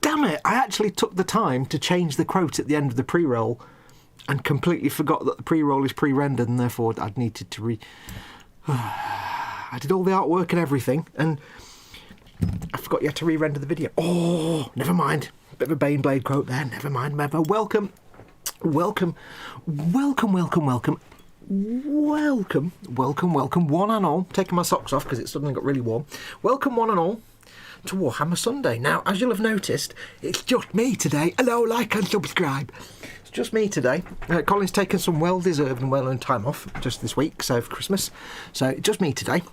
Damn it! I actually took the time to change the quote at the end of the pre-roll and completely forgot that the pre-roll is pre-rendered and therefore I'd needed to I did all the artwork and everything and I forgot you had to re-render the video. Oh, never mind. Bit of a Baneblade quote there. Never mind. Welcome, one and all. Taking my socks off because it suddenly got really warm. Welcome one and all to Warhammer Sunday. Now, as you'll have noticed, it's just me today. Hello, like and subscribe. It's just me today. Colin's taken some well-deserved and well-earned time off just this week, so for Christmas. So, just me today.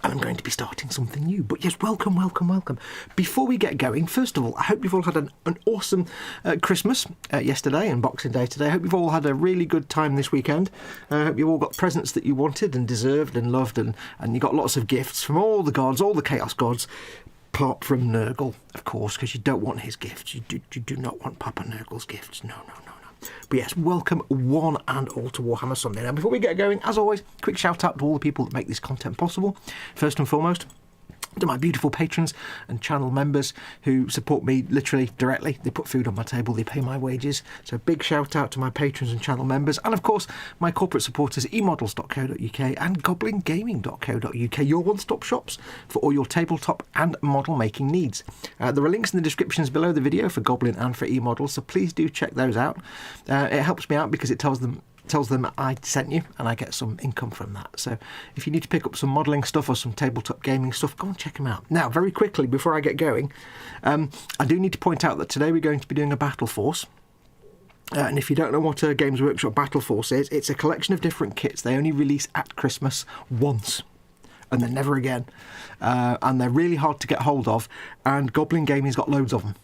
And I'm going to be starting something new. But yes, welcome. Before we get going, first of all, I hope you've all had an awesome Christmas yesterday and Boxing Day today. I hope you've all had a really good time this weekend. I hope you've all got presents that you wanted and deserved and loved, and you got lots of gifts from all the gods, all the Chaos gods. Apart from Nurgle, of course, because you don't want his gifts. You do not want Papa Nurgle's gifts. No. But yes, welcome one and all to Warhammer Sunday. Now, before we get going, as always, quick shout out to all the people that make this content possible. First and foremost, to my beautiful patrons and channel members who support me literally directly. They put food on my table, they pay my wages. So big shout out to my patrons and channel members. And of course, my corporate supporters, emodels.co.uk and goblingaming.co.uk, your one-stop shops for all your tabletop and model making needs. There are links in the descriptions below the video for Goblin and for emodels, so please do check those out. It helps me out because it tells them I sent you and I get some income from that. So if you need to pick up some modelling stuff or some tabletop gaming stuff, go and check them out. Now, very quickly, before I get going, I do need to point out that today we're going to be doing a Battleforce. And if you don't know what a Games Workshop Battleforce is, it's a collection of different kits. They only release at Christmas once and then never again. And they're really hard to get hold of, and Goblin Gaming's got loads of them.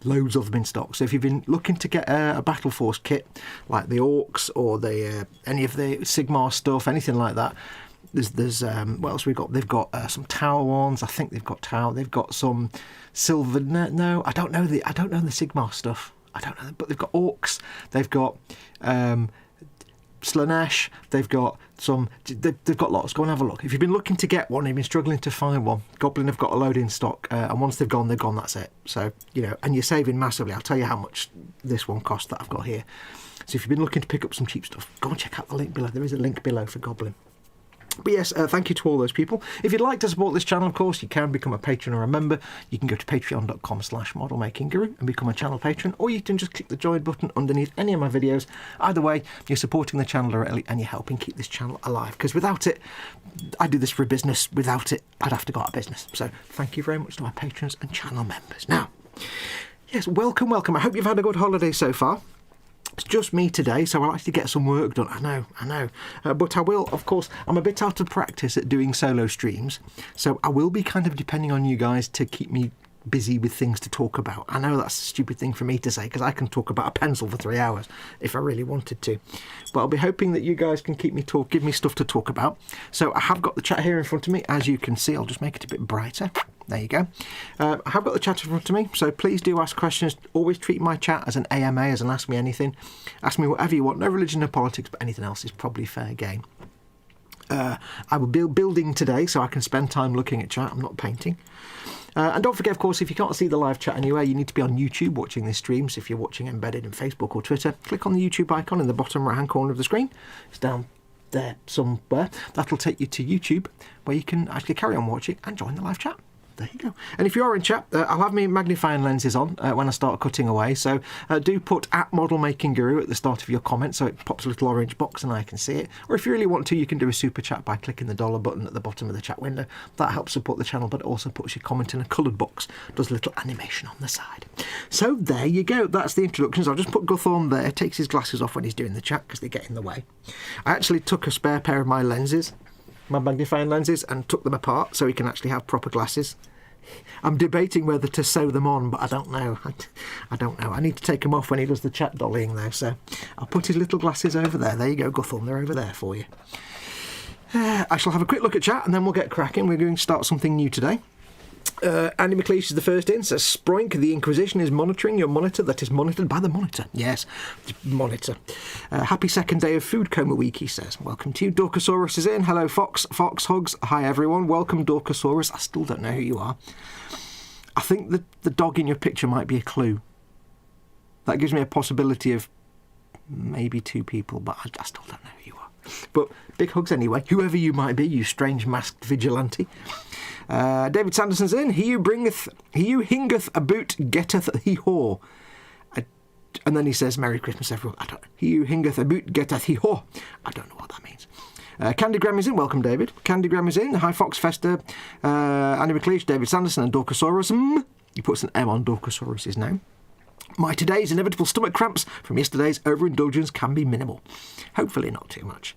Loads of them in stock. So if you've been looking to get a Battleforce kit like the Orcs or the any of the Sigmar stuff, anything like that, there's what else we got? They've got some Tower ones. I think they've got Tower. They've got some Silver. No, I don't know the Sigmar stuff. I don't know, but they've got Orcs. They've got Slanesh, they've got lots. Go and have a look. If you've been looking to get one, you've been struggling to find one, Goblin have got a load in stock, and once they've gone, that's it. So, and you're saving massively. I'll tell you how much this one cost that I've got here. So if you've been looking to pick up some cheap stuff, go and check out the link below. There is a link below for Goblin. But yes, thank you to all those people. If you'd like to support this channel, of course, you can become a patron or a member. You can go to patreon.com/modelmakingguru and become a channel patron, or you can just click the join button underneath any of my videos. Either way, you're supporting the channel directly and you're helping keep this channel alive. Because without it, I do this for a business. Without it, I'd have to go out of business. So thank you very much to my patrons and channel members. Now, yes, welcome. I hope you've had a good holiday so far. It's just me today, so I'll actually get some work done. I know. But I will, of course, I'm a bit out of practice at doing solo streams, so I will be kind of depending on you guys to keep me busy with things to talk about. I know that's a stupid thing for me to say, because I can talk about a pencil for 3 hours if I really wanted to. But I'll be hoping that you guys can give me stuff to talk about. So I have got the chat here in front of me, as you can see. I'll just make it a bit brighter. There you go. I have got the chat in front of me, so please do ask questions. Always treat my chat as an AMA, as an Ask Me Anything. Ask me whatever you want. No religion, no politics, but anything else is probably fair game. I will be building today, so I can spend time looking at chat. I'm not painting. And don't forget, of course, if you can't see the live chat anywhere, you need to be on YouTube watching this stream. So if you're watching embedded in Facebook or Twitter, click on the YouTube icon in the bottom right-hand corner of the screen. It's down there somewhere. That'll take you to YouTube, where you can actually carry on watching and join the live chat. there you go. And if you are in chat, I'll have my magnifying lenses on when I start cutting away. So do put @ModelMakingGuru at the start of your comment so it pops a little orange box and I can see it. Or if you really want to, you can do a super chat by clicking the dollar button at the bottom of the chat window. That helps support the channel, but it also puts your comment in a coloured box. Does a little animation on the side. So there you go. That's the introductions. I'll just put Guthorm there. Takes his glasses off when he's doing the chat because they get in the way. I actually took a spare pair of my lenses, my magnifying lenses, and took them apart so he can actually have proper glasses. I'm debating whether to sew them on, but I don't know. I don't know. I need to take them off when he does the chat dollying though, so I'll put his little glasses over there. There you go, Guthorm, they're over there for you. I shall have a quick look at chat and then we'll get cracking. We're going to start something new today. Andy McLeish is the first in, says Sproink, the Inquisition is monitoring your monitor that is monitored by the monitor. Yes, monitor. Happy second day of food coma week, he says. Welcome to you. Dorkosaurus is in. Hello, Fox. Fox hugs. Hi, everyone. Welcome, Dorkosaurus. I still don't know who you are. I think the dog in your picture might be a clue. That gives me a possibility of maybe 2 people, but I still don't know who you are. But big hugs anyway, whoever you might be, you strange masked vigilante. David Sanderson's in. He who hingeth a boot getteth he whore. And then he says, Merry Christmas, everyone. I don't know. He who hingeth a boot getteth he whore. I don't know what that means. Candygram is in. Welcome, David. Candygram is in. Hi, Fox Fester, Andy McLeish, David Sanderson, and Dorkosaurus. He puts an M on Dorkosaurus' name. My today's inevitable stomach cramps from yesterday's overindulgence can be minimal. Hopefully not too much.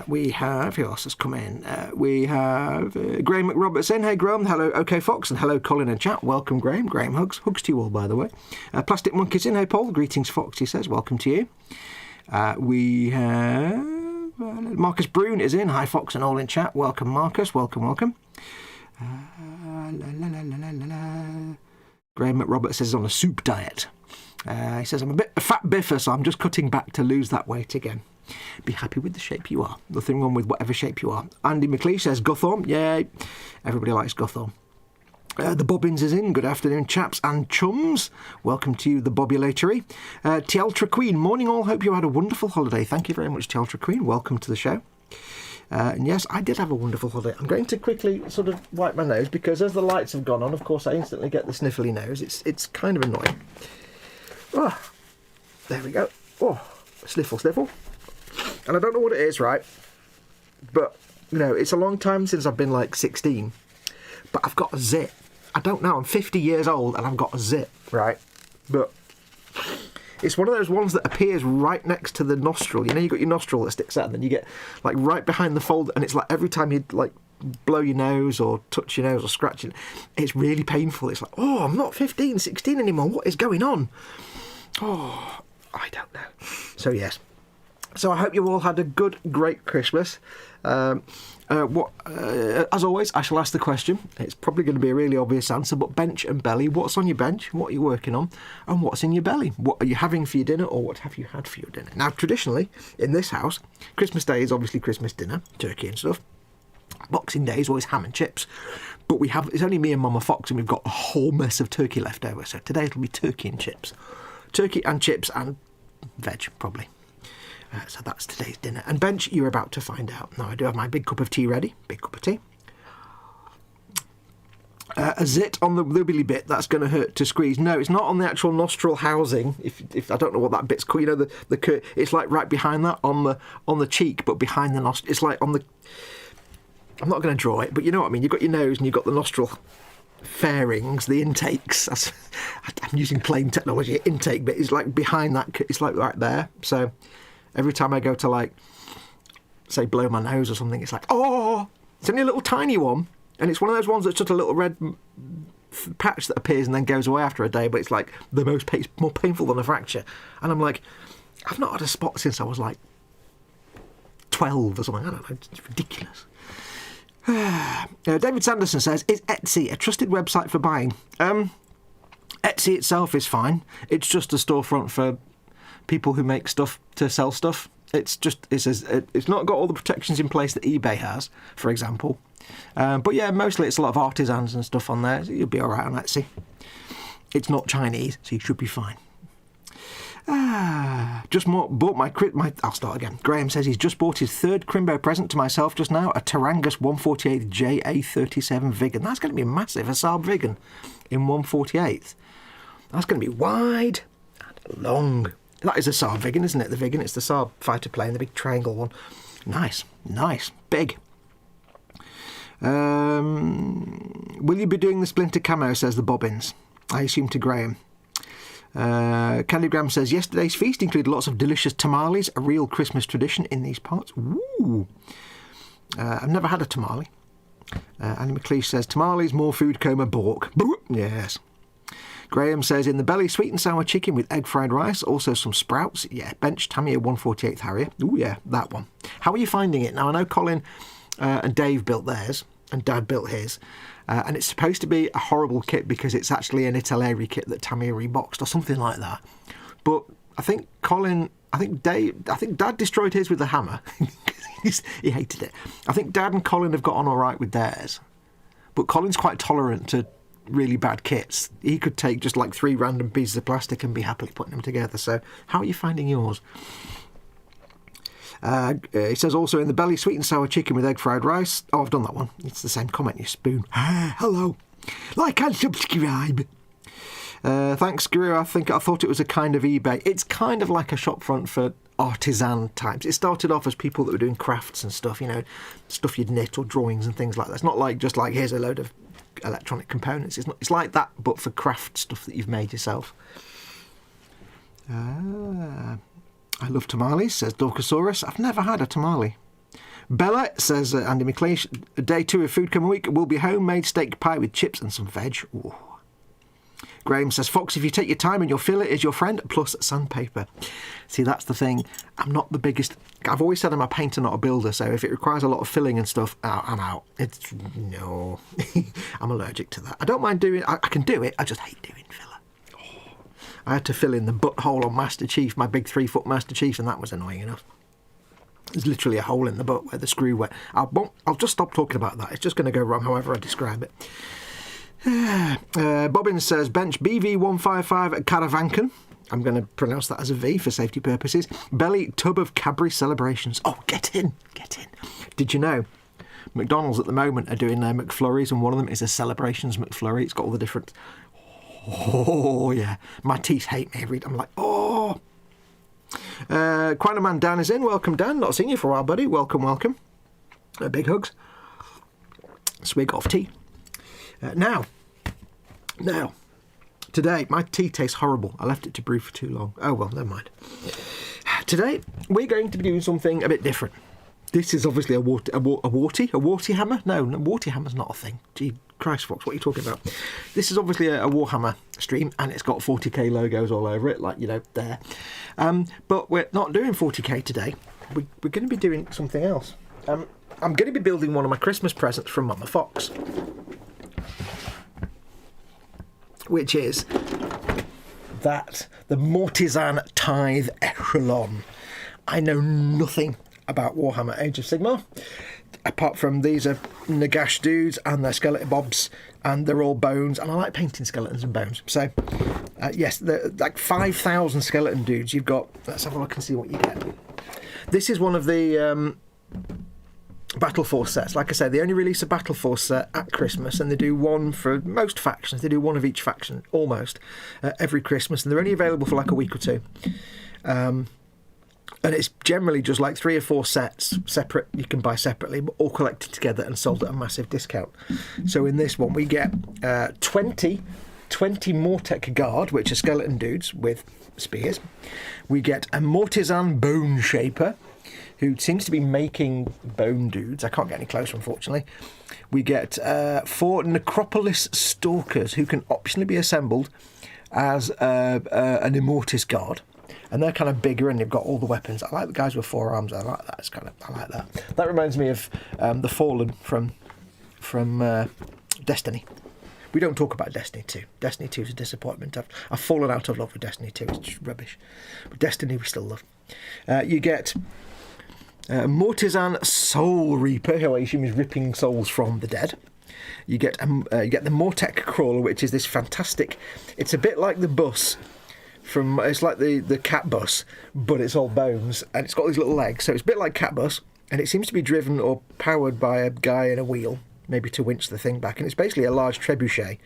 We have, who else has come in? We have Graham McRoberts in. Hey, Graham. Hello, OK Fox, and hello, Colin and chat. Welcome, Graham. Graham hugs. Hugs to you all, by the way. Plastic Monkey's in. Hey, Paul. Greetings, Fox, he says. Welcome to you. We have Marcus Brune is in. Hi, Fox, and all in chat. Welcome, Marcus. Welcome, welcome. Graham McRoberts says he's on a soup diet. He says, I'm a bit a fat biffer, so I'm just cutting back to lose that weight again. Be happy with the shape you are. Nothing wrong with whatever shape you are. Andy McLeish says, Guthorm. Yay. Everybody likes Guthorm. The Bobbins is in. Good afternoon, chaps and chums. Welcome to you, the Bobulatory. Tialtra Queen. Morning all. Hope you had a wonderful holiday. Thank you very much, Tialtra Queen. Welcome to the show. And yes, I did have a wonderful holiday. I'm going to quickly sort of wipe my nose because as the lights have gone on, of course, I instantly get the sniffly nose. It's kind of annoying. Oh, there we go. Oh, sniffle, sniffle. And I don't know what it is, right? But, you know, it's a long time since I've been like 16. But I've got a zit. I don't know. I'm 50 years old and I've got a zit, right? But it's one of those ones that appears right next to the nostril. You know, you've got your nostril that sticks out and then you get like right behind the fold. And it's like every time you like blow your nose or touch your nose or scratch it, it's really painful. It's like, oh, I'm not 15, 16 anymore. What is going on? Oh, I don't know. So, yes. So I hope you all had a good, great Christmas. As always, I shall ask the question. It's probably going to be a really obvious answer, but bench and belly. What's on your bench? What are you working on? And what's in your belly? What are you having for your dinner, or what have you had for your dinner? Now, traditionally, in this house, Christmas Day is obviously Christmas dinner, turkey and stuff. Boxing Day is always ham and chips. But it's only me and Mama Fox, and we've got a whole mess of turkey left over. So today it'll be turkey and chips. Turkey and chips and veg, probably. So that's today's dinner. And bench, you're about to find out. Now, I do have my big cup of tea ready. Big cup of tea. A zit on the wibbly bit, that's going to hurt to squeeze. No, it's not on the actual nostril housing. If I don't know what that bit's called, you know, the it's like right behind that on the cheek, but behind the nostril. It's like on the. I'm not going to draw it, but you know what I mean. You've got your nose and you've got the nostril fairings, the intakes. I'm using plain technology. Intake bit is like behind that. It's like right there. So every time I go to like, say, blow my nose or something, it's like, oh, it's only a little tiny one. And it's one of those ones that's just a little red patch that appears and then goes away after a day, but it's like the more painful than a fracture. And I'm like, I've not had a spot since I was like 12 or something. I don't know, it's ridiculous. David Sanderson says, is Etsy a trusted website for buying? Etsy itself is fine. It's just a storefront for people who make stuff to sell stuff. It's not got all the protections in place that eBay has, for example. But yeah, mostly it's a lot of artisans and stuff on there. So you'll be all right on Etsy. It's not Chinese, so you should be fine. Bought my. I'll start again. Graham says he's just bought his third Crimbo present to myself just now, a Tarangus 148 JA37 Vigan. That's going to be massive, a Saab Vigan in 148. That's going to be wide and long. That is a Saab Vigan, isn't it? The Vigan, it's the Saab fighter plane, the big triangle one. Nice, big. Will you be doing the Splinter camo, says the Bobbins. I assume to Graham. Candygram says, yesterday's feast included lots of delicious tamales, a real Christmas tradition in these parts. Ooh. I've never had a tamale. Annie McLeish says, tamales, more food coma, bork. Yes. Graham says, in the belly, sweet and sour chicken with egg fried rice, also some sprouts. Yeah, bench Tamiya 148th Harrier. Ooh, yeah, that one. How are you finding it? Now, I know Colin and Dave built theirs, and Dad built his. And it's supposed to be a horrible kit because it's actually an Italeri kit that Tamiya reboxed or something like that. But I think Dad destroyed his with the hammer. He hated it. I think Dad and Colin have got on all right with theirs. But Colin's quite tolerant to really bad kits. He could take just like 3 random pieces of plastic and be happily putting them together. So how are you finding yours? He says also in the belly, sweet and sour chicken with egg fried rice. Oh, I've done that one. It's the same comment, you spoon. Hello. Like and subscribe. Thanks, Guru. I thought it was a kind of eBay. It's kind of like a shop front for artisan types. It started off as people that were doing crafts and stuff, you know, stuff you'd knit or drawings and things like that. It's not like just like here's a load of electronic components. It's like that, but for craft stuff that you've made yourself. I love tamales, says Dorcosaurus. I've never had a tamale. Bella, says Andy McLeish, day 2 of Food Come Week will be homemade steak pie with chips and some veg. Ooh. Graham says, Fox, if you take your time and your fillet is your friend, plus sandpaper. See, that's the thing. I'm not the biggest... I've always said I'm a painter, not a builder, so if it requires a lot of filling and stuff, I'm out. No. I'm allergic to that. I don't mind doing... I can do it, I just hate doing filler. I had to fill in the butthole on Master Chief, my big 3-foot Master Chief, and that was annoying enough. There's literally a hole in the butt where the screw went. I'll just stop talking about that. It's just going to go wrong however I describe it. Bobbins says, bench BV155 at Caravancan. I'm going to pronounce that as a V for safety purposes. Belly tub of Cadbury celebrations. Oh, get in. Did you know McDonald's at the moment are doing their McFlurries, and one of them is a Celebrations McFlurry. It's got all the different... Oh, yeah. My teeth hate me every time. I'm like, oh. Quanaman Dan is in. Welcome, Dan. Not seen you for a while, buddy. Welcome. Big hugs. Swig of tea. Now, today, my tea tastes horrible. I left it to brew for too long. Oh, well, never mind. Today, we're going to be doing something a bit different. This is obviously a warty hammer? No, warty hammer's not a thing. Gee, Christ, Fox, what are you talking about? This is obviously a Warhammer stream, and it's got 40k logos all over it, like, you know, there. But we're not doing 40k today. We're going to be doing something else. I'm going to be building one of my Christmas presents from Mama Foxx, which is the Mortisan Tithe-echelon. I know nothing about Warhammer Age of Sigmar, apart from these are Nagash dudes and they're skeleton bobs, and they're all bones, and I like painting skeletons and bones. So, yes, they're like 5,000 skeleton dudes. You've got... Let's have a look and see what you get. This is one of the Battleforce sets. Like I said, they only release a Battleforce set at Christmas, and they do one for most factions. They do one of each faction, almost, every Christmas, and they're only available for like a week or two. And it's generally just like 3 or 4 sets, separate, you can buy separately, but all collected together and sold at a massive discount. So in this one, we get 20 Mortec Guard, which are skeleton dudes with spears. We get a Mortisan Bone Shaper, who seems to be making bone dudes. I can't get any closer, unfortunately. We get 4 Necropolis Stalkers, who can optionally be assembled as an Immortis Guard. And they're kind of bigger, and they've got all the weapons. I like the guys with 4 arms. I like that. I like that. That reminds me of the Fallen from Destiny. We don't talk about Destiny 2. Destiny 2 is a disappointment. I've fallen out of love with Destiny 2. It's just rubbish. But Destiny we still love. You get Mortisan Soul Reaper, who I assume is ripping souls from the dead. You get the Mortec Crawler, which is this fantastic... It's a bit like the bus from, it's like the cat bus, but it's all bones, and it's got these little legs, so it's a bit like cat bus, and it seems to be driven or powered by a guy in a wheel, maybe to winch the thing back, and it's basically a large trebuchet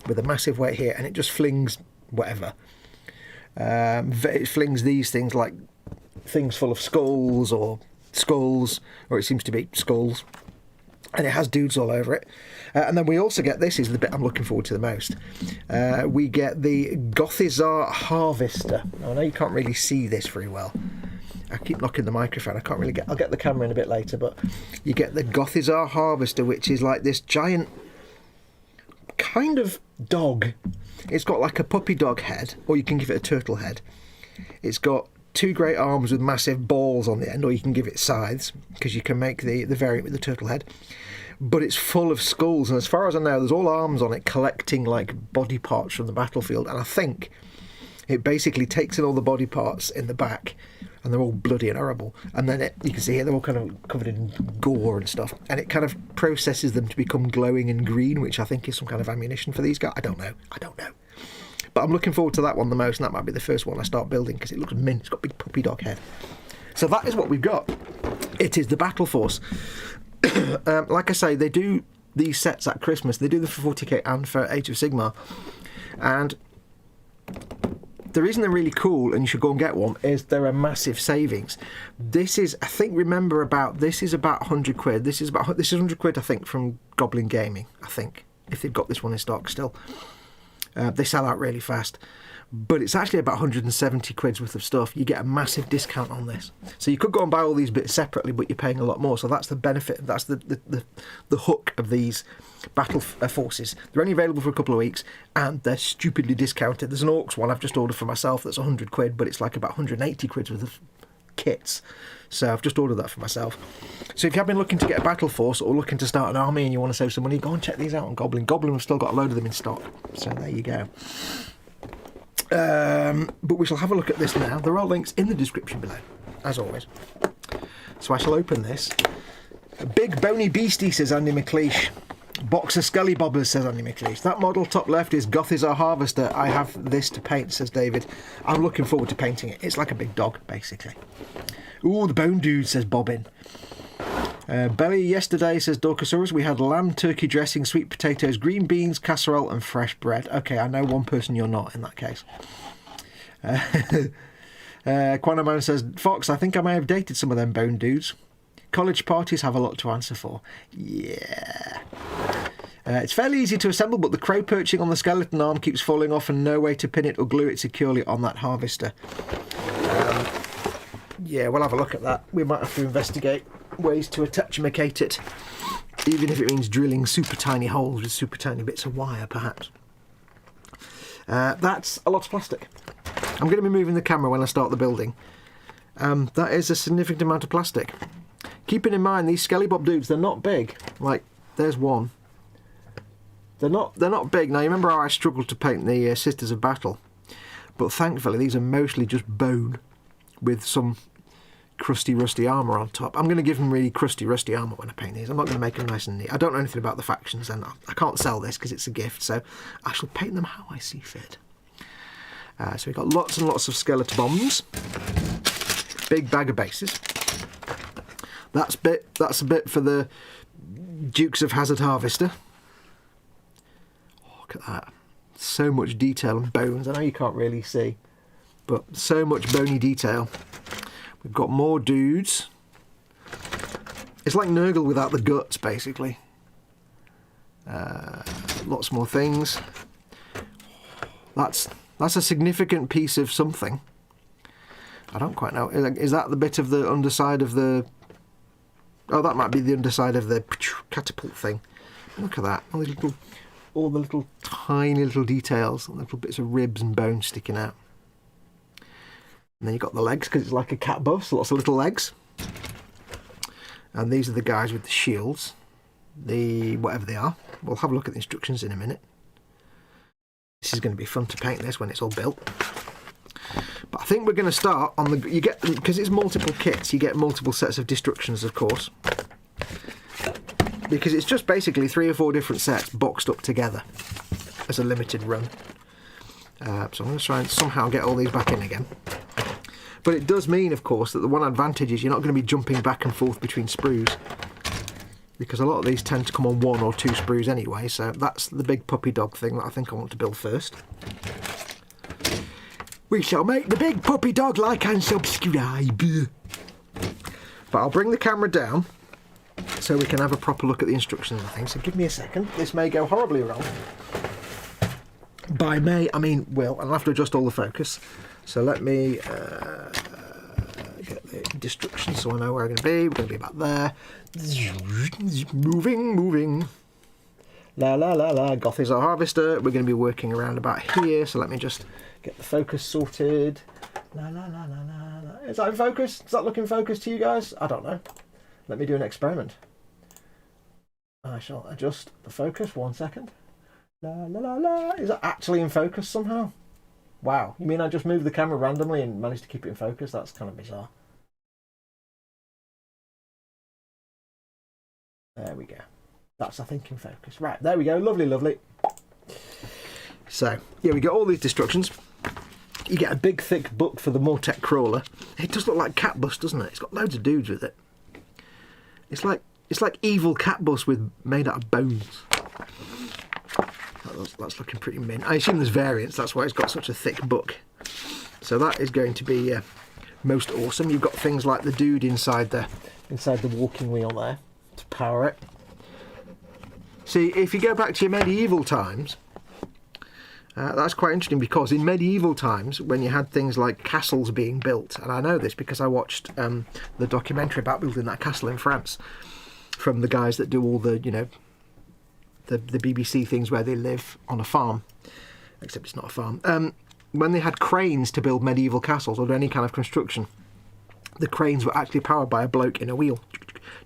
with a massive weight here, and it just flings whatever. It flings these things like things full of skulls, or it seems to be skulls, and it has dudes all over it. And then we also get, this is the bit I'm looking forward to the most, we get the Ossiarch Harvester. Now, I know you can't really see this very well. I keep knocking the microphone, I can't really I'll get the camera in a bit later, but you get the Ossiarch Harvester, which is like this giant kind of dog. It's got like a puppy dog head, or you can give it a turtle head. It's got 2 great arms with massive balls on the end, or you can give it scythes, because you can make the variant with the turtle head. But it's full of skulls, and as far as I know, there's all arms on it collecting like body parts from the battlefield, and I think it basically takes in all the body parts in the back, and they're all bloody and horrible, and then you can see here they're all kind of covered in gore and stuff, and it kind of processes them to become glowing and green, which I think is some kind of ammunition for these guys. I don't know. But I'm looking forward to that one the most, and that might be the first one I start building, because it looks mint. It's got a big puppy dog head. So that is what we've got. It is the Battleforce. Like I say, they do these sets at Christmas. They do them for 40k and for Age of Sigmar. And the reason they're really cool, and you should go and get one, is there are massive savings. This is, I think, this is about 100 quid. This is 100 quid, I think, from Goblin Gaming, I think, if they've got this one in stock still. They sell out really fast, but it's actually about 170 quid's worth of stuff. You get a massive discount on this, so you could go and buy all these bits separately, but you're paying a lot more. So that's the benefit. That's the hook of these battle forces. They're only available for a couple of weeks, and they're stupidly discounted. There's an Orcs one I've just ordered for myself that's 100 quid, but it's like about 180 quid's worth of kits. So I've just ordered that for myself. So if you have been looking to get a battle force, or looking to start an army and you want to save some money, go and check these out on Goblin. Goblin have still got a load of them in stock. So there you go. But we shall have a look at this now. There are links in the description below, as always. So I shall open this. A big bony beastie, says Andy McLeish. Box of Skelly Bobbers, says Andy McLeish. That model top left is Ossiarch Harvester. I have this to paint, says David. I'm looking forward to painting it. It's like a big dog, basically. Ooh, the bone dude, says Bobbin. Belly yesterday, says Dorcosaurus. We had lamb, turkey dressing, sweet potatoes, green beans, casserole, and fresh bread. Okay, I know one person you're not in that case. Quanaman says, Foxx, I think I may have dated some of them bone dudes. College parties have a lot to answer for. Yeah. It's fairly easy to assemble, but the crow perching on the skeleton arm keeps falling off, and no way to pin it or glue it securely on that harvester. Yeah, we'll have a look at that. We might have to investigate ways to attachmicate it, even if it means drilling super tiny holes with super tiny bits of wire, perhaps. That's a lot of plastic. I'm going to be moving the camera when I start the building. That is a significant amount of plastic. Keeping in mind, these Skelly Bob dudes, they're not big. Like, there's one. They're not big. Now, you remember how I struggled to paint the Sisters of Battle? But thankfully, these are mostly just bone with some crusty, rusty armour on top. I'm going to give them really crusty, rusty armour when I paint these. I'm not going to make them nice and neat. I don't know anything about the factions, and I can't sell this because it's a gift, so I shall paint them how I see fit. So we've got lots and lots of skeleton bombs. Big bag of bases. That's a bit for the Dukes of Hazzard Harvester. Oh, look at that. So much detail and bones. I know you can't really see, but so much bony detail. We've got more dudes. It's like Nurgle without the guts, basically. Lots more things. That's a significant piece of something. I don't quite know. Is that the bit of the underside of the... Oh, that might be the underside of the catapult thing. Look at that. All the little tiny little details, little bits of ribs and bones sticking out. And then you've got the legs, because it's like a cat bus, lots of little legs. And these are the guys with the shields. Whatever they are. We'll have a look at the instructions in a minute. This is going to be fun to paint this when it's all built. But I think we're going to start on the... because it's multiple kits, you get multiple sets of destructions, of course. Because it's just basically 3 or 4 different sets boxed up together as a limited run. So I'm going to try and somehow get all these back in again. But it does mean, of course, that the one advantage is you're not going to be jumping back and forth between sprues, because a lot of these tend to come on 1 or 2 sprues anyway, so that's the big puppy dog thing that I think I want to build first. We shall make the big puppy dog, like and subscribe. But I'll bring the camera down so we can have a proper look at the instructions and things. So give me a second. This may go horribly wrong. By may, I mean will. I'll have to adjust all the focus. So let me get the instructions so I know where I'm going to be. We're going to be about there. Moving. La la la la. Goth is our harvester. We're going to be working around about here. So let me just get the focus sorted. La la la la la la. Is that in focus? Does that look in focus to you guys? I don't know. Let me do an experiment. I shall adjust the focus. 1 second. La la la la. Is that actually in focus somehow? Wow. You mean I just moved the camera randomly and managed to keep it in focus? That's kind of bizarre. There we go. That's, I think, in focus. Right, there we go. Lovely, lovely. So, yeah, we get all these instructions. You get a big, thick book for the Mortec crawler. It does look like Cat Bus, doesn't it? It's got loads of dudes with it. It's like evil Cat Bus made out of bones. That's looking pretty mint. I assume there's variants. That's why it's got such a thick book. So that is going to be most awesome. You've got things like the dude inside the walking wheel there to power it. See, if you go back to your medieval times, that's quite interesting, because in medieval times, when you had things like castles being built, and I know this because I watched the documentary about building that castle in France from the guys that do all the, you know, the BBC things where they live on a farm, except it's not a farm. When they had cranes to build medieval castles or any kind of construction, the cranes were actually powered by a bloke in a wheel,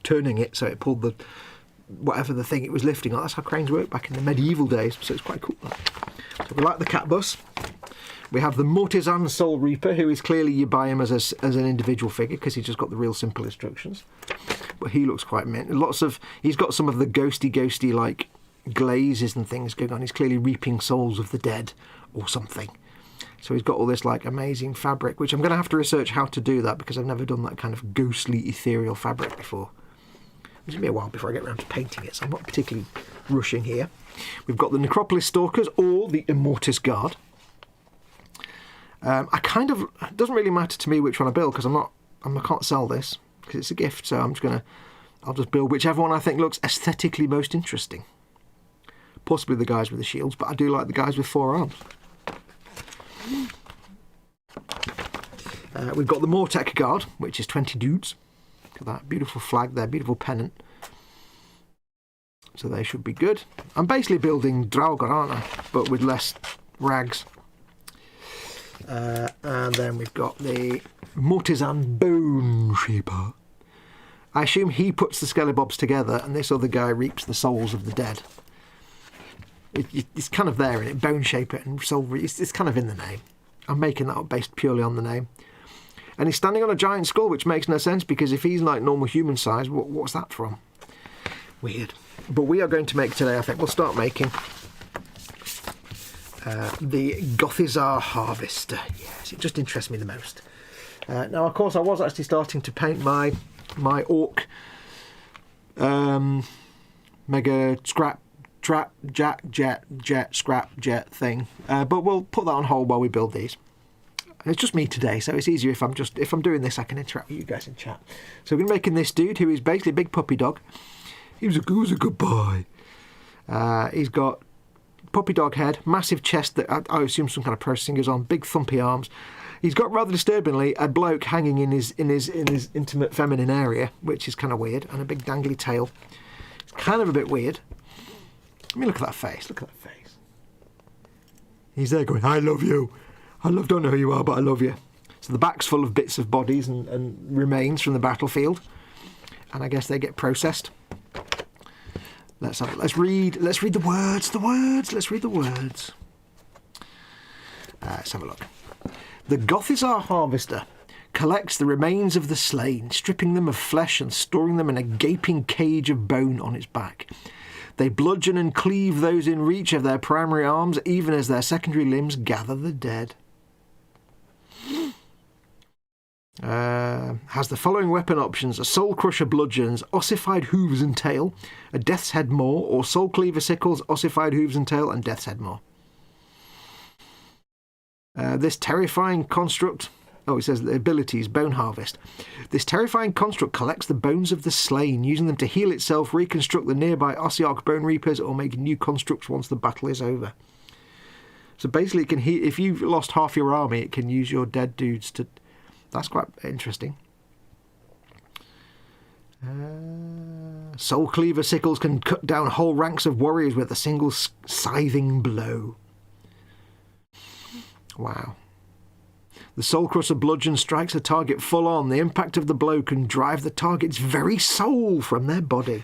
turning it so it pulled the whatever the thing it was lifting on. That's how cranes worked back in the medieval days, so it's quite cool. So we like the Cat Bus. We have the Mortisan Soul Reaper, who is clearly, you buy him as an individual figure because he's just got the real simple instructions. But he looks quite mint. He's got some of the ghosty like glazes and things going on. He's clearly reaping souls of the dead or something. So he's got all this like amazing fabric, which I'm going to have to research how to do that, because I've never done that kind of ghostly ethereal fabric before. It's going to be a while before I get around to painting it, so I'm not particularly rushing here. We've got the Necropolis Stalkers, or the Immortis Guard. It doesn't really matter to me which one I build, because I can't sell this because it's a gift. So I'll just build whichever one I think looks aesthetically most interesting. Possibly the guys with the shields, but I do like the guys with 4 arms. We've got the Mortec Guard, which is 20 dudes. Look at that beautiful flag there, beautiful pennant. So they should be good. I'm basically building Draugr, aren't I? But with less rags. And then we've got the Mortisan Bone Shaper. I assume he puts the skelebobs together and this other guy reaps the souls of the dead. It's kind of there in it, Bone Shaper and Soul. It's kind of in the name. I'm making that up based purely on the name. And he's standing on a giant skull, which makes no sense, because if he's like normal human size, what's that from? Weird. But we are going to make today, I think, we'll start making the Gothizar Harvester. Yes, it just interests me the most. Now, of course, I was actually starting to paint my orc mega scrap trap jet scrap jet thing, but we'll put that on hold while we build these. It's just me today, so it's easier if I'm doing this, I can interact with you guys in chat. So we're making this dude, who is basically a big puppy dog. He was a good boy. He's got puppy dog head, massive chest that I assume some kind of processing goes on, big thumpy arms. He's got, rather disturbingly, a bloke hanging in his intimate feminine area, which is kind of weird, and a big dangly tail. It's kind of a bit weird. I mean, look at that face. Look at that face. He's there going, I love you. Don't know who you are, but I love you. So the back's full of bits of bodies and remains from the battlefield, and I guess they get processed. Let's read the words. Let's read the words. Let's have a look. The Gothizar Harvester collects the remains of the slain, stripping them of flesh and storing them in a gaping cage of bone on its back. They bludgeon and cleave those in reach of their primary arms, even as their secondary limbs gather the dead. Has the following weapon options: a Soul Crusher bludgeons, ossified hooves and tail, a Death's Head maw, or Soul Cleaver sickles, ossified hooves and tail, and Death's Head maw. This terrifying construct... Oh, it says the abilities, Bone Harvest. This terrifying construct collects the bones of the slain, using them to heal itself, reconstruct the nearby Ossiarch Bonereapers, or make new constructs once the battle is over. So basically, it can heal, if you've lost half your army, it can use your dead dudes to... That's quite interesting. Soul Cleaver sickles can cut down whole ranks of warriors with a single scything blow. Wow. The Soul Crusher bludgeon strikes a target full on. The impact of the blow can drive the target's very soul from their body.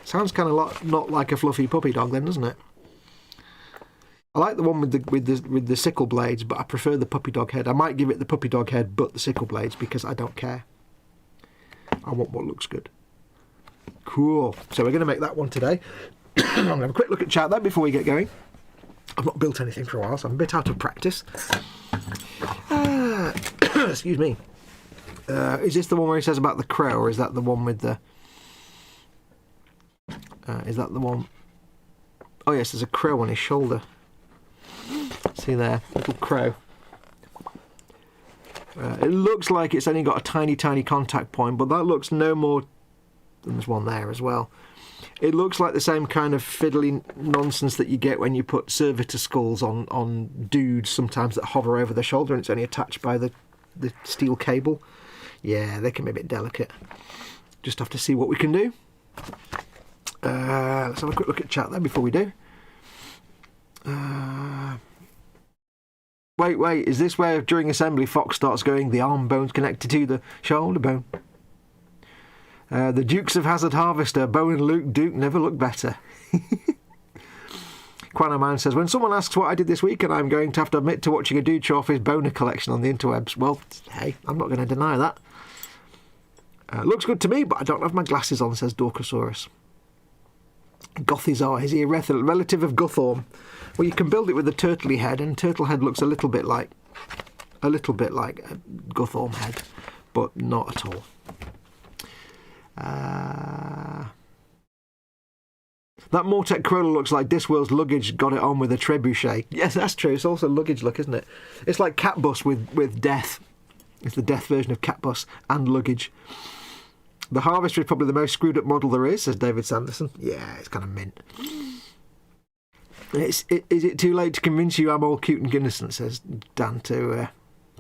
Sounds kind of not like a fluffy puppy dog then, doesn't it? I like the one with the sickle blades, but I prefer the puppy dog head. I might give it the puppy dog head, but the sickle blades, because I don't care. I want what looks good. Cool. So we're going to make that one today. I'm going to have a quick look at chat then before we get going. I've not built anything for a while, so I'm a bit out of practice. Excuse me. Is this the one where he says about the crow, or is that the one with the... is that the one... Oh yes, there's a crow on his shoulder. See there, little crow. It looks like it's only got a tiny contact point, but that looks no more... than there's one there as well. It looks like the same kind of fiddly nonsense that you get when you put servitor skulls on dudes sometimes that hover over the shoulder and it's only attached by the steel cable. Yeah, they can be a bit delicate. Just have to see what we can do. Let's have a quick look at chat there before we do. Wait, is this where during assembly Foxx starts going, the arm bone's connected to the shoulder bone? The Dukes of Hazard Harvester, Bo and Luke Duke never look better. Quanaman says, when someone asks what I did this weekend, I'm going to have to admit to watching a dude show off his boner collection on the interwebs. Well, hey, I'm not going to deny that. Looks good to me, but I don't have my glasses on, says Dorcosaurus. Gothizar, is he a relative of Guthorm? Well, you can build it with a turtley head, and turtle head looks a little bit like a Guthorm head, but not at all. That Mortek Crawler looks like Discworld's luggage got it on with a trebuchet. Yes, that's true. It's also luggage look, isn't it? It's like Catbus with death. It's the death version of Catbus and luggage. The Harvester is probably the most screwed up model there is, says David Sanderson. Yeah, it's kind of mint. Is it too late to convince you I'm all cute and innocent, says Dan to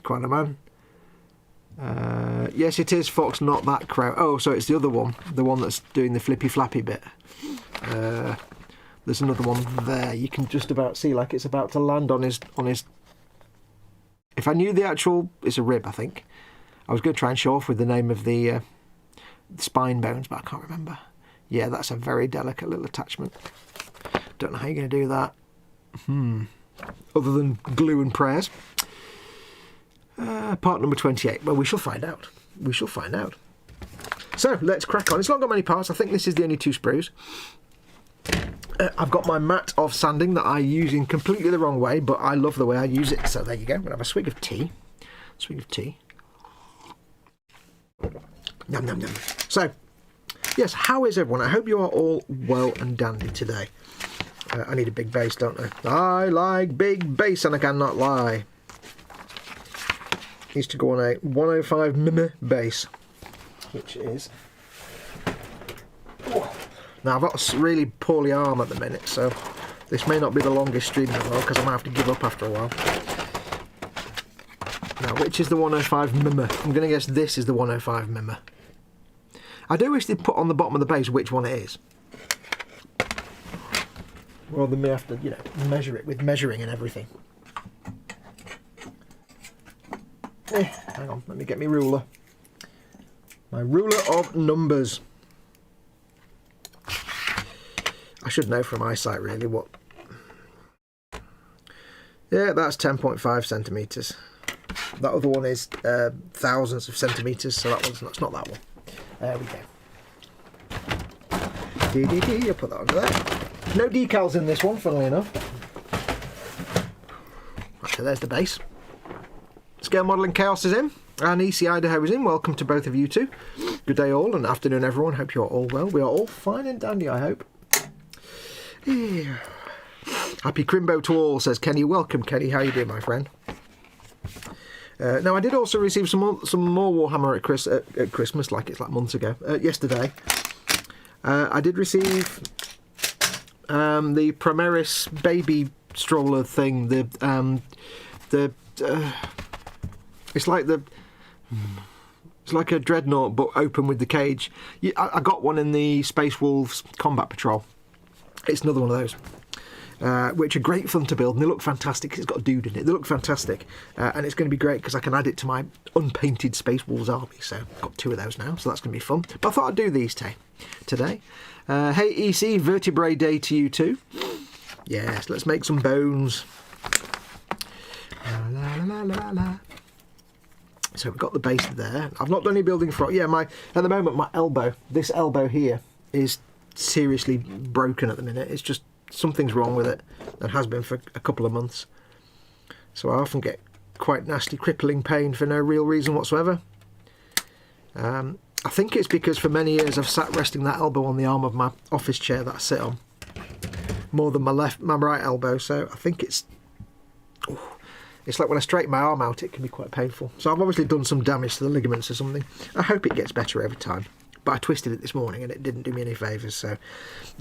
Quanaman. Yes, it is, Fox, not that crow. Oh, so it's the other one, the one that's doing the flippy flappy bit. There's another one there. You can just about see, like it's about to land on his. If I knew the actual, it's a rib, I think. I was going to try and show off with the name of the spine bones, but I can't remember. Yeah, that's a very delicate little attachment. Don't know how you're going to do that. Other than glue and prayers. Part number 28. Well, we shall find out. We shall find out. So, let's crack on. It's not got many parts. I think this is the only 2 sprues. I've got my mat of sanding that I use in completely the wrong way, but I love the way I use it. So there you go. I'm going to have a swig of tea. Yum, yum, yum. So, yes, how is everyone? I hope you are all well and dandy today. I need a big bass, don't I? I like big bass and I cannot lie. Needs to go on a 105 mm bass, which is... Now, I've got a really poorly arm at the minute, so this may not be the longest stream in the world because I might have to give up after a while. Now, which is the 105 mm? I'm going to guess this is the 105 mm. I do wish they'd put on the bottom of the bass which one it is. Rather than me have to, measure it with measuring and everything. Hang on, let me get my ruler. My ruler of numbers. I should know from eyesight really what... Yeah, that's 10.5 centimetres. That other one is thousands of centimetres, so that's not that one. There we go. I'll put that under there. No decals in this one, funnily enough. Right, so there's the base. Scale Modelling Chaos is in, and EC Idaho is in. Welcome to both of you two. Good day all, and afternoon everyone. Hope you're all well. We are all fine and dandy, I hope. Yeah. Happy Crimbo to all, says Kenny. Welcome, Kenny. How you doing, my friend? Now, I did also receive some more Warhammer at Christmas, like it's like months ago. Yesterday, I did receive the Primaris baby stroller thing. It's like a dreadnought, but open with the cage. I got one in the Space Wolves Combat Patrol. It's another one of those. Which are great fun to build, and they look fantastic because it's got a dude in it. They look fantastic, and it's going to be great because I can add it to my unpainted Space Wolves army. So I've got 2 of those now, so that's going to be fun. But I thought I'd do these today. Hey EC, Vertebrae Day to you too. Yes, let's make some bones. La, la, la, la. So we've got the base there. I've not done any building for it. Yeah, at the moment my elbow, this elbow here, is seriously broken at the minute. It's just something's wrong with it, and has been for a couple of months. So I often get quite nasty crippling pain for no real reason whatsoever. I think it's because for many years I've sat resting that elbow on the arm of my office chair that I sit on, more than my right elbow. So I think it's like when I straighten my arm out, it can be quite painful. So I've obviously done some damage to the ligaments or something. I hope it gets better over time. But I twisted it this morning and it didn't do me any favours, so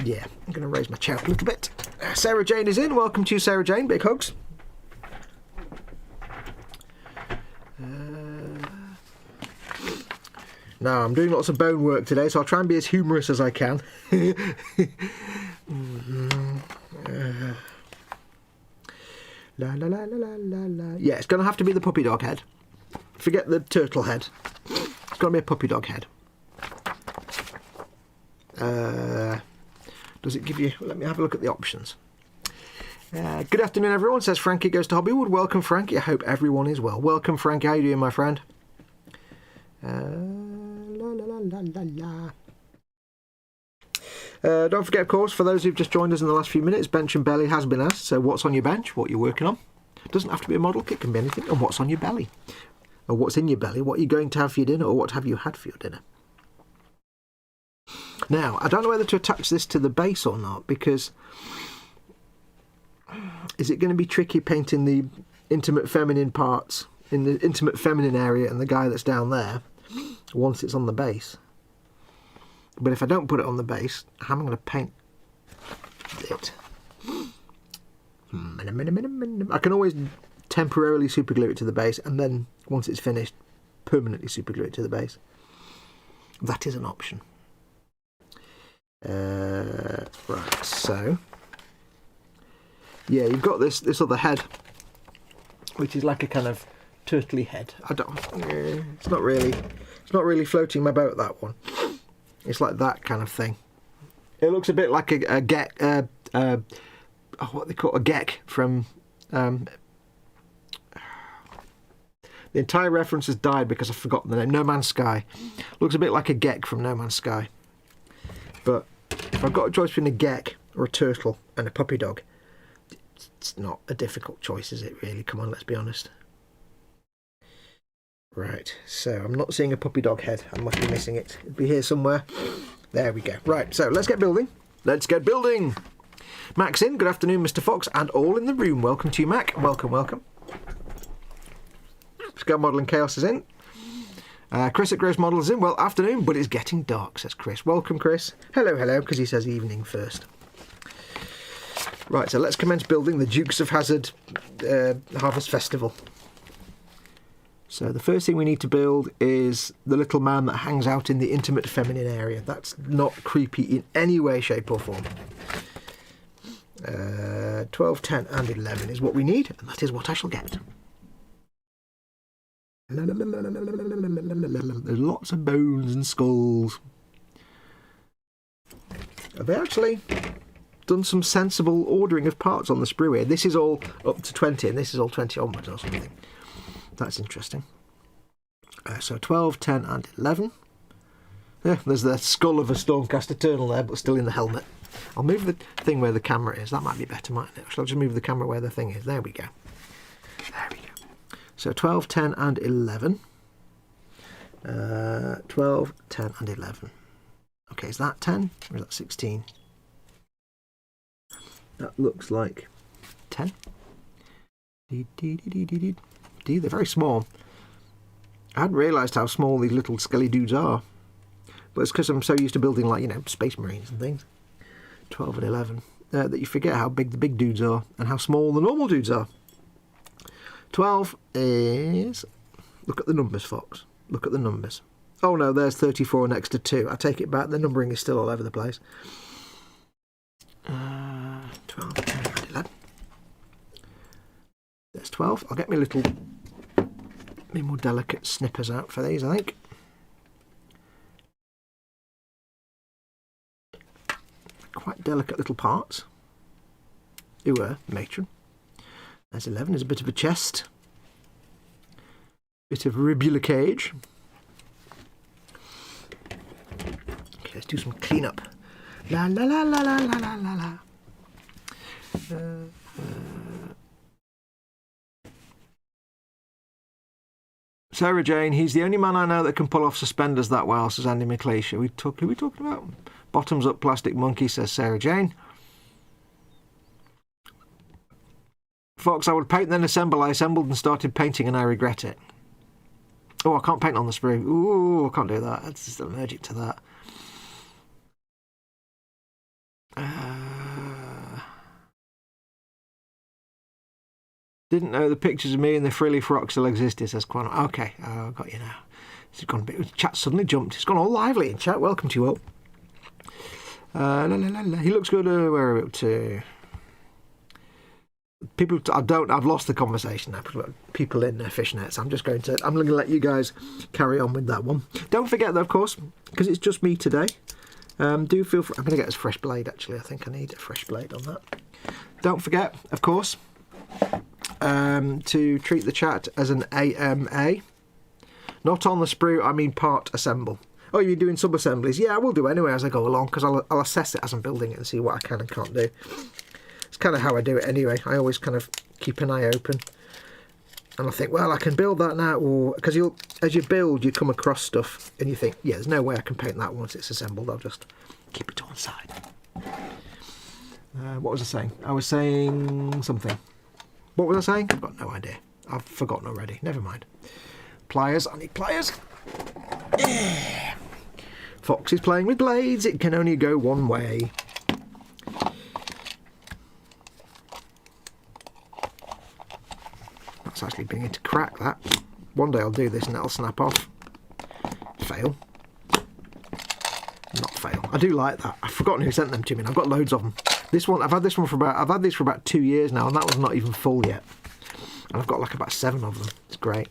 yeah, I'm going to raise my chair up a little bit. Sarah Jane is in. Welcome to you, Sarah Jane. Big hugs. Now, I'm doing lots of bone work today, so I'll try and be as humorous as I can. La la la la la la. Yeah, it's going to have to be the puppy dog head. Forget the turtle head. It's going to be a puppy dog head. Does it give you... Let me have a look at the options. Good afternoon, everyone, says Frankie Goes to Hobbywood. Welcome, Frankie. I hope everyone is well. Welcome, Frankie. How you doing, my friend? La, la, la, la, la, la. Don't forget, of course, for those who've just joined us in the last few minutes, bench and belly has been asked. So what's on your bench? What you're working on? It doesn't have to be a model kit, can be anything. And what's on your belly? Or what's in your belly? What are you going to have for your dinner? Or what have you had for your dinner? Now, I don't know whether to attach this to the base or not, because is it going to be tricky painting the intimate feminine parts in the intimate feminine area and the guy that's down there once it's on the base? But if I don't put it on the base, how am I going to paint it? I can always temporarily superglue it to the base, and then once it's finished, permanently superglue it to the base. That is an option. Right, so yeah, you've got this other head, which is like a kind of turtley head. It's not really floating my boat, that one. It's like that kind of thing. It looks a bit like a Gek, what they call a Gek from the entire reference has died because I've forgotten the name. No Man's Sky. Looks a bit like a Gek from No Man's Sky. But if I've got a choice between a Gek or a turtle and a puppy dog, it's not a difficult choice, is it really? Come on, let's be honest. Right, so I'm not seeing a puppy dog head. I must be missing it. It'll be here somewhere. There we go. Right, so let's get building. Let's get building. Mac's in. Good afternoon, Mr. Fox, and all in the room. Welcome to you, Mac. Welcome, welcome. Scale Modelling Chaos is in. Chris at Gross Model is in. Well, afternoon, but it's getting dark, says Chris. Welcome, Chris. Hello, hello, because he says evening first. Right, so let's commence building the Dukes of Hazzard Harvest Festival. So the first thing we need to build is the little man that hangs out in the intimate feminine area. That's not creepy in any way, shape or form. 12, 10 and 11 is what we need, and that is what I shall get. There's lots of bones and skulls. Have they actually done some sensible ordering of parts on the sprue here? This is all up to 20 and this is all 20 onwards or something. That's interesting. So 12, 10 and 11. Yeah, there's the skull of a Stormcaster Turtle there, but still in the helmet. I'll move the thing where the camera is. That might be better, mightn't it? Shall I just move the camera where the thing is? There we go. There we go. So 12, 10 and 11. 12, 10 and 11. Okay, is that 10 or is that 16? That looks like 10. They're very small. I hadn't realised how small these little skelly dudes are. But it's because I'm so used to building, like, you know, Space Marines and things. 12 and 11. That you forget how big the big dudes are and how small the normal dudes are. 12 is... Look at the numbers, Fox. Look at the numbers. Oh no, there's 34 next to 2. I take it back. The numbering is still all over the place. 12, 10, and 11. There's 12. I'll get my little... my more delicate snippers out for these, I think. Quite delicate little parts. Who were matron. There's 11. There's a bit of a chest. Bit of ribula cage. Okay, let's do some cleanup. La la la la la la la la la. Sarah Jane, he's the only man I know that can pull off suspenders that well, says Andy McLeish. Who are we talking about? Bottoms up plastic monkey, says Sarah Jane. Fox, I would paint then assemble. I assembled and started painting and I regret it. Oh, I can't paint on the sprue. Ooh, I can't do that. It's just allergic to that. Didn't know the pictures of me in the frilly frock still existed, says Quan. Okay, I've got you now. It's gone a bit. Chat suddenly jumped. It's gone all lively in chat. Welcome to you all. He looks good. Where are we up to? People, I've lost the conversation now. People in their fishnets. I'm going to let you guys carry on with that one. Don't forget though, of course, because it's just me today. Do feel free. I'm going to get a fresh blade. Actually, I think I need a fresh blade on that. Don't forget, of course, to treat the chat as an AMA. Not on the sprue. I mean part assemble. Oh, you're doing sub assemblies? Yeah, I will do anyway as I go along because I'll assess it as I'm building it and see what I can and can't do. It's kind of how I do it anyway. I always kind of keep an eye open. And I think, well, I can build that now. Or because as you build, you come across stuff and you think, yeah, there's no way I can paint that once it's assembled. I'll just keep it to one side. What was I saying? I was saying something. What was I saying? I've got no idea. I've forgotten already. Never mind. Pliers. I need pliers. Yeah. Fox is playing with blades. It can only go one way. That's actually beginning to crack, that. One day I'll do this and it'll snap off. Fail. Not fail. I do like that. I've forgotten who sent them to me and I've got loads of them. This one, I've had this for about 2 years now and that one's not even full yet. And I've got like about 7 of them. It's great.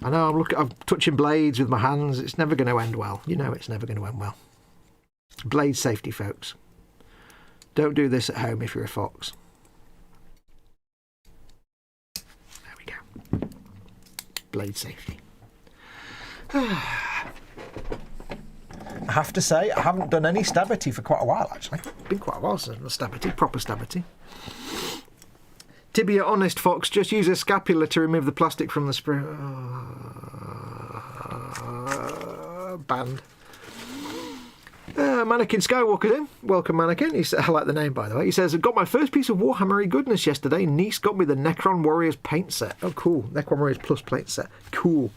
I know I'm touching blades with my hands. It's never going to end well. You know it's never going to end well. Blade safety, folks. Don't do this at home if you're a fox. There we go. Blade safety. I have to say, I haven't done any stabity for quite a while, actually. It's been quite a while since I've done stabity, proper stabity. To be honest, Fox, just use a scapula to remove the plastic from the sprue. Banned. Mannequin Skywalker's in. Welcome, Mannequin. I like the name, by the way. He says, I got my first piece of Warhammer goodness yesterday. Niece got me the Necron Warriors paint set. Oh, cool. Necron Warriors Plus paint set. Cool.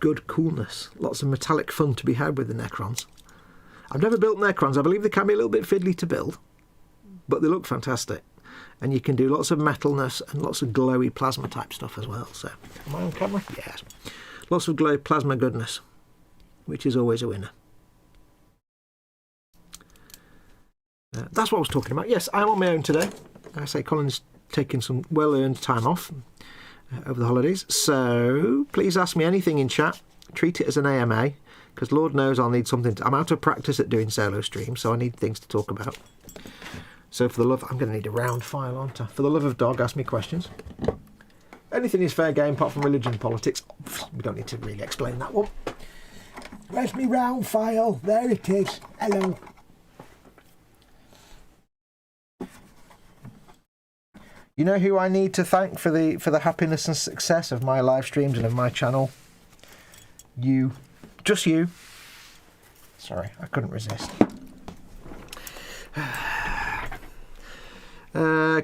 Good coolness. Lots of metallic fun to be had with the Necrons. I've never built Necrons. I believe they can be a little bit fiddly to build. But they look fantastic. And you can do lots of metalness and lots of glowy plasma type stuff as well. So, am I on camera? Yes. Lots of glowy plasma goodness, which is always a winner. That's what I was talking about. Yes, I'm on my own today. I say Colin's taking some well-earned time off over the holidays. So, please ask me anything in chat. Treat it as an AMA, because Lord knows I'll need something. I'm out of practice at doing solo streams, so I need things to talk about. So for the love, I'm going to need a round file, aren't I? For the love of dog, ask me questions. Anything is fair game apart from religion and politics. We don't need to really explain that one. Where's my round file? There it is. Hello. You know who I need to thank for the happiness and success of my live streams and of my channel? You. Just you. Sorry, I couldn't resist.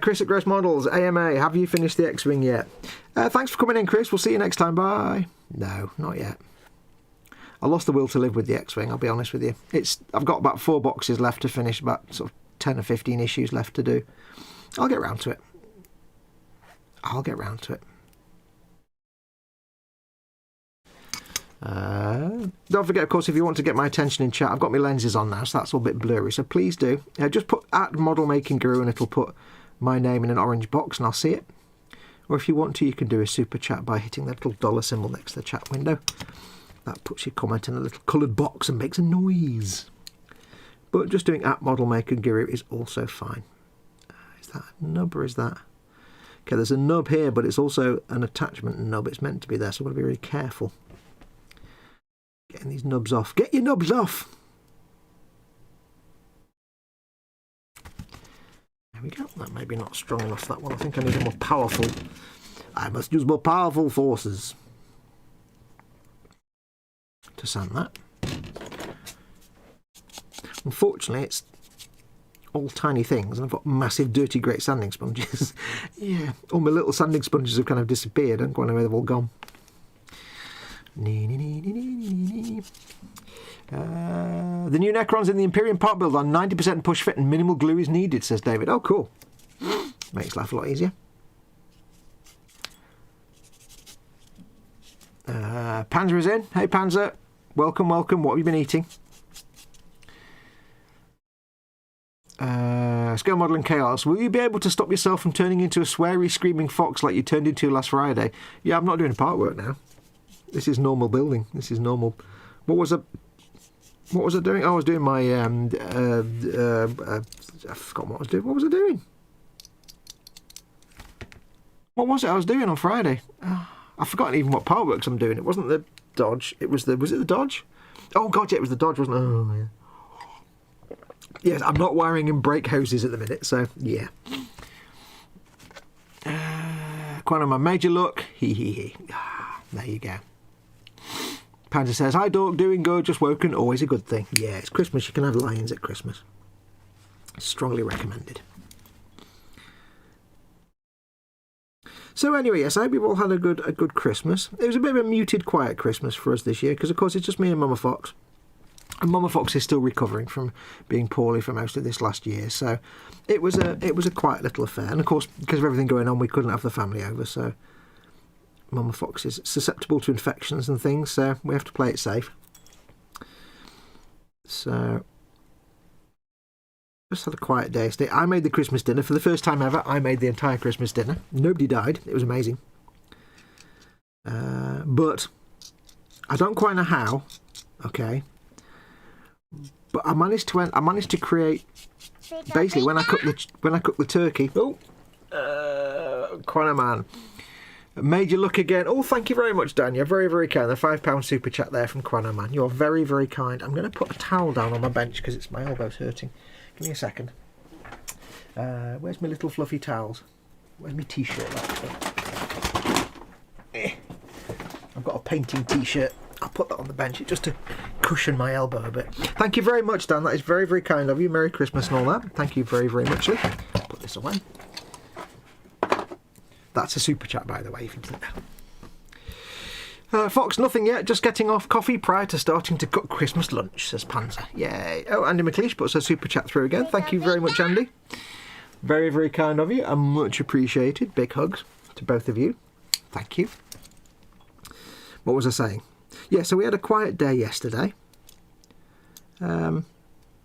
Chris at Gross Models, AMA, have you finished the X-Wing yet? Thanks for coming in, Chris. We'll see you next time. Bye. No, not yet. I lost the will to live with the X-Wing, I'll be honest with you. I've got about 4 boxes left to finish, about sort of 10 or 15 issues left to do. I'll get round to it. Don't forget, of course, if you want to get my attention in chat, I've got my lenses on now, so that's all a bit blurry, so please do. Just put @ModelMakingGuru and it'll put my name in an orange box and I'll see it. Or if you want to, you can do a super chat by hitting the little dollar symbol next to the chat window. That puts your comment in a little coloured box and makes a noise. But just doing @ModelMakingGuru is also fine. Is that a nub or is that... Okay, there's a nub here, but it's also an attachment nub. It's meant to be there, so I've got to be really careful. Getting these nubs off. Get your nubs off! There we go. That may be not strong enough, that one. I think I need a more powerful... I must use more powerful forces to sand that. Unfortunately, it's all tiny things, and I've got massive, dirty, great sanding sponges. Yeah, all my little sanding sponges have kind of disappeared. I don't quite know where they've all gone. The new Necrons in the Imperium part build are 90% push fit and minimal glue is needed, says David. Oh, cool. Makes life a lot easier. Panzer is in. Hey, Panzer. Welcome, welcome. What have you been eating? Scale modelling chaos. Will you be able to stop yourself from turning into a sweary, screaming fox like you turned into last Friday? Yeah, I'm not doing part work now. This is normal building. This is normal. What was I doing? Oh, I was doing my I forgot what I was doing. What was I doing? What was it I was doing on Friday? I've forgotten even what part works I'm doing. It wasn't the Dodge. It was it the Dodge? Oh god, yeah, it was the Dodge, wasn't it? Oh yeah. Yes, I'm not wiring in brake hoses at the minute, so yeah. Quite on my major look. Hee hee hee. There you go. Panzer says, hi Dork, doing good, just woken, always a good thing. Yeah, it's Christmas, you can have lions at Christmas. Strongly recommended. So anyway, yes, I hope you've all had a good Christmas. It was a bit of a muted, quiet Christmas for us this year, because of course it's just me and Mama Fox. And Mama Fox is still recovering from being poorly for most of this last year, so it was a quiet little affair. And of course, because of everything going on, we couldn't have the family over, so Mama Fox is susceptible to infections and things, so we have to play it safe. So just had a quiet day. I made the Christmas dinner for the first time ever. I made the entire Christmas dinner. Nobody died. It was amazing. But I don't quite know how. Okay. But I managed to create basically when I cook the turkey. Oh, Quanah Man. Made you look again. Oh, thank you very much, Dan. You're very, very kind. The £5 super chat there from Quanah Man. You're very, very kind. I'm going to put a towel down on my bench because my elbow's hurting. Give me a second. Where's my little fluffy towels? Where's my t-shirt? I've got a painting t-shirt. I'll put that on the bench just to cushion my elbow a bit. Thank you very much, Dan. That is very, very kind of you. Merry Christmas and all that. Thank you very, very much. Put this away. That's a super chat, by the way, if you didn't know. Fox, nothing yet. Just getting off coffee prior to starting to cook Christmas lunch, says Panzer. Yay. Oh, Andy McLeish puts a super chat through again. Thank you very much, Andy. Very, very kind of you and much appreciated. Big hugs to both of you. Thank you. What was I saying? Yeah, so we had a quiet day yesterday.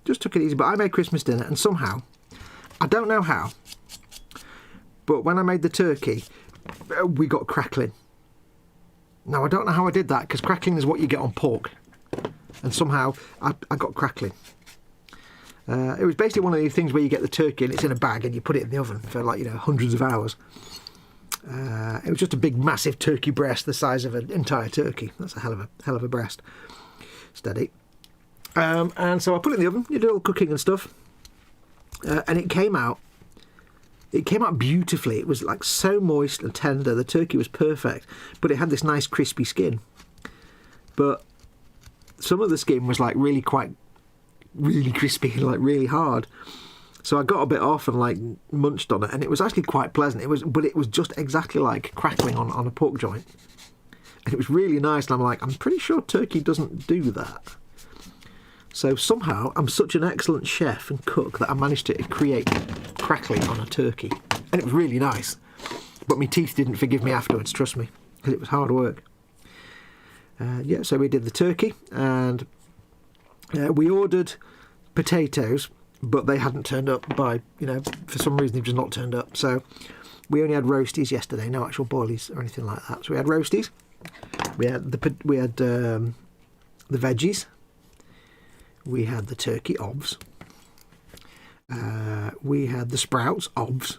Just took it easy, but I made Christmas dinner and somehow, I don't know how, but when I made the turkey, we got crackling. Now, I don't know how I did that, because crackling is what you get on pork. And somehow, I got crackling. It was basically one of these things where you get the turkey and it's in a bag and you put it in the oven for, like, hundreds of hours. It was just a big, massive turkey breast the size of an entire turkey. That's a hell of a breast. Steady. And so I put it in the oven, did all cooking and stuff, and it came out. It came out beautifully. It was like so moist and tender. The turkey was perfect, but it had this nice crispy skin. But some of the skin was like really crispy and like really hard. So I got a bit off and like munched on it, and it was actually quite pleasant. But it was just exactly like crackling on a pork joint, and it was really nice. And I'm like, I'm pretty sure turkey doesn't do that. So somehow I'm such an excellent chef and cook that I managed to create crackling on a turkey, and it was really nice. But my teeth didn't forgive me afterwards, trust me, because it was hard work. Yeah, so we did the turkey, and we ordered potatoes, but they hadn't turned up for some reason they've just not turned up. So we only had roasties yesterday, no actual boilies or anything like that. So we had roasties, we had the veggies, we had the turkey ovs, we had the sprouts ovs,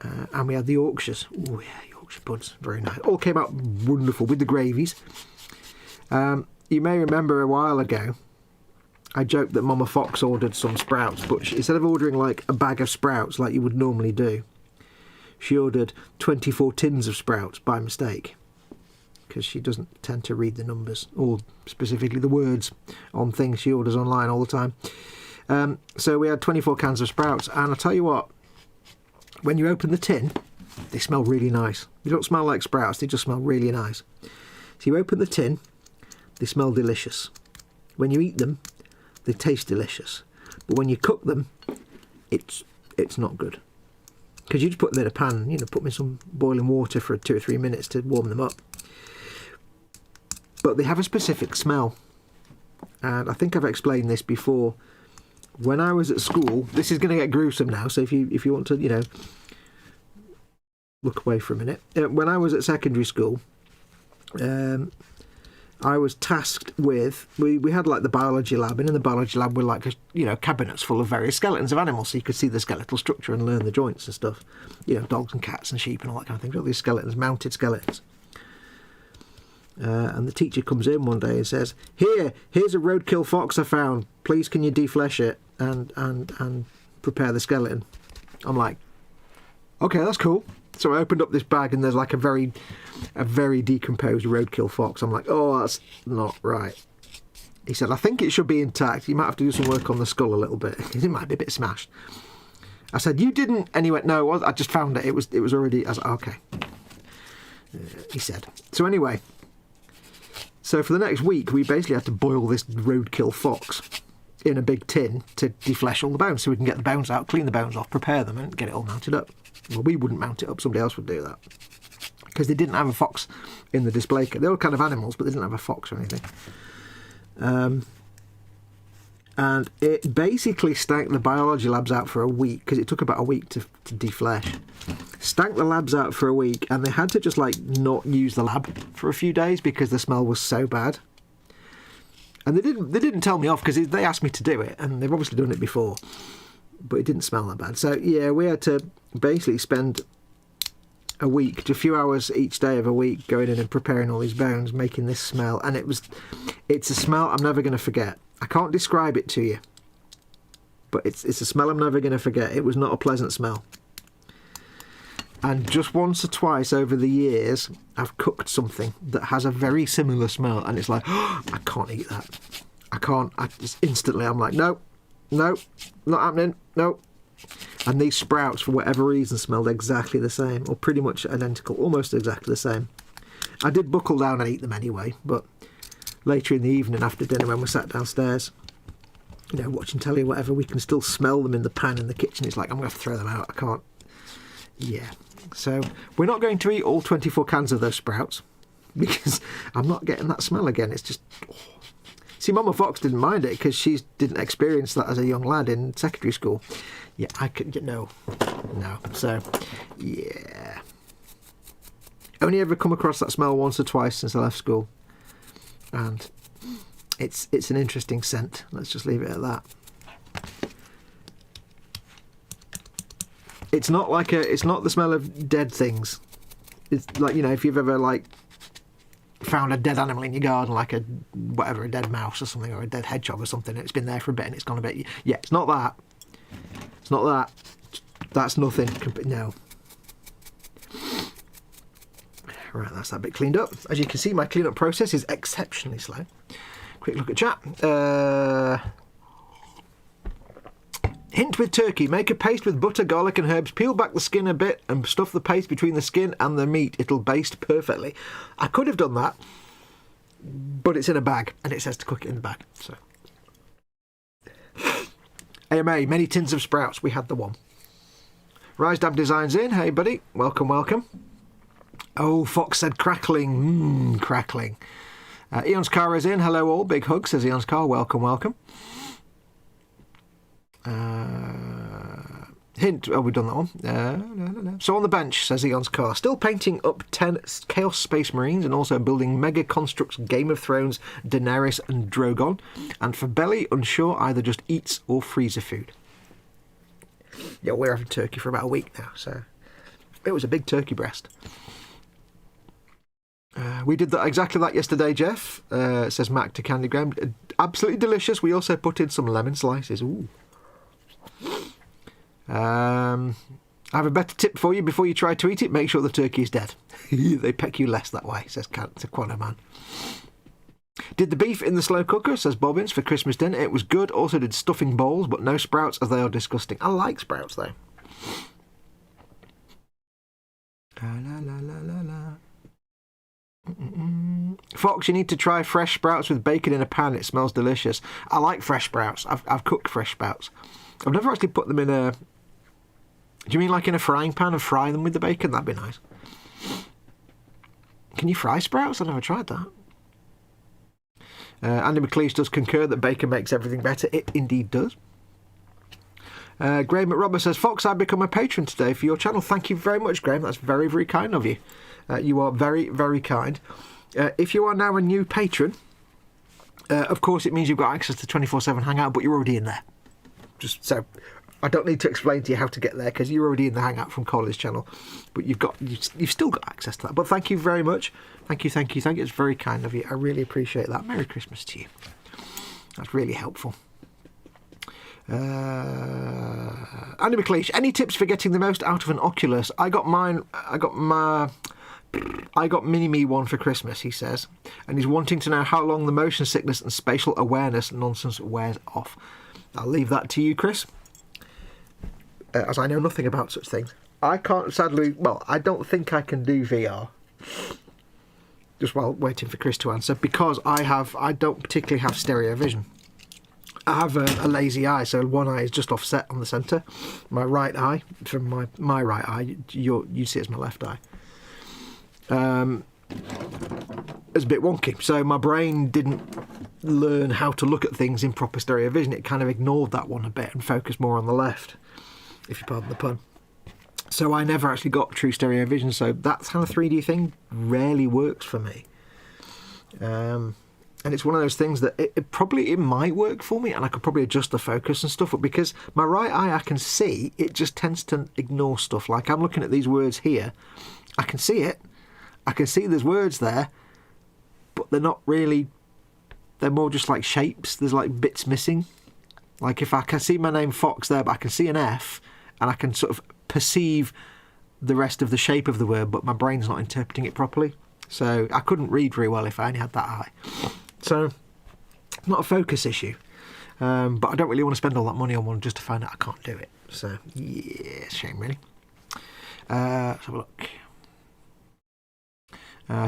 and we had the Yorkshires. Oh yeah, Yorkshire puds, very nice. All came out wonderful with the gravies. You may remember a while ago I joked that Mama Foxx ordered some sprouts, but instead of ordering like a bag of sprouts like you would normally do, she ordered 24 tins of sprouts by mistake, because she doesn't tend to read the numbers, or specifically the words on things she orders online all the time. So we had 24 cans of sprouts, and I'll tell you what, when you open the tin, they smell really nice. They don't smell like sprouts, they just smell really nice. So you open the tin, they smell delicious. When you eat them, they taste delicious. But when you cook them, it's not good. Because you just put them in a pan, put them in some boiling water for 2 or 3 minutes to warm them up. But they have a specific smell. And I think I've explained this before. When I was at school, this is going to get gruesome now, so if you want to, look away for a minute. When I was at secondary school, I was tasked with, we had like the biology lab, and in the biology lab were like, cabinets full of various skeletons of animals, so you could see the skeletal structure and learn the joints and stuff. Dogs and cats and sheep and all that kind of thing. All these skeletons, mounted skeletons. And the teacher comes in one day and says, here's a roadkill fox I found. Please can you deflesh it and prepare the skeleton? I'm like, okay, that's cool. So I opened up this bag, and there's like a very decomposed roadkill fox. I'm like, oh, that's not right. He said, I think it should be intact. You might have to do some work on the skull a little bit. It might be a bit smashed. I said, you didn't? And he went, no, I just found it. It was already. I was like, okay. He said. So anyway, so for the next week, we basically had to boil this roadkill fox in a big tin to deflesh all the bones, so we can get the bones out, clean the bones off, prepare them, and get it all mounted up. Well, we wouldn't mount it up, somebody else would do that. Because they didn't have a fox in the display. They were kind of animals, but they didn't have a fox or anything. And it basically stank the biology labs out for a week, because it took about a week to deflesh. Stank the labs out for a week, and they had to just like not use the lab for a few days because the smell was so bad. And they didn't tell me off, because they asked me to do it, and they've obviously done it before, but it didn't smell that bad. So yeah, we had to basically spend a week, a few hours each day of a week, going in and preparing all these bones, making this smell, and it's a smell I'm never going to forget. I can't describe it to you, but it's a smell I'm never going to forget. It was not a pleasant smell. And just once or twice over the years, I've cooked something that has a very similar smell, and it's like, oh, I can't eat that. I can't. I just instantly, I'm like, no, not happening, no. And these sprouts, for whatever reason, smelled exactly the same, or pretty much identical, almost exactly the same. I did buckle down and eat them anyway, but later in the evening after dinner, when we sat downstairs, watching telly or whatever, we can still smell them in the pan in the kitchen. It's like, I'm going to have to throw them out. I can't. Yeah. So we're not going to eat all 24 cans of those sprouts, because I'm not getting that smell again. It's just... Oh. See, Mama Foxx didn't mind it, because she didn't experience that as a young lad in secondary school. Yeah, I could... No. So, yeah. Only ever come across that smell once or twice since I left school. And it's an interesting scent. Let's just leave it at that. It's not like it's not the smell of dead things. It's like, you know, if you've ever like found a dead animal in your garden, like a dead mouse or something, or a dead hedgehog or something, and it's been there for a bit and it's gone a bit. Yeah, it's not that. It's not that. That's nothing. No. Right, that's that bit cleaned up. As you can see, my clean-up process is exceptionally slow. Quick look at chat. Hint with turkey. Make a paste with butter, garlic and herbs. Peel back the skin a bit and stuff the paste between the skin and the meat. It'll baste perfectly. I could have done that, but it's in a bag and it says to cook it in the bag. So, AMA, many tins of sprouts. We had the one. Rise Dab Designs in. Hey, buddy. Welcome, welcome. Oh, Foxx said crackling. Crackling. Eon's car is in. Hello all. Big hug, says Eon's car. Welcome, welcome. Hint. Oh, we've done that one. No. So on the bench, says Eon's car. Still painting up 10 Chaos Space Marines and also building Mega Constructs Game of Thrones, Daenerys and Drogon. And for belly, unsure, either just eats or freezer food. Yeah, we're having turkey for about a week now, so it was a big turkey breast. We did that exactly that yesterday, Jeff, says Mac to Candy Graham. Absolutely delicious. We also put in some lemon slices. Ooh. I have a better tip for you before you try to eat it. Make sure the turkey is dead. They peck you less that way, says Quano Man. Did the beef in the slow cooker, says Bobbins, for Christmas dinner. It was good. Also did stuffing bowls, but no sprouts as they are disgusting. I like sprouts, though. La, la, la, la, la. Foxx, you need to try fresh sprouts with bacon in a pan. It smells delicious. I like fresh sprouts. I've cooked fresh sprouts. I've never actually put them in a... Do you mean like in a frying pan and fry them with the bacon? That'd be nice. Can you fry sprouts? I've never tried that. Andy McLeish does concur that bacon makes everything better. It indeed does. Graham McRobert says, Foxx, I've become a patron today for your channel. Thank you very much, Graham. That's very, very kind of you. You are very, very kind. If you are now a new patron, of course it means you've got access to 24/7 Hangout, but you're already in there. Just so I don't need to explain to you how to get there because you're already in the Hangout from Colin's channel. But you've still got access to that. But thank you very much. Thank you. It's very kind of you. I really appreciate that. Merry Christmas to you. That's really helpful. Andy McLeish, any tips for getting the most out of an Oculus? I got Mini-Me one for Christmas, he says, and he's wanting to know how long the motion sickness and spatial awareness nonsense wears off. I'll leave that to you, Chris, as I know nothing about such things. I can't, sadly, well, I don't think I can do VR, just while waiting for Chris to answer, because I don't particularly have stereo vision. I have a lazy eye, so one eye is just offset on the centre. My right eye, from my right eye, you see it as my left eye. It's a bit wonky, so my brain didn't learn how to look at things in proper stereo vision. It kind of ignored that one a bit and focused more on the left, if you pardon the pun. So I never actually got true stereo vision, so that kind of 3D thing rarely works for me. And it's one of those things that it might work for me, and I could probably adjust the focus and stuff, but because my right eye I can see, it just tends to ignore stuff. Like I'm looking at these words here, I can see it, I can see there's words there, but they're not really, they're more just like shapes. There's like bits missing. Like if I can see my name Foxx there, but I can see an F, and I can sort of perceive the rest of the shape of the word, but my brain's not interpreting it properly. So I couldn't read very well if I only had that eye. So, not a focus issue. But I don't really want to spend all that money on one just to find out I can't do it. So, yeah, shame really. Let's have a look.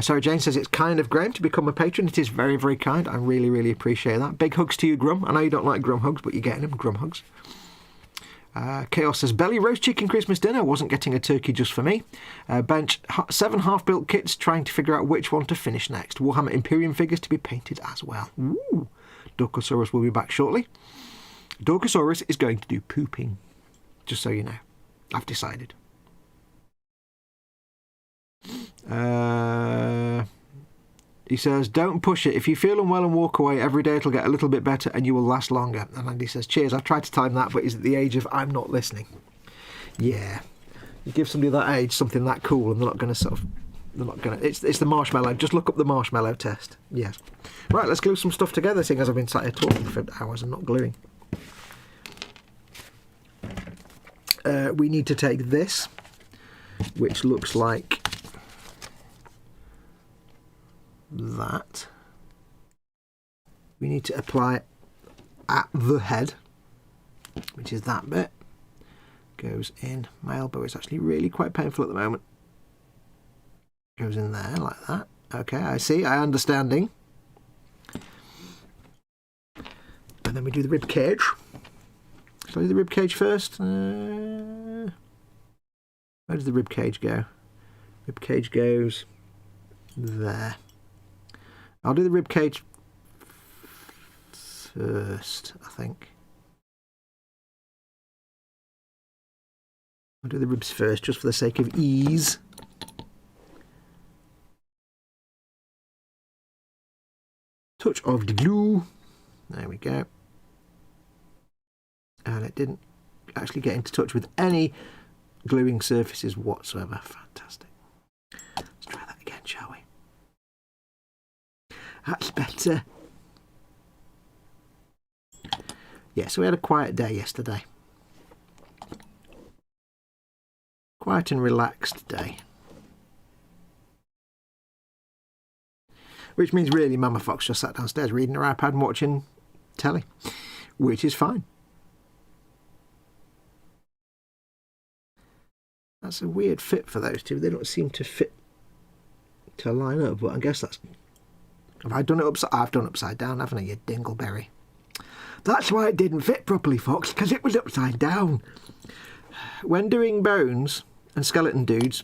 Sarah Jane says it's kind of Graham to become a patron. It is very, very kind. I really, really appreciate that. Big hugs to you, Grum. I know you don't like Grum hugs, but you're getting them. Grum hugs. Chaos says, belly roast chicken Christmas dinner. Wasn't getting a turkey just for me. Bench 7 half-built kits, trying to figure out which one to finish next. Warhammer Imperium figures to be painted as well. Ooh. Dorkosaurus will be back shortly. Dorkosaurus is going to do pooping. Just so you know. I've decided. He says, don't push it. If you feel unwell and walk away, every day it'll get a little bit better and you will last longer. And Andy says, cheers. I've tried to time that, but he's at the age of I'm not listening. Yeah. You give somebody that age something that cool, and they're not going to they're not going to. It's the marshmallow. Just look up the marshmallow test. Yes. Right, let's glue some stuff together, seeing as I've been sat here talking for hours and not gluing. We need to take this, which looks like that. We need to apply it at the head, which is that bit. Goes in. My elbow is actually really quite painful at the moment. Goes in there like that. Okay, I see. I understanding. And then we do the rib cage. Shall I do the rib cage first? Where does the rib cage go? Rib cage goes there. I'll do the rib cage first, I think. I'll do the ribs first, just for the sake of ease. Touch of the glue. There we go. And it didn't actually get into touch with any gluing surfaces whatsoever. Fantastic. Let's try that again, shall we? That's better. Yeah, so we had a quiet day yesterday. Quiet and relaxed day. Which means really Mama Foxx just sat downstairs reading her iPad and watching telly, which is fine. That's a weird fit for those two. They don't seem to fit to line up, but I guess that's... Have I done it upside... I've done it upside down, haven't I, you dingleberry? That's why it didn't fit properly, Fox, because it was upside down. When doing bones and skeleton dudes,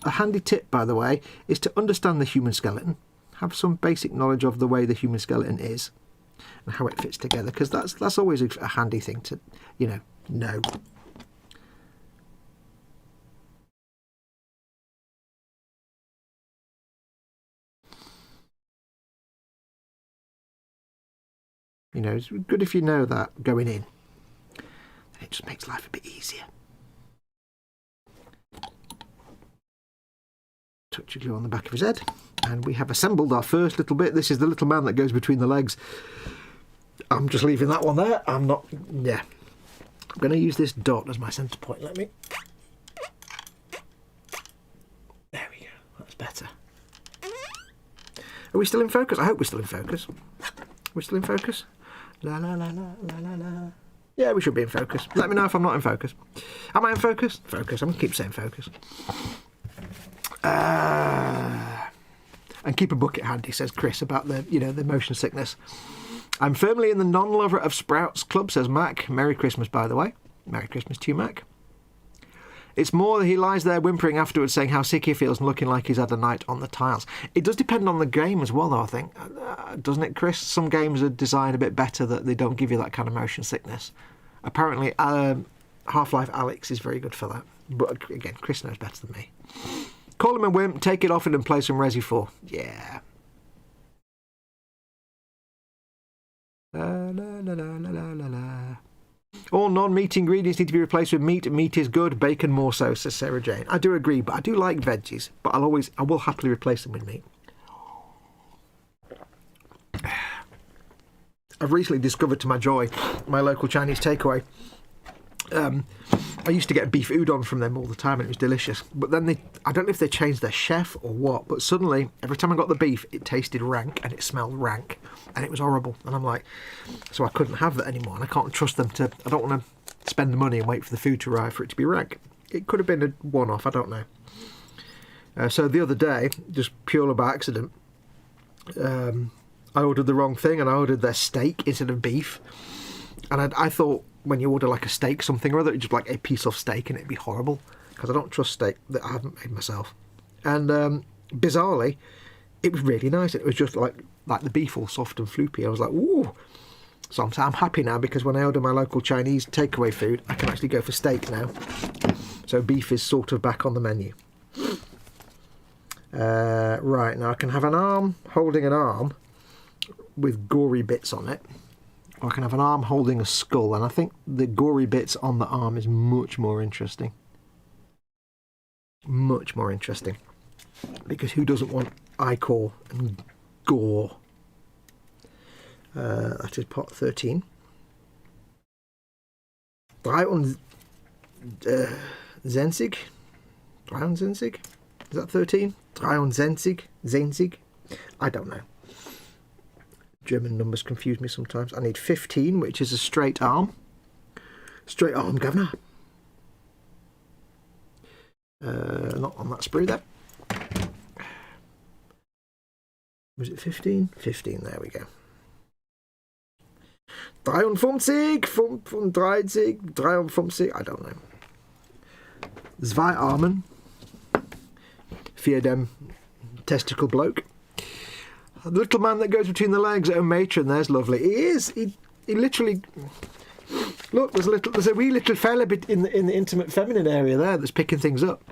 a handy tip, by the way, is to understand the human skeleton, have some basic knowledge of the way the human skeleton is and how it fits together, because that's always a handy thing to, know. It's good if you know that going in. And it just makes life a bit easier. Touch of glue on the back of his head. And we have assembled our first little bit. This is the little man that goes between the legs. I'm just leaving that one there. I'm not... Yeah. I'm going to use this dot as my centre point. Let me... There we go. That's better. Are we still in focus? I hope we're still in focus. We're still in focus? La la la la la la la. Yeah, we should be in focus. Let me know if I'm not in focus. Am I in focus? Focus. I'm going to keep saying focus. And keep a bucket handy, says Chris, about the the motion sickness. I'm firmly in the non-lover of sprouts club, says Mac. Merry Christmas, by the way. Merry Christmas to you, Mac. It's more that he lies there whimpering afterwards, saying how sick he feels and looking like he's had a night on the tiles. It does depend on the game as well, though, I think. Doesn't it, Chris? Some games are designed a bit better that they don't give you that kind of motion sickness. Apparently, Half-Life Alyx is very good for that. But again, Chris knows better than me. Call him a wimp, take it off and play some Resi 4. Yeah. La, la, la, la, la, la, la. All non-meat ingredients need to be replaced with meat. Meat is good, bacon more so, says Sarah Jane. I do agree, but I do like veggies. But I will happily replace them with meat. I've recently discovered, to my joy, my local Chinese takeaway. I used to get beef udon from them all the time and it was delicious. But then I don't know if they changed their chef or what, but suddenly, every time I got the beef, it tasted rank and it smelled rank and it was horrible. And I'm like, so I couldn't have that anymore. And I can't trust them I don't want to spend the money and wait for the food to arrive for it to be rank. It could have been a one-off, I don't know. So the other day, just purely by accident, I ordered the wrong thing and I ordered their steak instead of beef. And I thought, when you order like a steak something or other, it's just like a piece of steak and it'd be horrible because I don't trust steak that I haven't made myself. And bizarrely, it was really nice. It was just like the beef all soft and floopy. I was like, ooh. So I'm happy now because when I order my local Chinese takeaway food, I can actually go for steak now. So beef is sort of back on the menu. Right, now I can have an arm holding an arm with gory bits on it. Or I can have an arm holding a skull, and I think the gory bits on the arm is much more interesting. Much more interesting. Because who doesn't want ichor and gore? That is pot 13. Dryron Zenzig? Dryron Zenzig? Is that 13? Dryron Zenzig? I don't know. German numbers confuse me sometimes. I need 15, which is a straight arm. Straight arm governor. Not on that sprue there. Was it 15? 15, there we go. 53, I don't know. Zwei Armen. Vier dem testicle bloke. The little man that goes between the legs, oh matron, there's lovely. He is. He literally. Look, there's a wee little fella in the intimate feminine area there that's picking things up.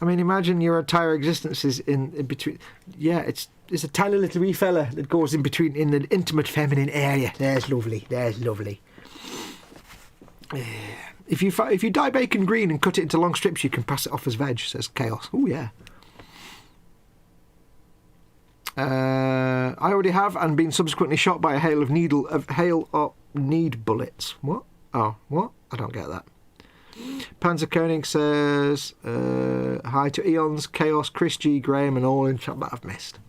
I mean, imagine your entire existence is in between. Yeah, it's a tiny little wee fella that goes in between in the intimate feminine area. There's lovely. There's lovely. If you dye bacon green and cut it into long strips, you can pass it off as veg. Says Chaos. Oh yeah. I already have and been subsequently shot by a hail of need bullets. What? Oh, what? I don't get that. Panzer Koenig says hi to Eons, Chaos, Chris G, Graham, and all in chat that I've missed.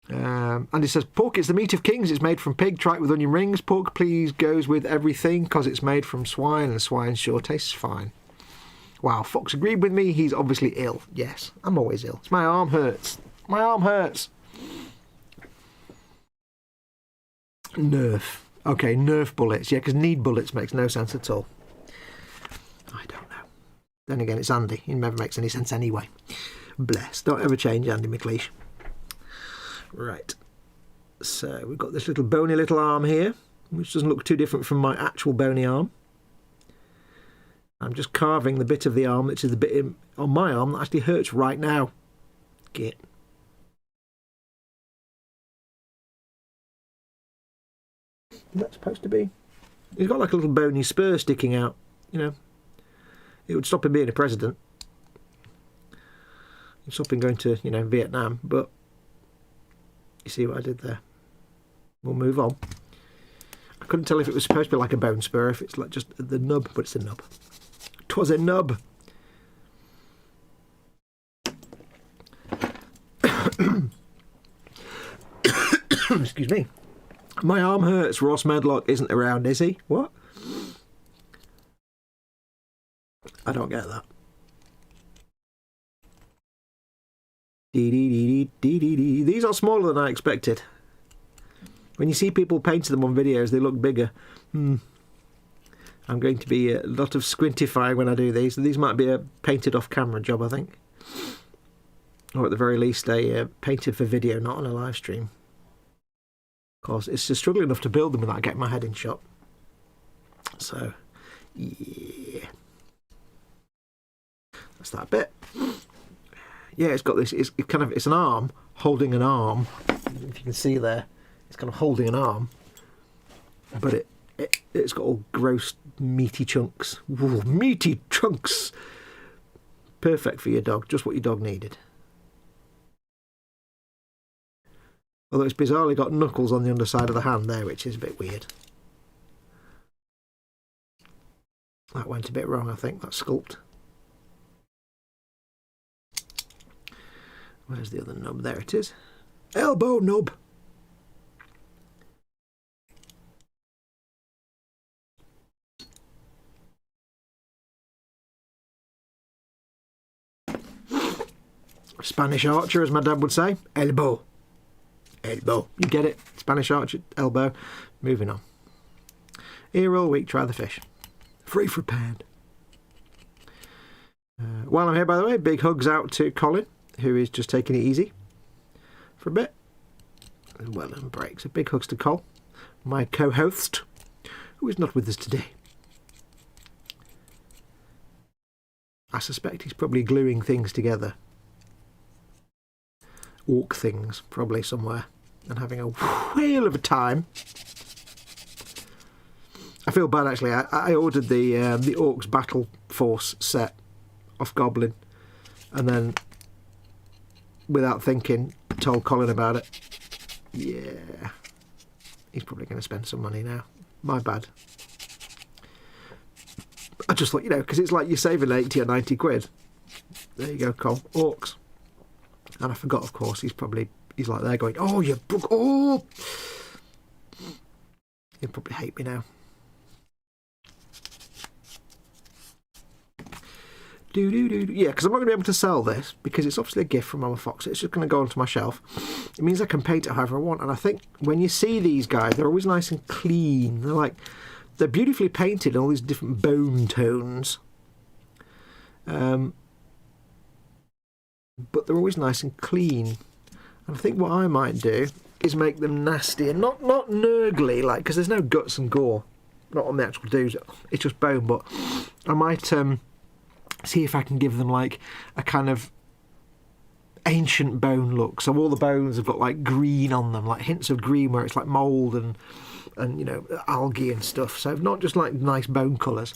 And he says pork is the meat of kings. It's made from pig. Try it with onion rings. Pork, please, goes with everything because it's made from swine, and swine sure tastes fine. Wow, Foxx agreed with me. He's obviously ill. Yes, I'm always ill. My arm hurts. My arm hurts. Nerf. Okay, Nerf bullets. Yeah, because need bullets makes no sense at all. I don't know. Then again, it's Andy. He never makes any sense anyway. Bless. Don't ever change, Andy McLeish. Right. So we've got this little bony little arm here, which doesn't look too different from my actual bony arm. I'm just carving the bit of the arm, which is the bit on my arm that actually hurts right now. Git. Is that supposed to be? He's got like a little bony spur sticking out, you know. It would stop him being a president. It'd stop him going to, you know, Vietnam, but you see what I did there. We'll move on. I couldn't tell if it was supposed to be like a bone spur, if it's like just the nub, but it's a nub. 'Twas a nub. Excuse me. My arm hurts. Ross Medlock isn't around, is he? What? I don't get that. These are smaller than I expected. When you see people painting them on videos, they look bigger. I'm going to be a lot of squintifying when I do these. These might be a painted off camera job, I think. Or at the very least, a painted for video, not on a live stream. Because it's just struggling enough to build them without getting my head in shot. So, yeah. That's that bit. Yeah, it's got this, it's an arm holding an arm. If you can see there, it's kind of holding an arm. But it's got all gross, meaty chunks. Ooh, meaty chunks! Perfect for your dog, just what your dog needed. Although it's bizarrely got knuckles on the underside of the hand there, which is a bit weird. That went a bit wrong, I think, that sculpt. Where's the other nub? There it is. Elbow nub! Spanish archer, as my dad would say. Elbow. Elbow. You get it? Spanish archer, elbow. Moving on. Here all week, try the fish. Free for a pound. While I'm here, by the way, big hugs out to Colin, who is just taking it easy for a bit. As well and breaks. So big hugs to Col, my co-host, who is not with us today. I suspect he's probably gluing things together. Orc things, probably somewhere, and having a whale of a time. I feel bad actually. I ordered the Orcs Battle Battleforce set off Goblin, and then, without thinking, told Colin about it. Yeah. He's probably going to spend some money now. My bad. I just thought, you know, because it's like you're saving 80 or 90 quid. There you go, Col. Orcs. And I forgot, of course, he's like there going, oh, you broke, oh! He'll probably hate me now. Yeah, because I'm not going to be able to sell this, because it's obviously a gift from Mama Foxx. It's just going to go onto my shelf. It means I can paint it however I want. And I think when you see these guys, they're always nice and clean. They're beautifully painted in all these different bone tones. But they're always nice and clean. And I think what I might do is make them nasty and not nurgly, like, because there's no guts and gore, not on the actual dudes. It's just bone. But I might see if I can give them like a kind of ancient bone look. So all the bones have got like green on them, like hints of green where it's like mould and you know, algae and stuff. So not just like nice bone colours.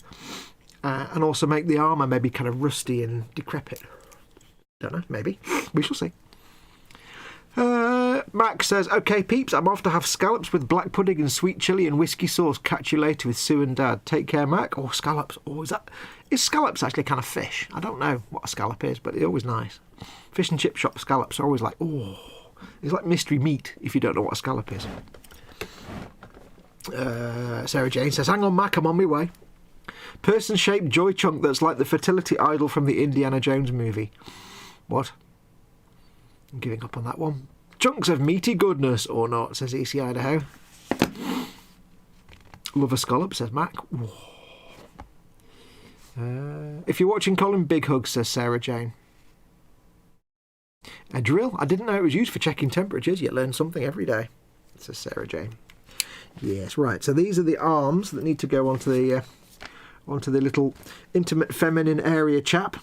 And also make the armour maybe kind of rusty and decrepit. Don't know, maybe. We shall see. Max says, okay, peeps, I'm off to have scallops with black pudding and sweet chilli and whiskey sauce. Catch you later with Sue and Dad. Take care, Mac. Oh, scallops. Oh, is scallops actually kind of fish? I don't know what a scallop is, but they're always nice. Fish and chip shop scallops are always like, oh, it's like mystery meat if you don't know what a scallop is. Sarah Jane says, hang on, Mac, I'm on my way. Person-shaped joy chunk that's like the fertility idol from the Indiana Jones movie. What? I'm giving up on that one. Chunks of meaty goodness or not, says EC Idaho. Love a scallop, says Mac. If you're watching Colin, big hugs, says Sarah Jane. A drill? I didn't know it was used for checking temperatures. You learn something every day, says Sarah Jane. Yes, right. So these are the arms that need to go onto the little intimate feminine area chap.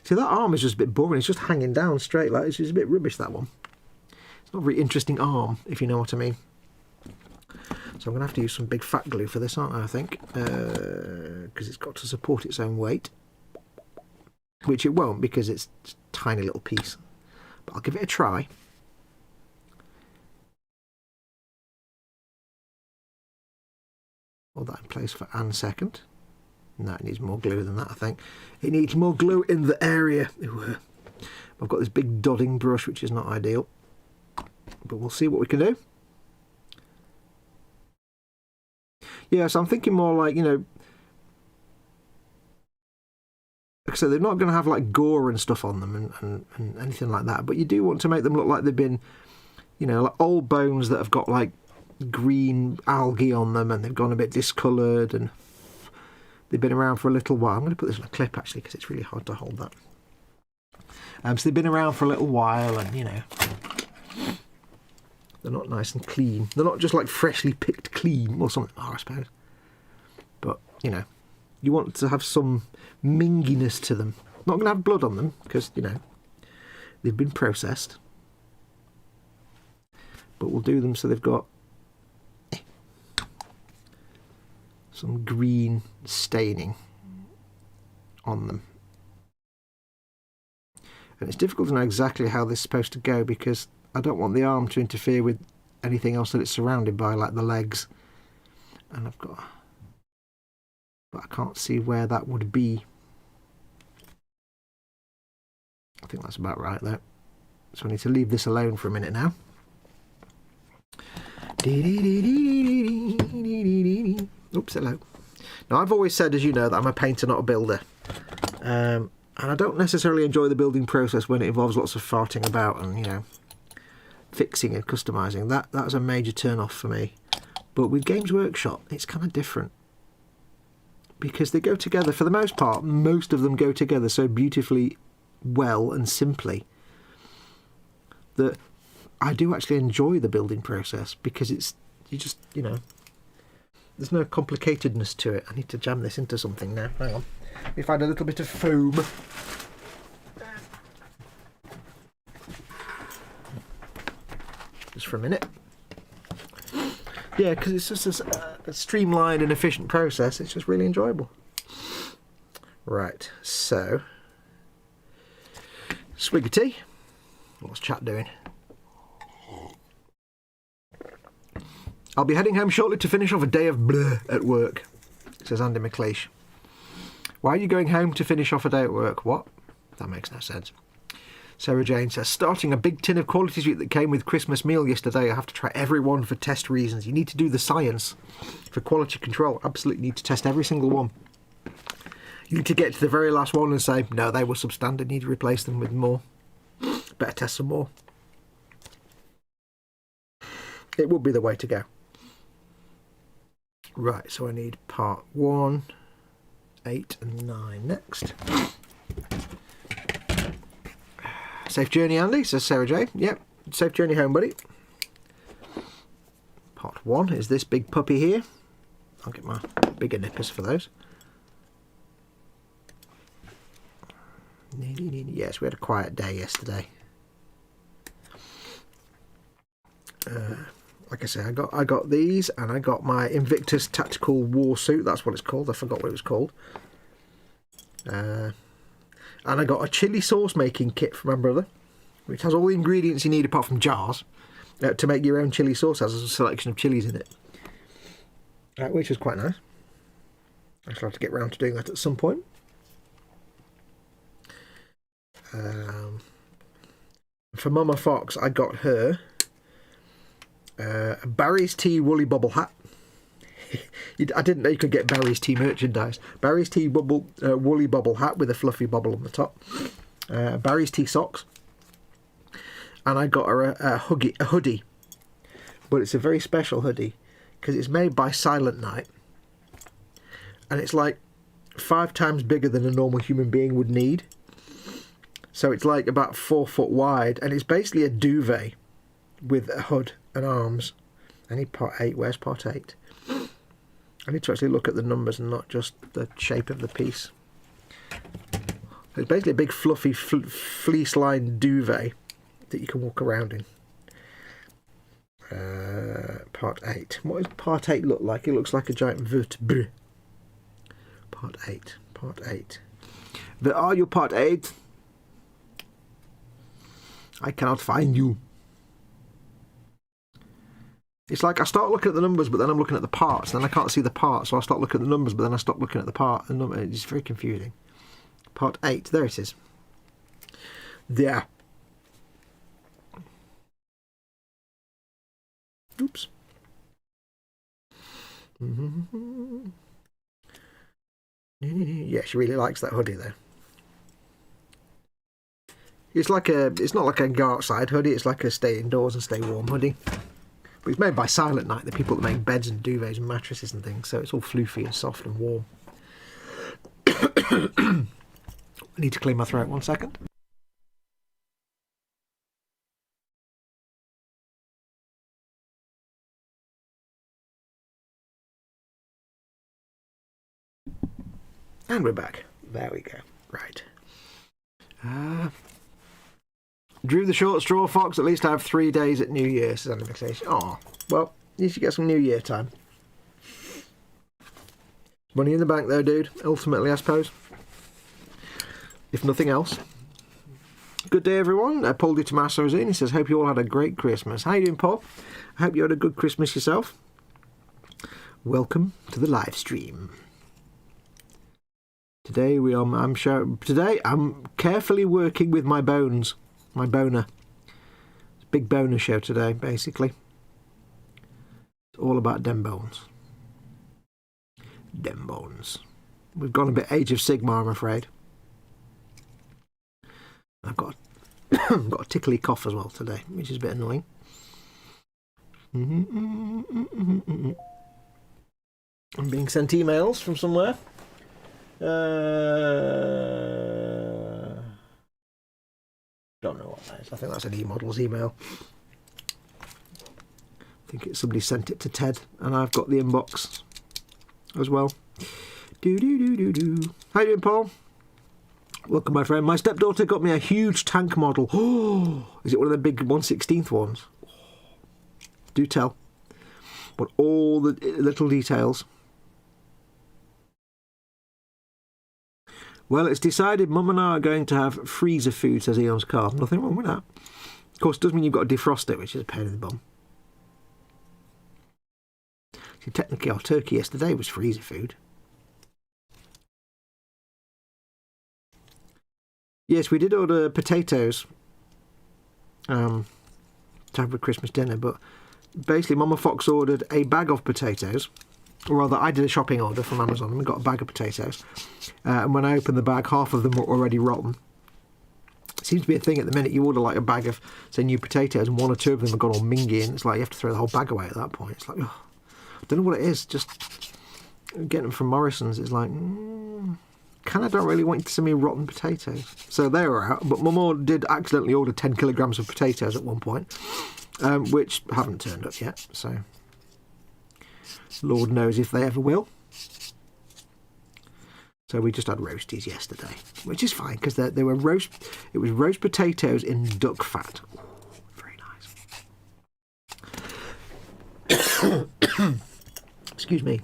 See, that arm is just a bit boring. It's just hanging down straight. Like, it's just a bit rubbish, that one. It's not a very interesting arm, if you know what I mean. So I'm going to have to use some big fat glue for this, aren't I think? Because it's got to support its own weight. Which it won't, because it's a tiny little piece. But I'll give it a try. Hold that in place for a second. No, it needs more glue than that, I think. It needs more glue in the area. Ooh, I've got this big dodding brush, which is not ideal. But we'll see what we can do. Yeah, so I'm thinking more like, you know... So they're not going to have like gore and stuff on them and anything like that. But you do want to make them look like they've been, you know, like old bones that have got like green algae on them and they've gone a bit discoloured and... They've been around for a little while. I'm going to put this on a clip, actually, because it's really hard to hold that. So they've been around for a little while and, you know, they're not nice and clean. They're not just, like, freshly picked clean or something, I suppose. But, you know, you want to have some minginess to them. Not going to have blood on them because, you know, they've been processed. But we'll do them so they've got some green staining on them. And it's difficult to know exactly how this is supposed to go because I don't want the arm to interfere with anything else that it's surrounded by, like the legs. And I've got... But I can't see where that would be. I think that's about right though. So I need to leave this alone for a minute now. Oops, hello. Now, I've always said, as you know, that I'm a painter, not a builder. And I don't necessarily enjoy the building process when it involves lots of farting about and, you know, fixing and customising. That's a major turn-off for me. But with Games Workshop, it's kind of different. Because they go together, for the most part, most of them go together so beautifully well and simply that I do actually enjoy the building process because it's, you just, you know, there's no complicatedness to it. I need to jam this into something now. Hang on. Let me find a little bit of foam. Just for a minute. Yeah, because it's just a streamlined and efficient process. It's just really enjoyable. Right, so swig of tea. What's chat doing? I'll be heading home shortly to finish off a day of blur at work, says Andy McLeish. Why are you going home to finish off a day at work? What? That makes no sense. Sarah Jane says, starting a big tin of Quality Street that came with Christmas meal yesterday. I have to try every one for test reasons. You need to do the science for quality control. Absolutely need to test every single one. You need to get to the very last one and say, no, they were substandard. Need to replace them with more. Better test some more. It would be the way to go. Right, so I need part 1, 8 and 9 next. Safe journey, Andy, says Sarah J. Yep, safe journey home, buddy. Part 1 is this big puppy here. I'll get my bigger nippers for those. Yes, we had a quiet day yesterday. Like I say, I got these, and I got my Invictus Tactical War Suit. That's what it's called. I forgot what it was called. And I got a chili sauce making kit from my brother, which has all the ingredients you need apart from jars to make your own chili sauce. Has a selection of chilies in it, which is quite nice. I shall have to get round to doing that at some point. For Mama Fox, I got her a Barry's Tea woolly bubble hat. I didn't know you could get Barry's Tea merchandise. Barry's Tea woolly bubble hat with a fluffy bubble on the top. Barry's Tea socks. And I got her a hoodie. But it's a very special hoodie because it's made by Silent Night. And it's like 5 times bigger than a normal human being would need. So it's like about 4 foot wide. And it's basically a duvet with a hood and arms. I need part 8. Where's part 8? I need to actually look at the numbers and not just the shape of the piece. It's basically a big fluffy fleece-lined duvet that you can walk around in. Part 8. What does part 8 look like? It looks like a giant vertebrae. Part 8. Part 8. Where are you, part 8? I cannot find you. It's like I start looking at the numbers, but then I'm looking at the parts, and then I can't see the parts, so I start looking at the numbers, but then I stop looking at the part. And it's very confusing. Part 8. There it is. There. Oops. Yeah, she really likes that hoodie though. It's not like a go outside hoodie, it's like a stay indoors and stay warm hoodie. But it's made by Silent Night, the people that make beds and duvets and mattresses and things, so it's all floofy and soft and warm. I need to clear my throat 1 second. And we're back. There we go. Right. Drew the short straw, Fox. At least I have 3 days at New Year, says Andy McLeish. Oh, well, you should get some New Year time. Money in the bank, though, dude. Ultimately, I suppose. If nothing else. Good day, everyone. Paul Di Tommaso is in. He says, hope you all had a great Christmas. How you doing, Paul? I hope you had a good Christmas yourself. Welcome to the live stream. Today I'm carefully working with my bones. My boner. It's a big boner show today, basically. It's all about dem bones. Dem bones. We've gone a bit Age of Sigmar, I'm afraid. I've got got a tickly cough as well today, which is a bit annoying. I'm being sent emails from somewhere. Don't know what that is. I think that's an E-Models email. I think somebody sent it to Ted, and I've got the inbox as well. How you doing, Paul? Welcome, my friend. My stepdaughter got me a huge tank model. Oh, is it one of the big 1/16th ones? Do tell. But all the little details. Well, it's decided Mum and I are going to have freezer food, says Eon's car. Nothing wrong with that. Of course, it does mean you've got to defrost it, which is a pain in the bum. See, technically, our turkey yesterday was freezer food. Yes, we did order potatoes to have with Christmas dinner, but basically Mama Fox ordered a bag of potatoes. Or rather, I did a shopping order from Amazon and we got a bag of potatoes. And when I opened the bag, half of them were already rotten. It seems to be a thing at the minute. You order like a bag of, say, new potatoes and one or two of them have gone all mingy and it's like you have to throw the whole bag away at that point. It's like, oh, I don't know what it is. Just getting them from Morrison's is like, kind of don't really want you to send me rotten potatoes. So they were out. But Mum did accidentally order 10 kilograms of potatoes at one point, which haven't turned up yet. So Lord knows if they ever will. So we just had roasties yesterday, which is fine because they were roast. It was roast potatoes in duck fat. Ooh, very nice. Excuse me.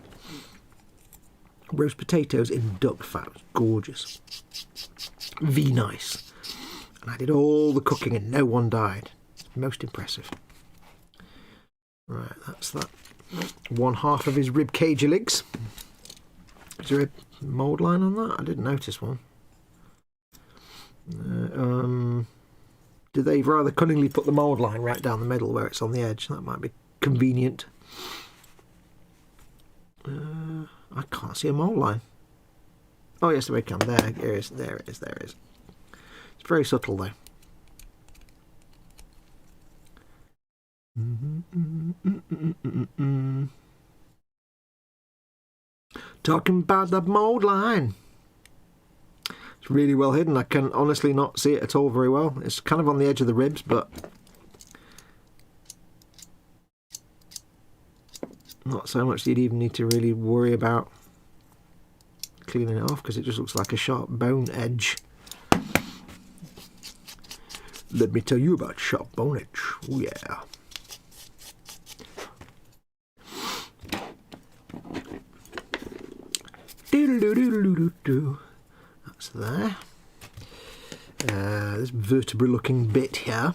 Roast potatoes in duck fat. Gorgeous. Nice. And I did all the cooking and no one died. Most impressive. Right, that's that. One half of his rib cage legs. Is there a mould line on that? I didn't notice one. Did they rather cunningly put the mould line right down the middle where it's on the edge? That might be convenient. I can't see a mould line. Oh yes, the webcam. There it is. There it is. There it is. It's very subtle though. Talking about the mould line. It's really well hidden. I can honestly not see it at all very well. It's kind of on the edge of the ribs, but not so much that you'd even need to really worry about cleaning it off because it just looks like a sharp bone edge. Let me tell you about sharp bone edge. Oh yeah. That's there. This vertebra looking bit here.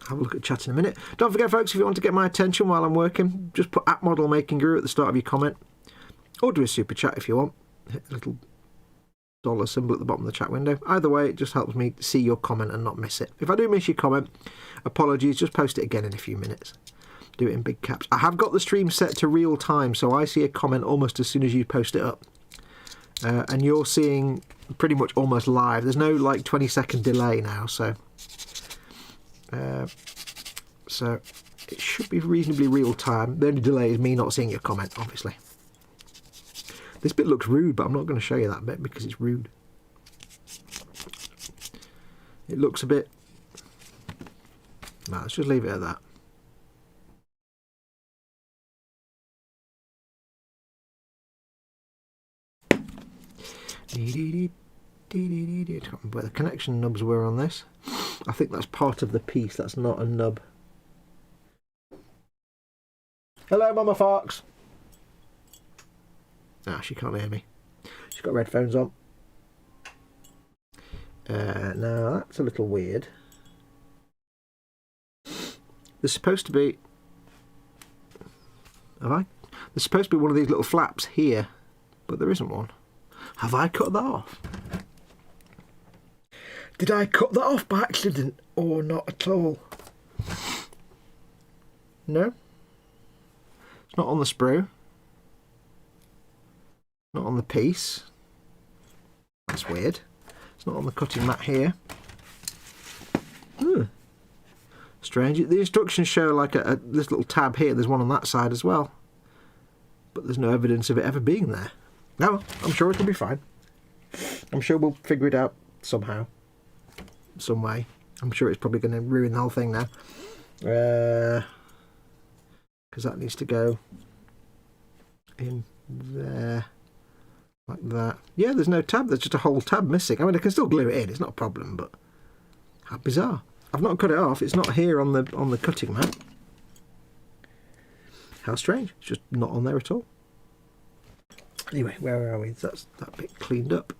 Have a look at chat in a minute. Don't forget folks, if you want to get my attention while I'm working, just put @ModelMakingGuru at the start of your comment, or do a super chat if you want. Hit the little dollar symbol at the bottom of the chat window. Either way, it just helps me see your comment and not miss it. If I do miss your comment, apologies, just post it again in a few minutes. Do it in big caps. I have got the stream set to real time, so I see a comment almost as soon as you post it up. And you're seeing pretty much almost live. There's no like 20-second delay now, so it should be reasonably real time. The only delay is me not seeing your comment, obviously. This bit looks rude, but I'm not going to show you that bit because it's rude. It looks a bit... No, let's just leave it at that. I can't remember where the connection nubs were on this. I think that's part of the piece, that's not a nub. Hello, Mama Fox. Ah, she can't hear me. She's got headphones on. Now, that's a little weird. There's supposed to be... There's supposed to be one of these little flaps here, but there isn't one. Have I cut that off? Did I cut that off by accident or not at all? No? It's not on the sprue. Not on the piece. That's weird. It's not on the cutting mat here. Strange. The instructions show like this little tab here. There's one on that side as well. But there's no evidence of it ever being there. No, I'm sure it'll be fine. I'm sure we'll figure it out somehow. Some way. I'm sure it's probably going to ruin the whole thing now. Because that needs to go in there. Like that. Yeah, there's no tab. There's just a whole tab missing. I mean, I can still glue it in. It's not a problem, but how bizarre. I've not cut it off. It's not here on the cutting mat. How strange. It's just not on there at all. Anyway, where are we? That's that bit cleaned up.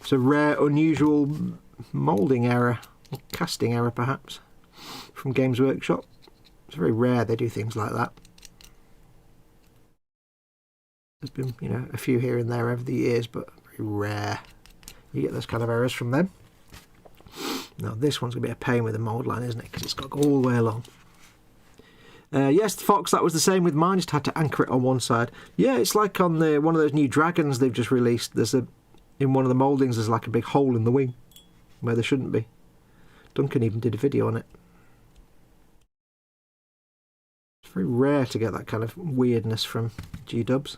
It's a rare, unusual moulding error, or casting error perhaps, from Games Workshop. It's very rare they do things like that. There's been, you know, a few here and there over the years, but very rare you get those kind of errors from them. Now this one's going to be a pain with the mould line, isn't it? Because it's got to go all the way along. Yes, Foxx, that was the same with mine. Just had to anchor it on one side. Yeah, it's like on one of those new dragons they've just released. There's in one of the mouldings there's like a big hole in the wing where there shouldn't be. Duncan even did a video on it. It's very rare to get that kind of weirdness from G-dubs.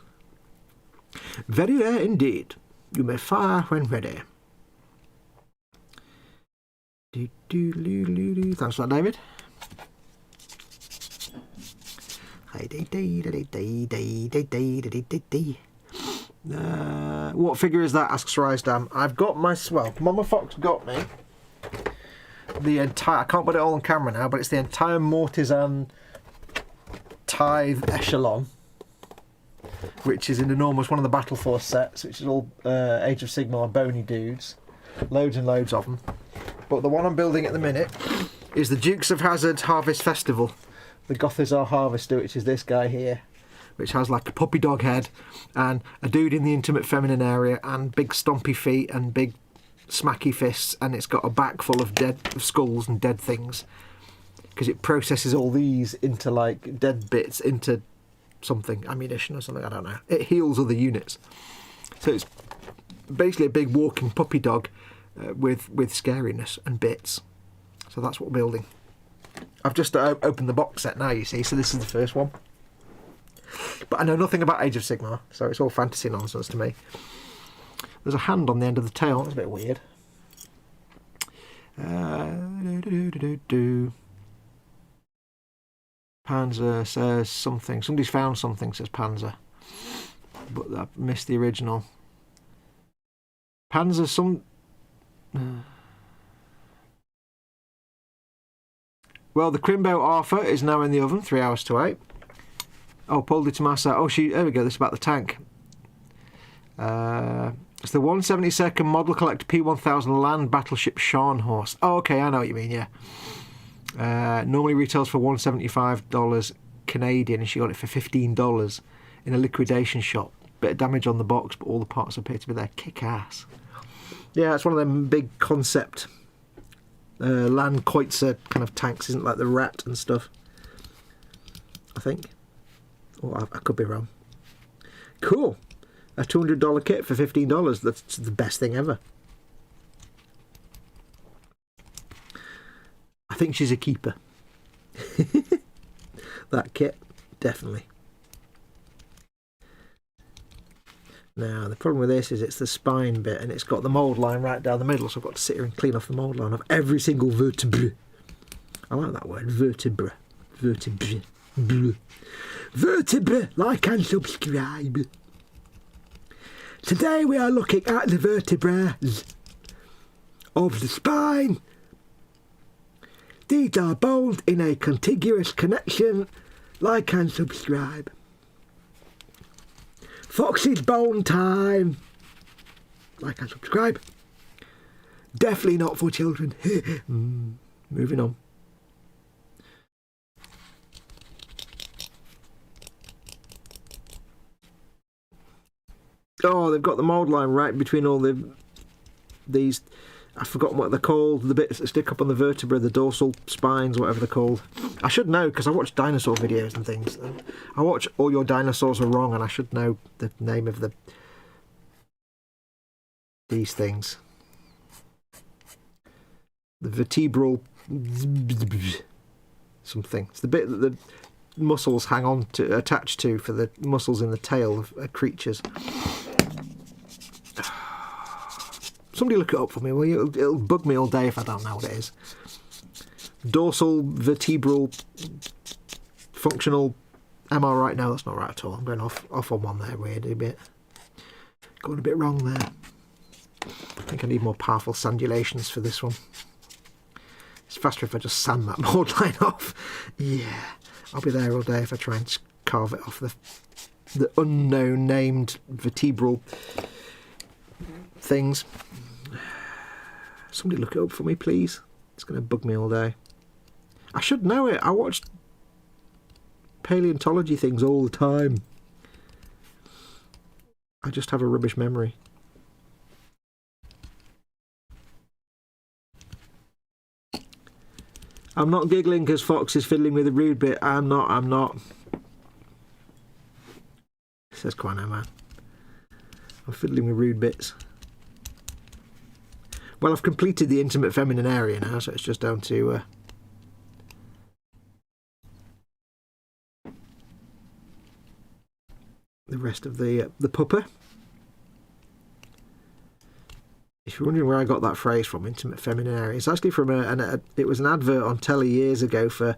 Very rare indeed. You may fire when ready. Thanks for that, David. What figure is that? Asks Rysdam. I've got Mama Fox got me the entire. I can't put it all on camera now, but it's the entire Mortisan Tithe-echelon, which is an enormous one of the Battleforce sets, which is all Age of Sigmar bony dudes, loads and loads of them. But the one I'm building at the minute is the Dukes of Hazzard Harvest Festival. The Gothazar Harvester, which is this guy here, which has like a puppy dog head and a dude in the intimate feminine area and big stompy feet and big smacky fists, and it's got a back full of dead skulls and dead things because it processes all these into like dead bits into something, ammunition or something, I don't know. It heals other units. So it's basically a big walking puppy dog with scariness and bits. So that's what we're building. I've just opened the box set now, you see, so this is the first one. But I know nothing about Age of Sigmar, so it's all fantasy nonsense to me. There's a hand on the end of the tail, that's a bit weird. Panzer says something. Somebody's found something, says Panzer. But I missed the original. Panzer Well, the Crimbo Arthur is now in the oven, 3 hours to 8. Oh, Paul de Tomasa. Oh, there we go, this is about the tank. It's the 172nd Model Collector P1000 Land Battleship Scharnhorst. Oh, okay, I know what you mean, yeah. Normally retails for $175 Canadian, and she got it for $15 in a liquidation shop. Bit of damage on the box, but all the parts appear to be there. Kick ass. Yeah, it's one of them big concept Land Kreutzer kind of tanks, isn't it? Like the Rat and stuff, I think. Oh, I could be wrong. Cool. A $200 kit for $15. That's the best thing ever. I think she's a keeper. That kit, definitely. Now, the problem with this is it's the spine bit and it's got the mould line right down the middle, so I've got to sit here and clean off the mould line of every single vertebra. I like that word, vertebra. Vertebra. Vertebra, like and subscribe. Today we are looking at the vertebrae of the spine. These are bones in a contiguous connection. Like and subscribe. Fox's bone time. Like and subscribe. Definitely not for children. Moving on. Oh, they've got the mould line right between all these. I've forgotten what they're called. The bits that stick up on the vertebra, the dorsal spines, whatever they're called. I should know because I watch dinosaur videos and things. I watch All Your Dinosaurs Are Wrong, and I should know the name of these things. The vertebral something. It's the bit that the muscles hang on to, attached to, for the muscles in the tail of creatures. Somebody look it up for me, will you? It'll bug me all day if I don't know what it is. Dorsal, vertebral, functional. Am I right? No, that's not right at all. I'm going off on one there, weird a bit. Going a bit wrong there. I think I need more powerful sandulations for this one. It's faster if I just sand that mould line off. Yeah, I'll be there all day if I try and carve it off the unknown named vertebral things. Somebody look it up for me, please. It's going to bug me all day. I should know it. I watched paleontology things all the time. I just have a rubbish memory. I'm not giggling because Foxx is fiddling with a rude bit. I'm not. Says Quano Man. I'm fiddling with rude bits. Well, I've completed the intimate feminine area now, so it's just down to the rest of the pupper. If you're wondering where I got that phrase from, intimate feminine area, it's actually from it was an advert on telly years ago for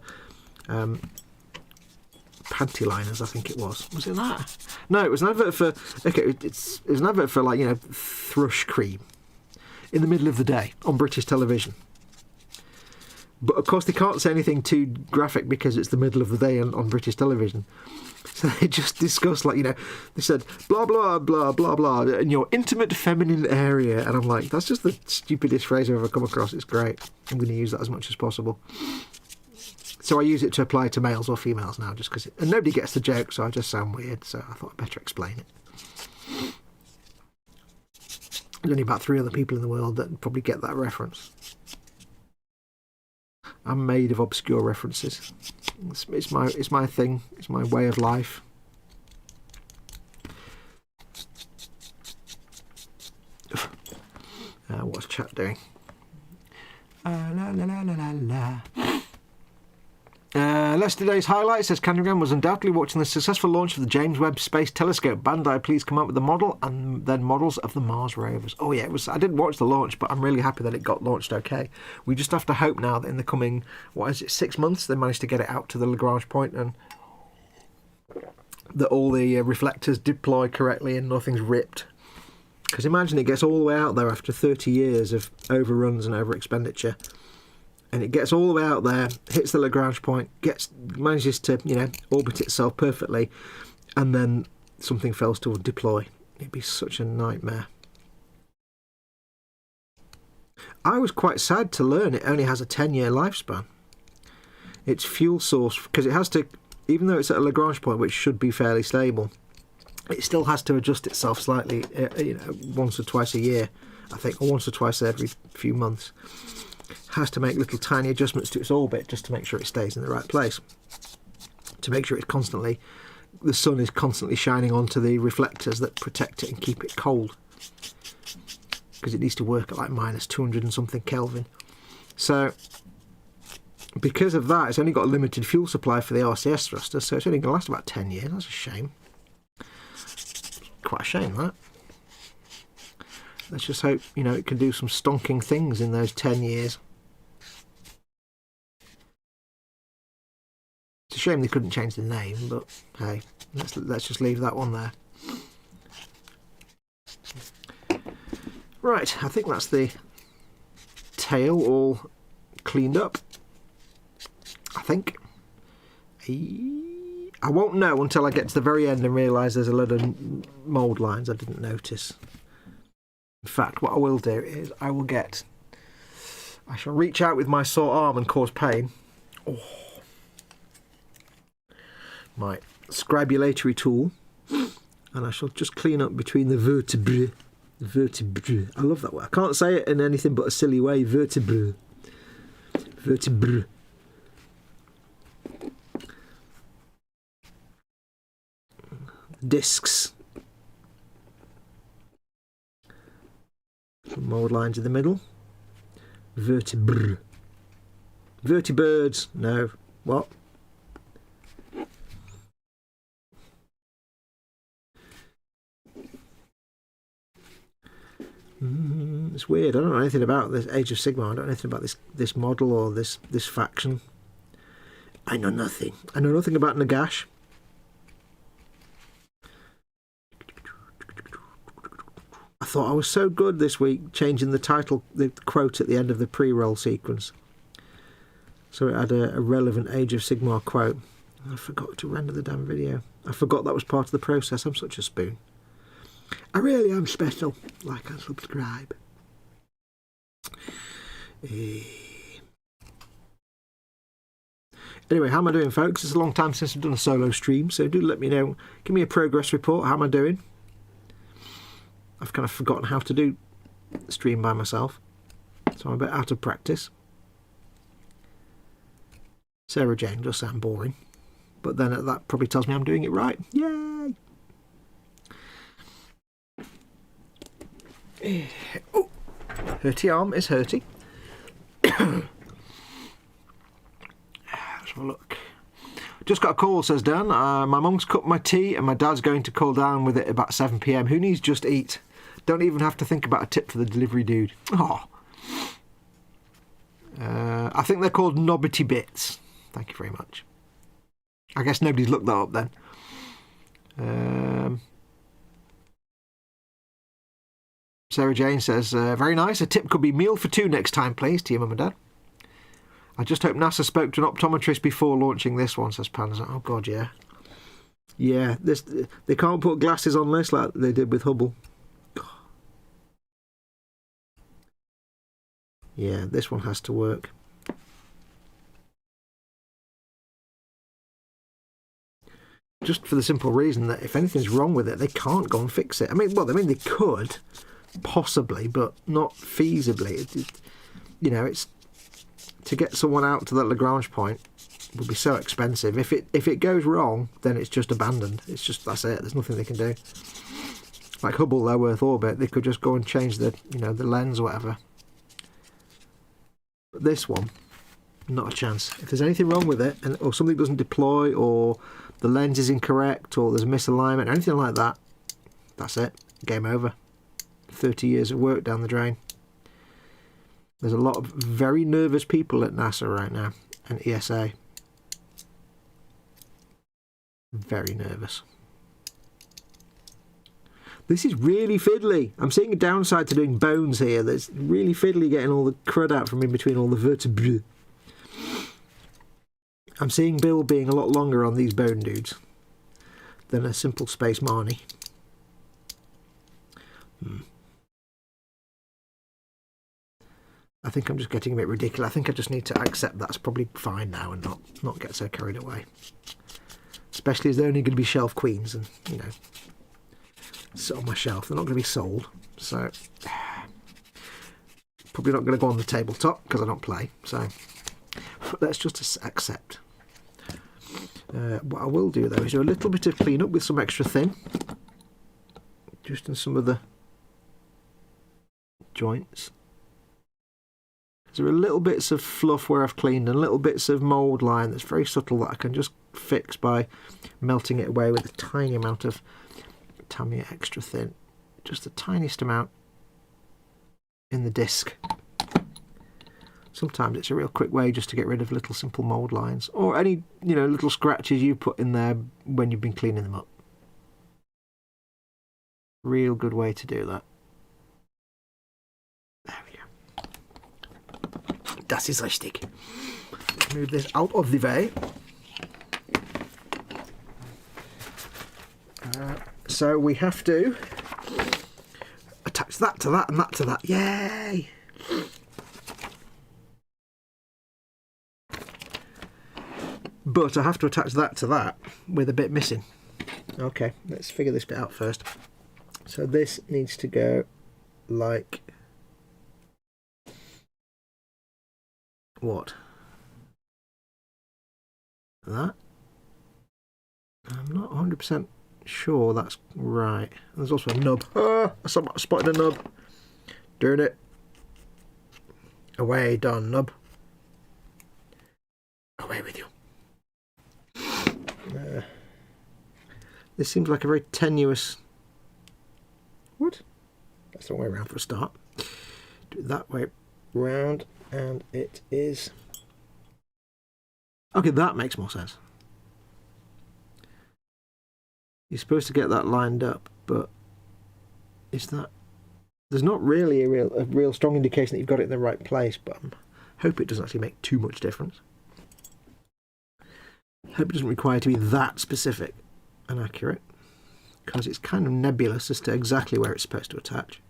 panty liners, I think it was. Was it that? No, it was an advert for. Okay, it was an advert for, like, you know, thrush cream in the middle of the day on British television. But of course they can't say anything too graphic because it's the middle of the day on British television. So they just discussed, like, you know, they said blah blah blah blah blah in your intimate feminine area, and I'm like, that's just the stupidest phrase I've ever come across. It's great. I'm going to use that as much as possible. So I use it to apply to males or females now, just because, and nobody gets the joke, so I just sound weird. So I thought I'd better explain it. There's only about 3 other people in the world that probably get that reference. I'm made of obscure references. It's my thing. It's my way of life. What's chat doing? La la la la la la. Yesterday's highlight says Candygram was undoubtedly watching the successful launch of the James Webb Space Telescope. Bandai, please come up with the model and then models of the Mars rovers. Oh yeah, it was. I didn't watch the launch, but I'm really happy that it got launched okay. We just have to hope now that in the coming, 6 months, they managed to get it out to the Lagrange point and that all the reflectors deploy correctly and nothing's ripped. Because imagine it gets all the way out there after 30 years of overruns and over expenditure. And it gets all the way out there, hits the Lagrange point, manages to, you know, orbit itself perfectly, and then something fails to deploy. It'd be such a nightmare. I was quite sad to learn it only has a 10-year lifespan. Its fuel source, because it has to, even though it's at a Lagrange point, which should be fairly stable, it still has to adjust itself slightly, you know, once or twice a year, I think, or once or twice every few months. Has to make little tiny adjustments to its orbit just to make sure it stays in the right place. To make sure it's constantly, the sun is constantly shining onto the reflectors that protect it and keep it cold. Because it needs to work at like minus 200 and something Kelvin. So, because of that, it's only got a limited fuel supply for the RCS thruster, so it's only going to last about 10 years. That's a shame. Quite a shame, that. Let's just hope, you know, it can do some stonking things in those 10 years. It's a shame they couldn't change the name, but hey, let's just leave that one there. Right, I think that's the tail all cleaned up. I think. I won't know until I get to the very end and realise there's a lot of mould lines I didn't notice. In fact, what I will do is I shall reach out with my sore arm and cause pain. Oh. My scribulatory tool, and I shall just clean up between the vertebrae. Vertebrae. I love that word. I can't say it in anything but a silly way. Vertebrae. Vertebrae. Discs. Some mould lines in the middle. Vertebrae. Vertibirds. No. What? It's weird. I don't know anything about this Age of Sigmar. I don't know anything about this model or this faction. I know nothing. I know nothing about Nagash. I thought I was so good this week changing the title, the quote at the end of the pre-roll sequence. So it had a relevant Age of Sigmar quote. I forgot to render the damn video. I forgot that was part of the process. I'm such a spoon. I really am special. Like and subscribe. Anyway, how am I doing, folks? It's a long time since I've done a solo stream, so do let me know. Give me a progress report. How am I doing? I've kind of forgotten how to do stream by myself, so I'm a bit out of practice. Sarah Jane does sound boring, but then that probably tells me I'm doing it right. Yay! Oh, hurty arm is hurty. Let's have a look. Just got a call, says Dan. My mum's cooked my tea and my dad's going to call down with it about 7 PM. Who needs just eat? Don't even have to think about a tip for the delivery dude. Oh. I think they're called Nobbity Bits. Thank you very much. I guess nobody's looked that up then. Sarah Jane says, very nice. A tip could be meal for two next time, please, to your mum and dad. I just hope NASA spoke to an optometrist before launching this one, says Pan. Oh, God, yeah. Yeah, they can't put glasses on this like they did with Hubble. Yeah, this one has to work. Just for the simple reason that if anything's wrong with it, they can't go and fix it. I mean, they could, possibly, but not feasibly. You know, it's to get someone out to that Lagrange point would be so expensive. If it goes wrong, then it's just abandoned. It's just, that's it. There's nothing they can do. Like Hubble, low Earth orbit, they could just go and change the lens or whatever. But this one, not a chance. If there's anything wrong with it, or something doesn't deploy, or the lens is incorrect, or there's a misalignment, or anything like that, that's it. Game over. 30 years of work down the drain. There's a lot of very nervous people at NASA right now, and ESA. Very nervous. This is really fiddly. I'm seeing a downside to doing bones here. That's really fiddly getting all the crud out from in between all the vertebrae. I'm seeing Bill being a lot longer on these bone dudes than a simple Space Marnie. I think I'm just getting a bit ridiculous. I think I just need to accept that's probably fine now and not get so carried away. Especially as they're only going to be shelf queens and, you know, sit on my shelf. They're not going to be sold. So, probably not going to go on the tabletop because I don't play. So, let's just accept. What I will do though is do a little bit of clean up with some extra thin. Just in some of the joints. There are little bits of fluff where I've cleaned and little bits of mould line that's very subtle that I can just fix by melting it away with a tiny amount of Tamiya extra thin. Just the tiniest amount in the disc. Sometimes it's a real quick way just to get rid of little simple mould lines or any, little scratches you put in there when you've been cleaning them up. Real good way to do that. There we go. Das ist richtig. Move this out of the way. So we have to attach that to that and that to that. Yay! But I have to attach that to that with a bit missing. Okay, let's figure this bit out first. So this needs to go like what? That? I'm not 100% sure that's right. There's also a nub. Ah, I spotted a nub. Doing it. Away, done, nub. Away with you. This seems like a very tenuous... What? That's the way around for a start. Do it that way round, and it is... Okay, that makes more sense. You're supposed to get that lined up, but is that... There's not really a real strong indication that you've got it in the right place, but I hope it doesn't actually make too much difference. Hope it doesn't require to be that specific and accurate, because it's kind of nebulous as to exactly where it's supposed to attach.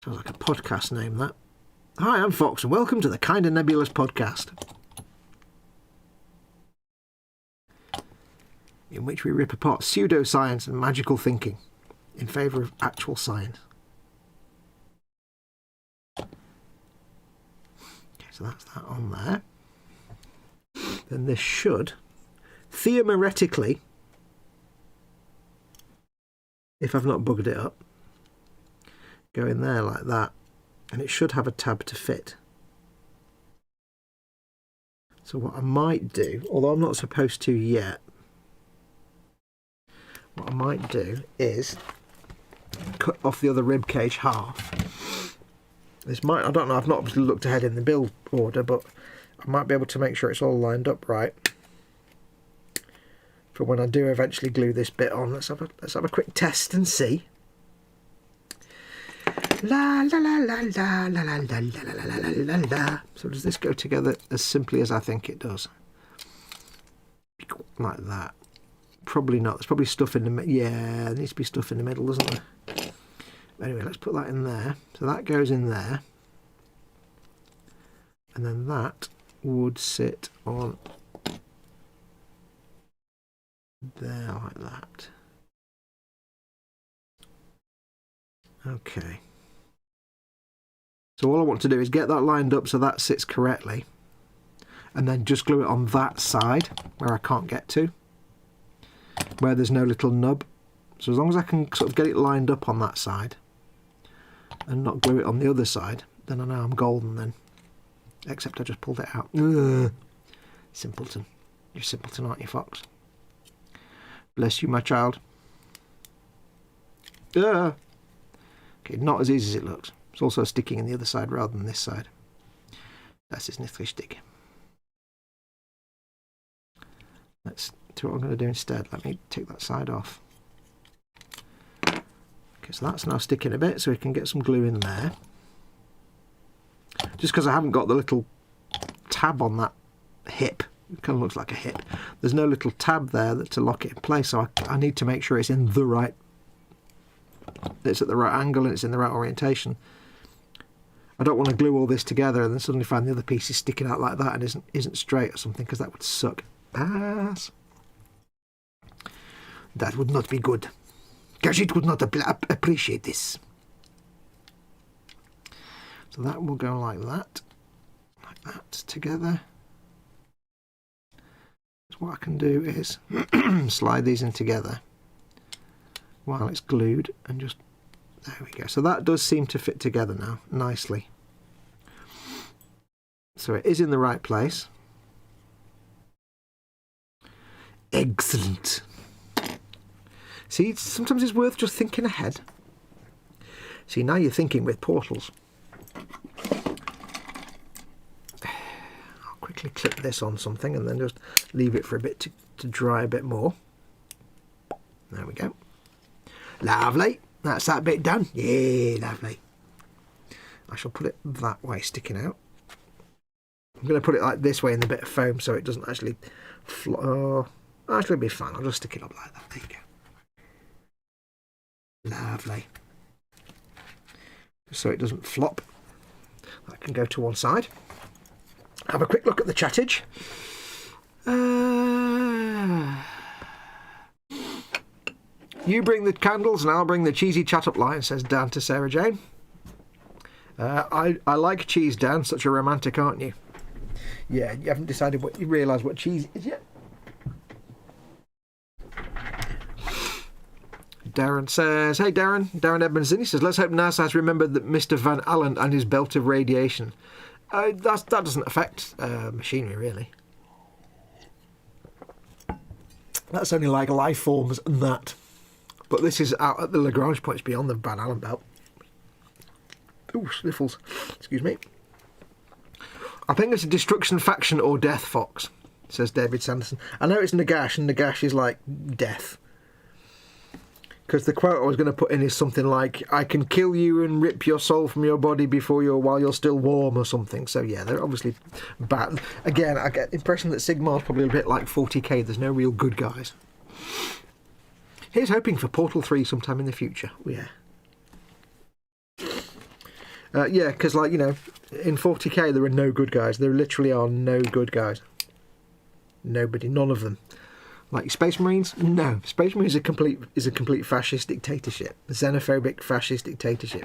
Sounds like a podcast name, that. Hi, I'm Foxx, and welcome to the Kinda Nebulous podcast, in which we rip apart pseudoscience and magical thinking in favour of actual science. Okay, so that's that on there. Then this should, theoretically, if I've not bugged it up, go in there like that, and it should have a tab to fit. So what I might do, although I'm not supposed to yet, what I might do is cut off the other rib cage half. This might, I don't know, I've not obviously looked ahead in the build order, but I might be able to make sure it's all lined up right for when I do eventually glue this bit on. Let's have a quick test and see. La la la la la la la la la la la la. So does this go together as simply as I think it does? Like that. Probably not. There's probably stuff in the middle. Yeah, there needs to be stuff in the middle, doesn't there? But anyway, let's put that in there. So that goes in there. And then that would sit on there like that. Okay. So all I want to do is get that lined up so that sits correctly, and then just glue it on that side where I can't get to, where there's no little nub. So as long as I can sort of get it lined up on that side and not glue it on the other side, then I know I'm golden then. Except I just pulled it out. Ugh. Simpleton. You're simpleton, aren't you, Foxx? Bless you, my child. Ugh. Okay, not as easy as it looks. It's also sticking in the other side rather than this side. Das ist nicht richtig. Let's do what I'm going to do instead. Let me take that side off. Okay, so that's now sticking a bit, so we can get some glue in there. Just because I haven't got the little tab on that hip, it kind of looks like a hip. There's no little tab there to lock it in place, so I need to make sure it's in the right. It's at the right angle and it's in the right orientation. I don't want to glue all this together and then suddenly find the other piece is sticking out like that and isn't straight or something, because that would suck ass. That would not be good. Gadget would not appreciate this. So that will go like that together. So what I can do is slide these in together while it's glued and just, there we go. So that does seem to fit together now nicely. So it is in the right place. Excellent. See, sometimes it's worth just thinking ahead. See, now you're thinking with portals. I'll quickly clip this on something and then just leave it for a bit to dry a bit more. There we go. Lovely. That's that bit done. Yeah, lovely. I shall put it that way, sticking out. I'm going to put it like this way in the bit of foam so it doesn't actually actually it'll be fine. I'll just stick it up like that. There you go. Lovely. So it doesn't flop. That can go to one side. Have a quick look at the chattage. You bring the candles and I'll bring the cheesy chat up line, says Dan to Sarah Jane. I like cheese, Dan. Such a romantic, aren't you? Yeah, you haven't decided what you realise what cheese is yet. Darren says, hey Darren Edmondson, he says, let's hope NASA has remembered that Mr. Van Allen and his belt of radiation. That doesn't affect machinery, really. That's only like life forms and that. But this is out at the Lagrange points beyond the Van Allen belt. Ooh, sniffles. Excuse me. I think it's a destruction faction or death, Foxx, says David Sanderson. I know it's Nagash, and Nagash is like death. Because the quote I was going to put in is something like, I can kill you and rip your soul from your body while you're still warm or something. So yeah, they're obviously bad. Again, I get the impression that Sigmar's probably a bit like 40k. There's no real good guys. Here's hoping for Portal 3 sometime in the future. Yeah. Yeah, because like, you know, in 40k there are no good guys. There literally are no good guys. Nobody, none of them. Like Space Marines? No. Space Marines is a complete fascist dictatorship. Xenophobic fascist dictatorship.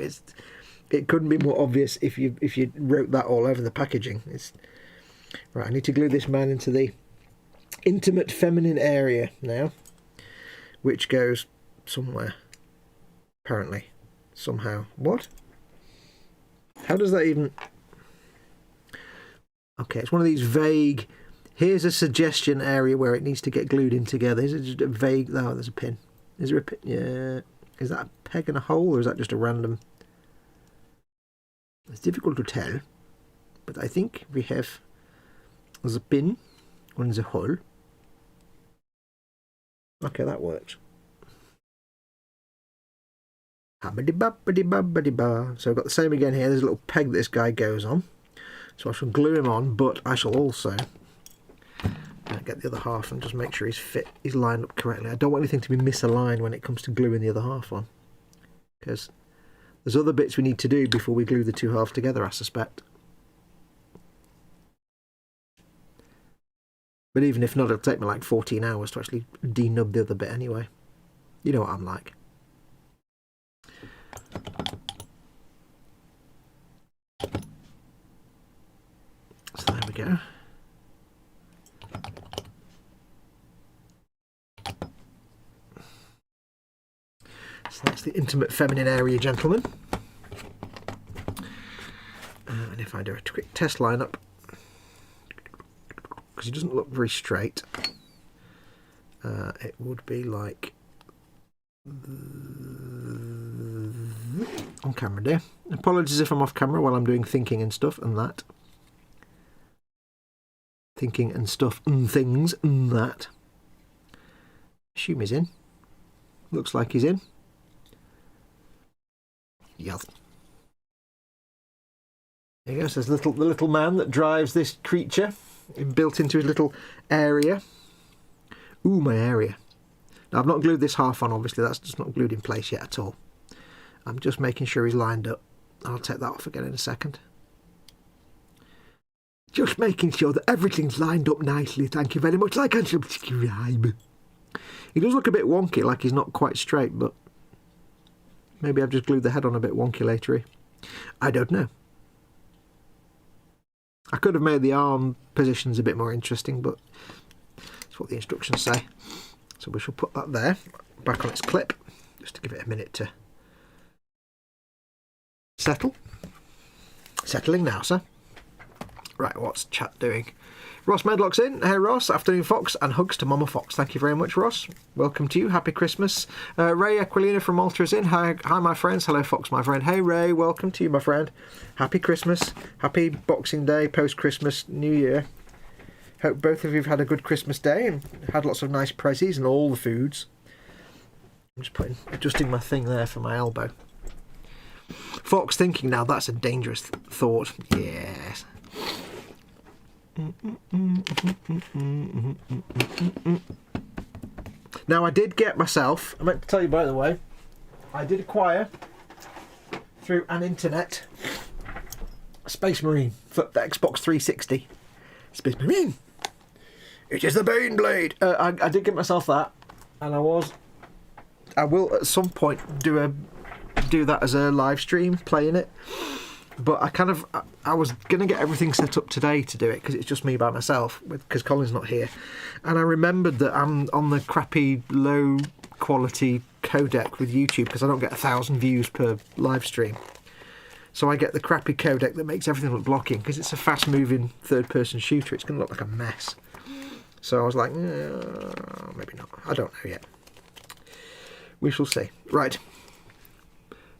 It couldn't be more obvious if you wrote that all over the packaging. Right, I need to glue this man into the intimate feminine area now, which goes somewhere. Apparently. Somehow. What? How does that even... Okay, it's one of these vague... Here's a suggestion area where it needs to get glued in together. Is it just a vague... Oh, there's a pin. Is there a pin? Yeah. Is that a peg and a hole, or is that just a random... It's difficult to tell. But I think we have... There's a pin on the hole. Okay, that works. So I've got the same again here. There's a little peg that this guy goes on. So I shall glue him on, but I shall also get the other half and just make sure he's lined up correctly. I don't want anything to be misaligned when it comes to gluing the other half on, because there's other bits we need to do before we glue the two halves together, I suspect. But even if not, it'll take me like 14 hours to actually denub the other bit anyway. You know what I'm like. So there we go. So that's the intimate feminine area, gentlemen. And if I do a quick test lineup, because he doesn't look very straight, it would be like on camera, dear. Apologies if I'm off camera while I'm doing thinking and stuff and that. Thinking and stuff and things and that. Assume he's in. Looks like he's in. Yes. There you go. So there's the little man that drives this creature, built into his little area. Ooh, my area. Now, I've not glued this half on, obviously. That's just not glued in place yet at all. I'm just making sure he's lined up. I'll take that off again in a second. Just making sure that everything's lined up nicely. Thank you very much. Like and subscribe. He does look a bit wonky, like he's not quite straight, but maybe I've just glued the head on a bit wonky later. I don't know. I could have made the arm positions a bit more interesting, but that's what the instructions say. So we shall put that there, back on its clip, just to give it a minute to settle. Settling now, sir. Right, what's chat doing? Ross Medlock's in. Hey Ross, afternoon Fox, and hugs to Mama Fox. Thank you very much, Ross. Welcome to you. Happy Christmas. Ray Aquilina from Malta is in. Hi my friends. Hello Fox, my friend. Hey Ray, welcome to you, my friend. Happy Christmas. Happy Boxing Day, post-Christmas, New Year. Hope both of you have had a good Christmas day and had lots of nice prezzies and all the foods. I'm just adjusting my thing there for my elbow. Fox thinking now, that's a dangerous thought. Yes. Now I did get myself, I meant to tell you by the way, I did acquire through an internet a Space Marine for the Xbox 360. Space Marine! It is the Bane Blade! I did get myself that, and I will at some point do that as a live stream, playing it. But I was going to get everything set up today to do it, because it's just me by myself, because Colin's not here. And I remembered that I'm on the crappy, low quality codec with YouTube, because I don't get 1,000 views per live stream. So I get the crappy codec that makes everything look blocking, because it's a fast moving third person shooter. It's going to look like a mess. So I was like, maybe not. I don't know yet. We shall see. Right.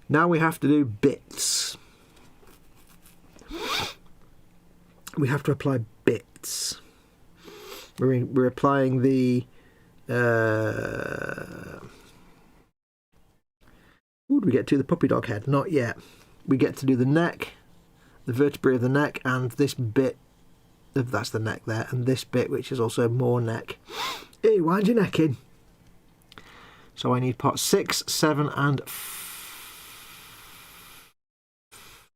Now we have to do bits. We have to apply bits. We're applying the we get to the puppy dog head? Not yet. We get to do the neck, the vertebrae of the neck, and this bit. That's the neck there, and this bit, which is also more neck. Hey, wind your neck in. So I need parts 6, 7, and...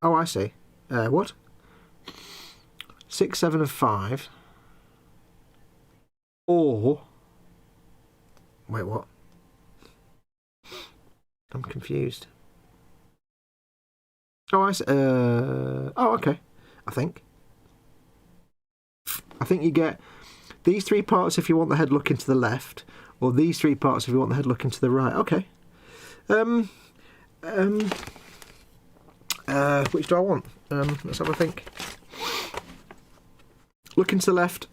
Oh, I see. What? 6, 7, and 5. Or... Wait, what? I'm confused. Oh, I see. Oh, okay. I think you get these 3 parts if you want the head looking to the left, or these 3 parts if you want the head looking to the right. Okay. Which do I want? Let's have a think. Looking to the left.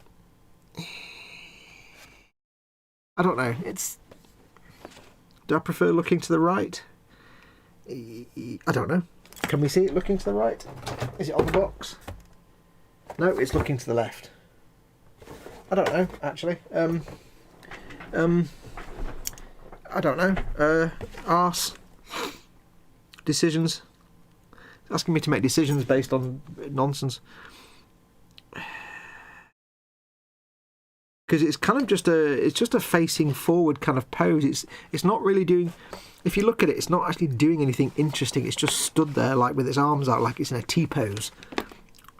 I don't know. Do I prefer looking to the right? I don't know. Can we see it looking to the right? Is it on the box? No, it's looking to the left. I don't know, actually. I don't know. Arse. Decisions. Asking me to make decisions based on nonsense. Because it's kind of just a facing forward kind of pose. It's not really doing. If you look at it, it's not actually doing anything interesting. It's just stood there like with its arms out, like it's in a T pose.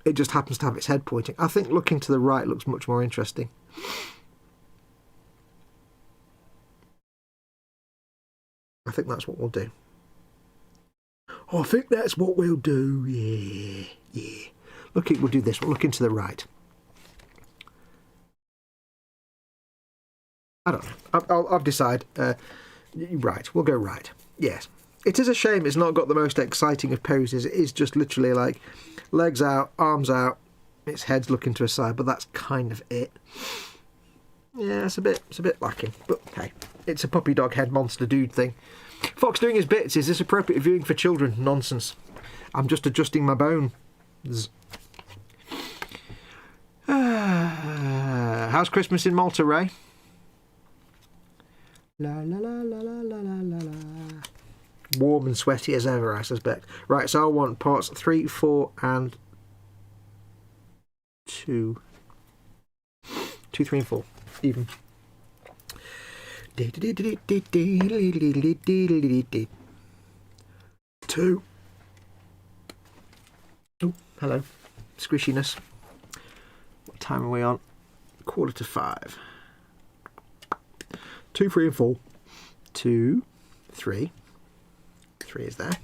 It just happens to have its head pointing. I think looking to the right looks much more interesting. I think that's what we'll do. Oh, I think that's what we'll do. Yeah. We'll do this. We'll look into the right. I don't know. I'll decide. Right. We'll go right. Yes. It is a shame it's not got the most exciting of poses. It is just literally like legs out, arms out, its head's looking to a side, but that's kind of it. Yeah, it's a bit lacking. But hey, it's a puppy dog head monster dude thing. Foxx doing his bits. Is this appropriate viewing for children? Nonsense. I'm just adjusting my bones. How's Christmas in Malta, Ray? La la la la la la la la. Warm and sweaty as ever, I suspect. Right, so I want parts 3, 4, and 2. 2, 3, and 4. Even. 2. Oh, hello. Squishiness. What time are we on? 4:45. 2, 3, and 4. 2, 3. 3 is there.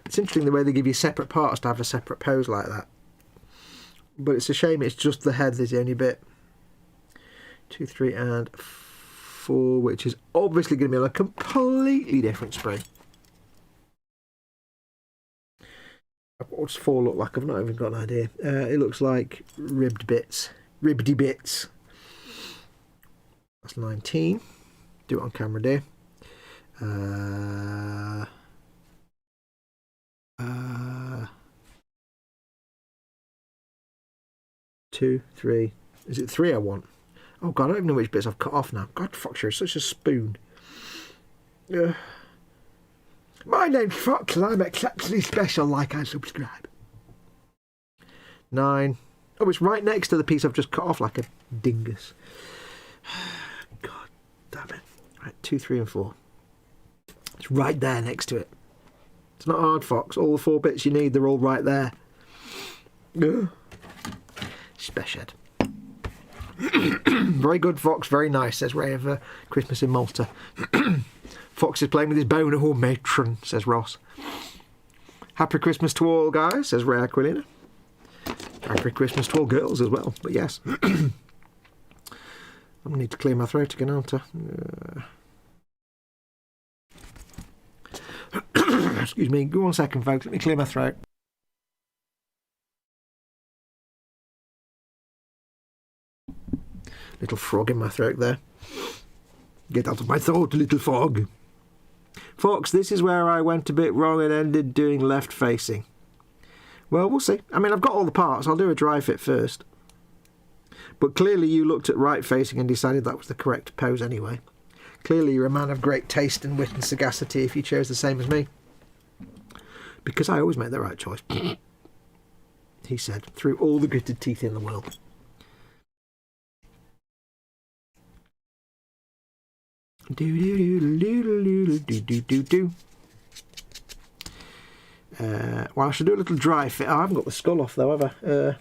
It's interesting the way they give you separate parts to have a separate pose like that. But it's a shame it's just the head that's the only bit. 2, 3, and 4, which is obviously going to be on a completely different spring. What does 4 look like? I've not even got an idea. It looks like ribbed bits. Ribby bits. That's 19. Do it on camera, dear. 2, 3. Is it 3 I want? Oh god, I don't even know which bits I've cut off now. God, Foxx, you're such a spoon. My name's Foxx and I'm exceptionally special, like and subscribe. 9. Oh, it's right next to the piece I've just cut off like a dingus. God damn it. Right, 2, 3, and 4. It's right there next to it. It's not hard, Foxx. All the 4 bits you need, they're all right there. Special. Very good, Foxx. Very nice, says Ray of Christmas in Malta. Foxx is playing with his bone. Oh, matron, says Ross. Happy Christmas to all, guys, says Ray Aquilina. Happy Christmas to all girls as well, but yes. I need to clear my throat again, aren't I? Excuse me, go 1 second, folks. Let me clear my throat. Little frog in my throat there. Get out of my throat, little frog. Foxx, this is where I went a bit wrong and ended doing left facing. Well, we'll see. I mean, I've got all the parts. I'll do a dry fit first. But clearly you looked at right facing and decided that was the correct pose anyway. Clearly you're a man of great taste and wit and sagacity if you chose the same as me. Because I always make the right choice. He said, through all the gritted teeth in the world. Well, I should do a little dry fit. I haven't got the skull off though, have I?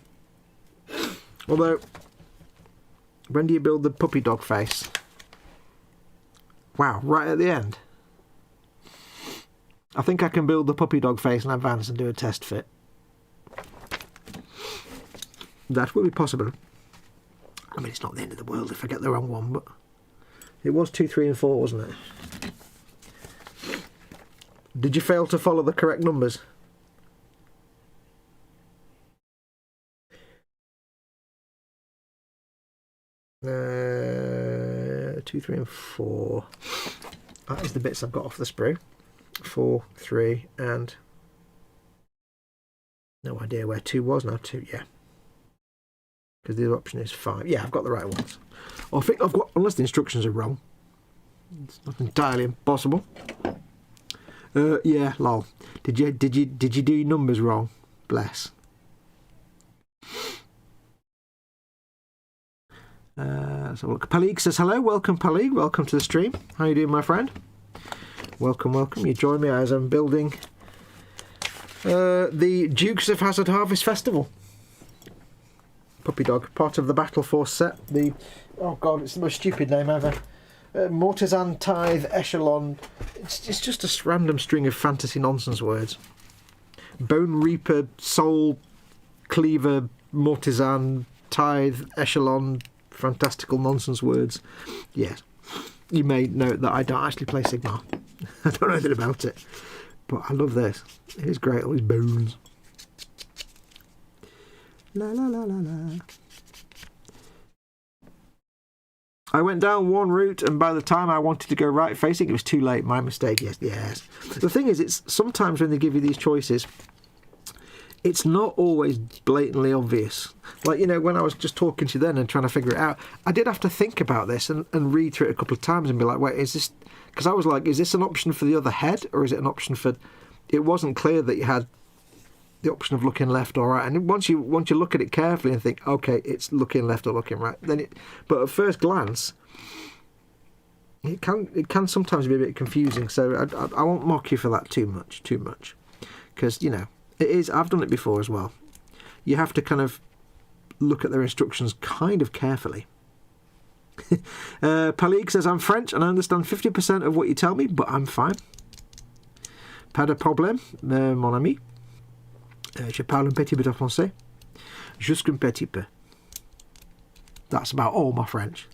Although, when do you build the puppy dog face? Wow, right at the end. I think I can build the puppy dog face in advance and do a test fit. That will be possible. I mean, it's not the end of the world if I get the wrong one, but it was 2, 3 and 4, wasn't it? Did you fail to follow the correct numbers? Uh, 2, 3 and 4. That is the bits I've got off the sprue. 4, 3 and... no idea where 2 was now. 2, yeah. Because the other option is 5. Yeah, I've got the right ones. I think I've got, unless the instructions are wrong. It's not entirely impossible. Yeah, lol. Did you do your numbers wrong? Bless. So look, Palig says hello. Welcome, Palig. Welcome to the stream. How you doing, my friend? Welcome, welcome. You join me as I'm building the Dukes of Hazard Harvest Festival. Puppy dog, part of the Battleforce set. The, oh god, it's the most stupid name ever. Mortisan, Tithe-echelon. It's just a random string of fantasy nonsense words. Bonereaper, Soul, Cleaver, Mortisan, Tithe-echelon, fantastical nonsense words. Yes, you may note that I don't actually play Sigmar. I don't know anything about it, but I love this. It is great, all these bones. La la la la la. I went down one route, and by the time I wanted to go right facing, it was too late. My mistake. Yes, yes. The thing is, it's sometimes when they give you these choices, it's not always blatantly obvious. Like, you know, when I was just talking to you then and trying to figure it out, I did have to think about this and read through it a couple of times and be like, wait, is this... because I was like, is this an option for the other head, or is it an option for... It wasn't clear that you had the option of looking left or right, and once you look at it carefully and think, okay, it's looking left or looking right, then it... But at first glance, it can sometimes be a bit confusing, so I won't mock you for that too much, because, you know, it is... I've done it before as well. You have to kind of look at their instructions kind of carefully. Palig says, I'm French and I understand 50% of what you tell me, but I'm fine. Pas de problème, mon ami. Je parle un petit peu de français. Juste un petit peu. That's about all my French.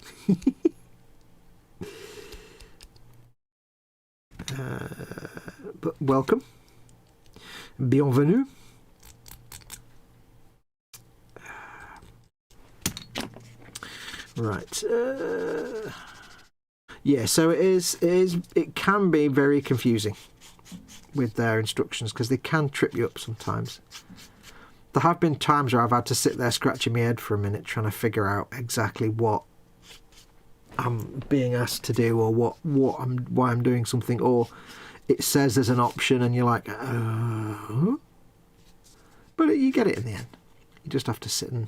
But welcome. Bienvenue. Right. Yeah, so it can be very confusing with their instructions, because they can trip you up sometimes. There have been times where I've had to sit there scratching my head for a minute trying to figure out exactly what I'm being asked to do, or why I'm doing something, or it says there's an option and you're like, but you get it in the end. You just have to sit and...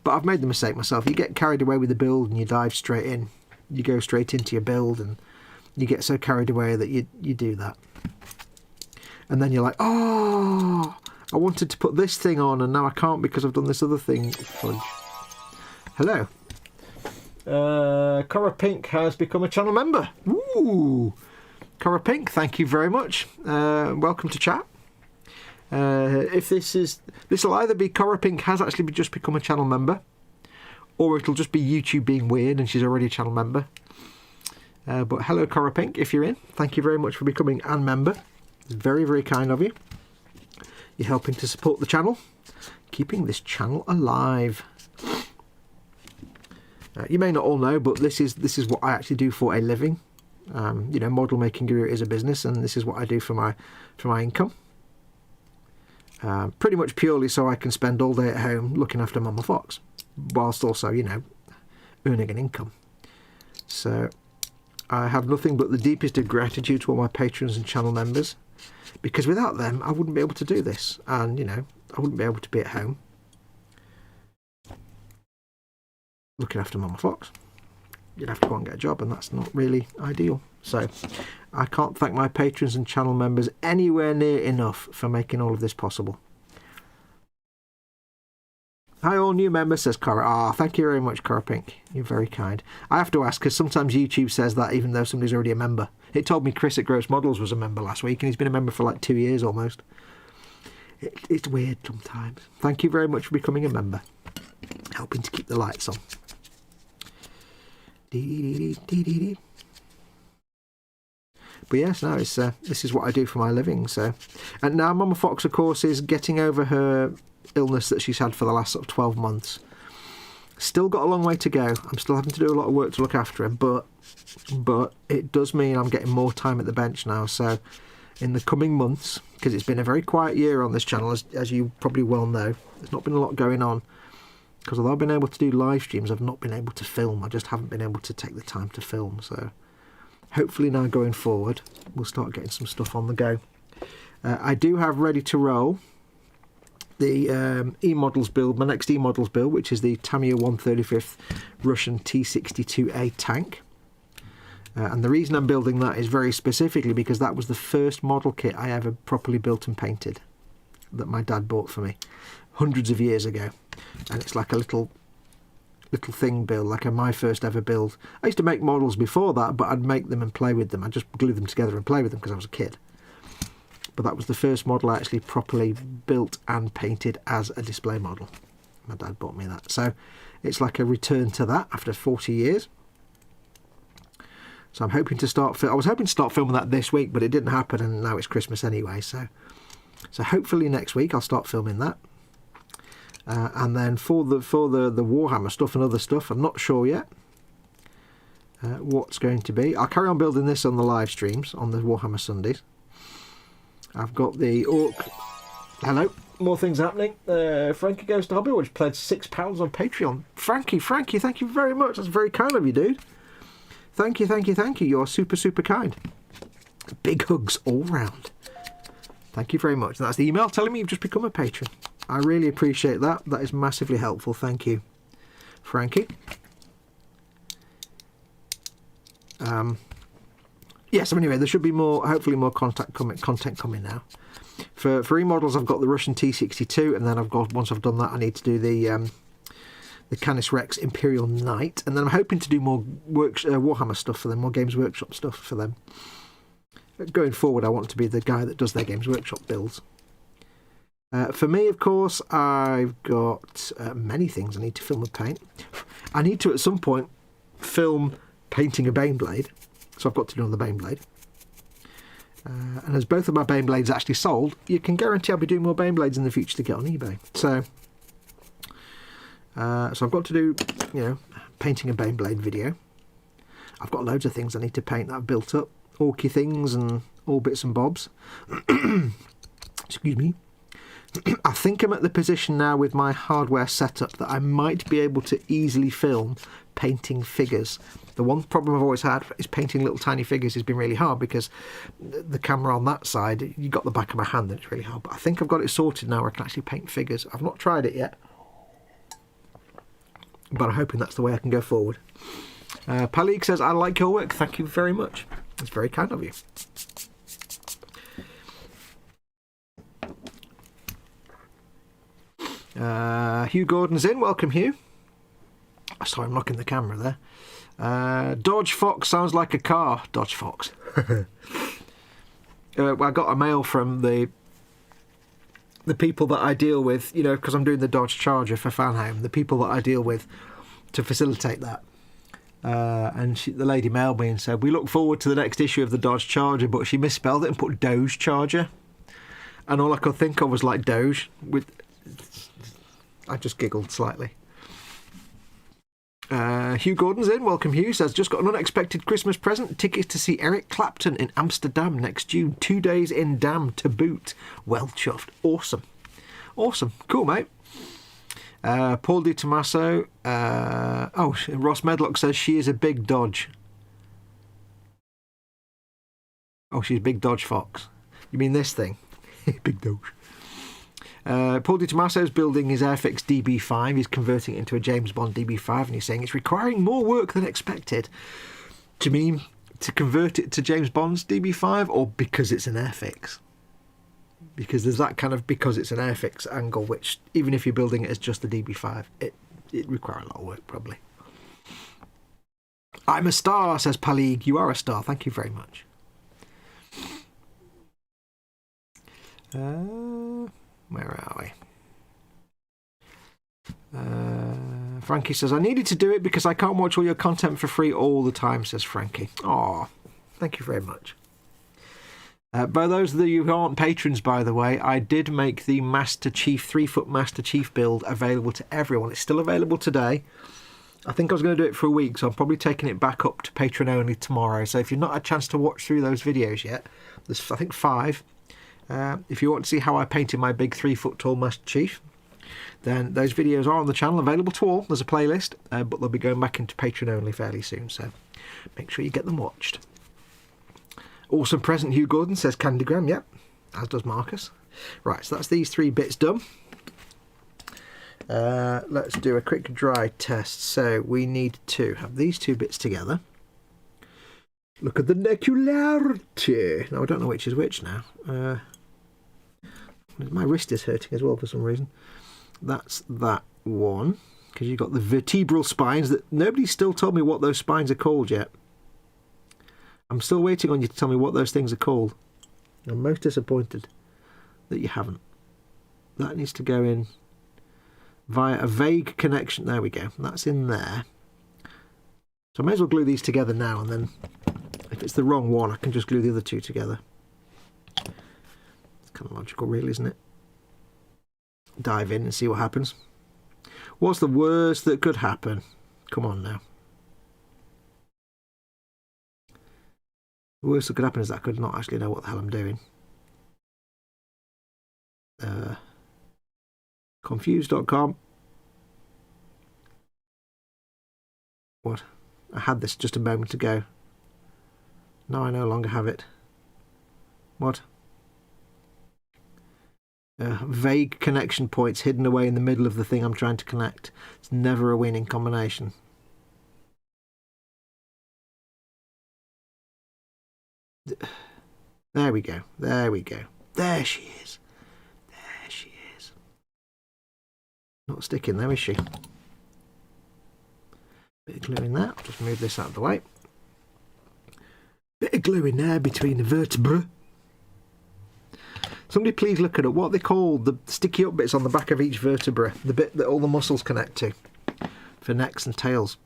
But I've made the mistake myself. You get carried away with the build and you dive straight in. You go straight into your build and you get so carried away that you do that. And then you're like, oh, I wanted to put this thing on and now I can't because I've done this other thing. Fudge. Hello. Cora Pink has become a channel member. Ooh. Cora Pink, thank you very much. Welcome to chat. If this will either be Cora Pink has actually just become a channel member, or it'll just be YouTube being weird and she's already a channel member. But hello, Cora Pink, if you're in. Thank you very much for becoming a member. It's very, very kind of you. You're helping to support the channel, keeping this channel alive. You may not all know, but this is what I actually do for a living. You know, model making guru is a business, and this is what I do for my income. Pretty much purely so I can spend all day at home looking after Mama Fox, whilst also, you know, earning an income. So I have nothing but the deepest of gratitude to all my patrons and channel members, because without them I wouldn't be able to do this, and you know, I wouldn't be able to be at home looking after Mama Fox. You'd have to go and get a job, and that's not really ideal. So I can't thank my patrons and channel members anywhere near enough for making all of this possible. Hi all new members, says Cora. Ah, thank you very much, Cora Pink. You're very kind. I have to ask, because sometimes YouTube says that even though somebody's already a member. It told me Chris at Gross Models was a member last week, and he's been a member for like 2 years almost. It's weird sometimes. Thank you very much for becoming a member. Helping to keep the lights on. But yes, no, it's this is what I do for my living. So, and now Mama Fox, of course, is getting over her illness that she's had for the last sort of 12 months. Still got a long way to go. I'm still having to do a lot of work to look after her, but it does mean I'm getting more time at the bench now. So in the coming months, because it's been a very quiet year on this channel, as you probably well know, there's not been a lot going on, because although I've been able to do live streams, I've not been able to film. I just haven't been able to take the time to film. So hopefully now going forward, we'll start getting some stuff on the go. I do have ready to roll the E-Models build, my next E-Models build, which is the Tamiya 135th Russian T-62A tank. And the reason I'm building that is very specifically because that was the first model kit I ever properly built and painted that my dad bought for me hundreds of years ago. And it's like a little thing build, like my first ever build. I used to make models before that, but I'd make them and play with them. I'd just glue them together and play with them because I was a kid. But that was the first model I actually properly built and painted as a display model. My dad bought me that. So it's like a return to that after 40 years. So I'm hoping to start... I was hoping to start filming that this week, but it didn't happen, and now it's Christmas anyway. So hopefully next week I'll start filming that. And then for the Warhammer stuff and other stuff, I'm not sure yet what's going to be. I'll carry on building this on the live streams on the Warhammer Sundays. I've got the Orc. Hello, more things happening. Frankie Goes to Hobby, which pledged £6 on Patreon. Frankie, thank you very much. That's very kind of you, dude. Thank you. You're super kind. Big hugs all round. Thank you very much. And that's the email telling me you've just become a patron. I really appreciate that. That is massively helpful. Thank you, Frankie. Yes, so anyway, there should be more, hopefully more content coming now. For E-Models, I've got the Russian T-62, and then once I've done that, I need to do the Canis Rex Imperial Knight, and then I'm hoping to do more Warhammer stuff for them, more Games Workshop stuff for them. Going forward, I want to be the guy that does their Games Workshop builds. For me, of course, I've got many things I need to film and paint. I need to, at some point, film painting a Baneblade. So I've got to do another Baneblade. And as both of my Baneblades actually sold, you can guarantee I'll be doing more Baneblades in the future to get on eBay. So I've got to do, painting a Baneblade video. I've got loads of things I need to paint that I've built up. Orky things and all bits and bobs. Excuse me. I think I'm at the position now with my hardware setup that I might be able to easily film painting figures. The one problem I've always had is painting little tiny figures has been really hard because the camera on that side, you got the back of my hand and it's really hard. But I think I've got it sorted now where I can actually paint figures. I've not tried it yet, but I'm hoping that's the way I can go forward. Palik says, I like your work. Thank you very much. It's very kind of you. Hugh Gordon's in. Welcome, Hugh. Sorry, I'm knocking the camera there. Dodge Fox sounds like a car. Dodge Fox. I got a mail from the people that I deal with, because I'm doing the Dodge Charger for Fanhome, the people that I deal with to facilitate that. And the lady mailed me and said, we look forward to the next issue of the Dodge Charger, but she misspelled it and put Doge Charger. And all I could think of was like Doge. I just giggled slightly. Hugh Gordon's in. Welcome, Hugh. Says, just got an unexpected Christmas present. Tickets to see Eric Clapton in Amsterdam next June. 2 days in Dam to boot. Well chuffed. Awesome. Cool, mate. Paul Di Tommaso. Ross Medlock says she is a big Dodge. Oh, she's Big Dodge Fox. You mean this thing? Big Dodge. Paul Di Tommaso's building his Airfix DB5. He's converting it into a James Bond DB5, and he's saying it's requiring more work than expected. Do you mean to convert it to James Bond's DB5, or because it's an Airfix? Because there's that kind of because it's an Airfix angle, which even if you're building it as just the DB5, it requires a lot of work, probably. I'm a star, says Palig. You are a star. Thank you very much. Where are we? Frankie says, I needed to do it because I can't watch all your content for free all the time, says Frankie. Aw, thank you very much. By those of you who aren't patrons, by the way, I did make the Master Chief, 3-foot Master Chief build available to everyone. It's still available today. I think I was going to do it for a week, so I'm probably taking it back up to Patreon only tomorrow. So if you've not had a chance to watch through those videos yet, there's, I think, 5. If you want to see how I painted my big 3-foot tall Master Chief, then those videos are on the channel, available to all. There's a playlist, but they'll be going back into Patreon only fairly soon, so make sure you get them watched. Awesome present, Hugh Gordon, says Candygram. Yep, as does Marcus. Right, so that's these 3 bits done. Let's do a quick dry test. So we need to have these 2 bits together. Look at the necularity. Now I don't know which is which now. My wrist is hurting as well for some reason. That's that one, because you've got the vertebral spines that nobody's still told me what those spines are called yet. I'm still waiting on you to tell me what those things are called. I'm most disappointed that you haven't. That needs to go in via a vague connection. There we go. That's in there. So I may as well glue these together now, and then if it's the wrong one, I can just glue the other 2 together. It's kind of logical, really, isn't it? Dive in and see what happens. What's the worst that could happen? Come on now. The worst that could happen is that I could not actually know what the hell I'm doing. Confused.com. What? I had this just a moment ago. Now I no longer have it. What? Vague connection points hidden away in the middle of the thing I'm trying to connect. It's never a winning combination. There we go. There we go. There she is. There she is. Not sticking there, is she? Bit of glue in there. I'll just move this out of the way. Bit of glue in there between the vertebrae. Somebody please look at it. What they call the sticky up bits on the back of each vertebra, the bit that all the muscles connect to, for necks and tails.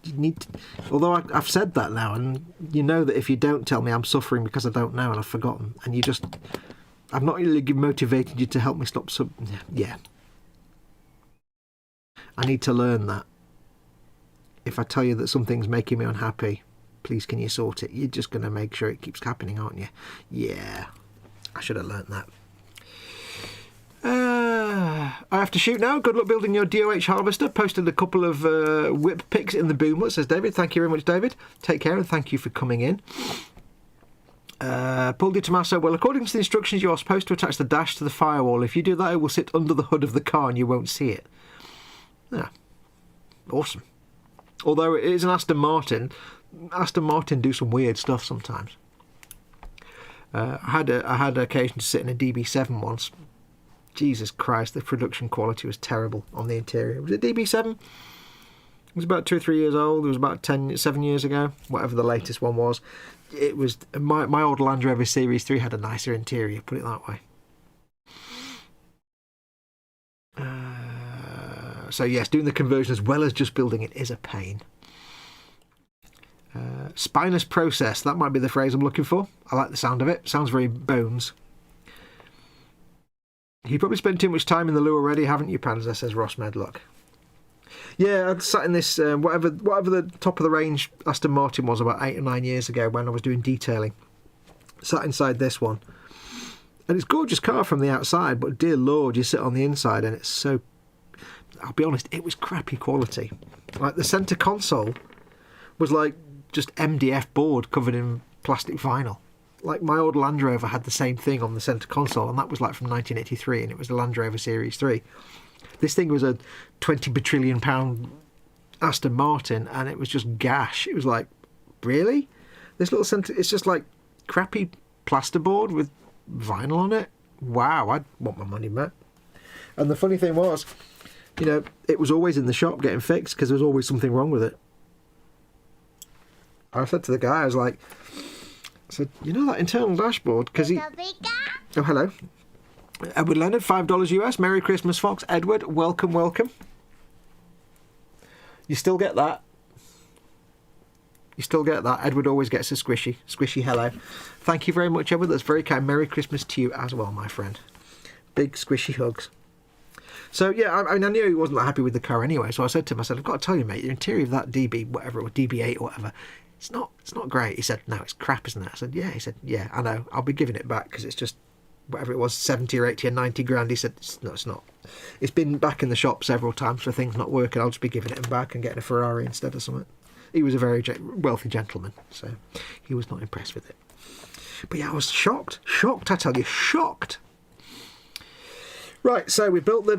You need to, although I've said that now, and you know that if you don't tell me, I'm suffering because I don't know and I've forgotten. And you just, I've not really motivated you to help me stop. Yeah, I need to learn that. If I tell you that something's making me unhappy, please can you sort it? You're just going to make sure it keeps happening, aren't you? Yeah. I should have learnt that. I have to shoot now. Good luck building your DOH harvester. Posted a couple of whip pics in the boomlet, says David. Thank you very much, David. Take care and thank you for coming in. Paul Di Tommaso, well, according to the instructions, you are supposed to attach the dash to the firewall. If you do that, it will sit under the hood of the car and you won't see it. Yeah. Awesome. Although it is an Aston Martin do some weird stuff sometimes. I had occasion to sit in a DB7 once. Jesus Christ, the production quality was terrible on the interior. Was it DB7? It was about 2 or 3 years old. It was about 7 years ago, whatever the latest one was. It was my old Land Rover Series 3 had a nicer interior, put it that way. So yes, doing the conversion as well as just building it is a pain. Spinous process, that might be the phrase I'm looking for. I like the sound of it. Sounds very Bones. You probably spent too much time in the loo already, haven't you, Panzer, says Ross Medlock. Yeah, I sat in this, whatever the top of the range Aston Martin was about 8 or 9 years ago when I was doing detailing. Sat inside this one. And it's a gorgeous car from the outside, but dear Lord, you sit on the inside and it's so... I'll be honest, it was crappy quality. Like, the centre console was like just MDF board covered in plastic vinyl. Like my old Land Rover had the same thing on the centre console, and that was like from 1983, and it was the Land Rover Series 3. This thing was a 20 bajillion pound Aston Martin, and it was just gash. It was like, really? This little centre, it's just like crappy plasterboard with vinyl on it? Wow, I'd want my money back. And the funny thing was, you know, it was always in the shop getting fixed because there was always something wrong with it. I said to the guy, I said, you know that internal dashboard? Because he... Oh, hello. Edward Leonard, $5 US. Merry Christmas, Fox. Edward, welcome, welcome. You still get that. You still get that. Edward always gets a squishy. Squishy hello. Thank you very much, Edward. That's very kind. Merry Christmas to you as well, my friend. Big squishy hugs. So, yeah, I mean, I knew he wasn't that happy with the car anyway, so I said to him, I've got to tell you, mate, the interior of that DB, whatever, or DB8 or whatever, it's not great. He said, no, it's crap, isn't it? I said, yeah. He said, yeah, I know. I'll be giving it back because it's just, whatever it was, 70 or 80 or 90 grand. He said, no, it's not. It's been back in the shop several times for things not working. I'll just be giving it back and getting a Ferrari instead of something. He was a very wealthy gentleman, so he was not impressed with it. But yeah, I was shocked. Shocked, I tell you. Shocked. Right, so we built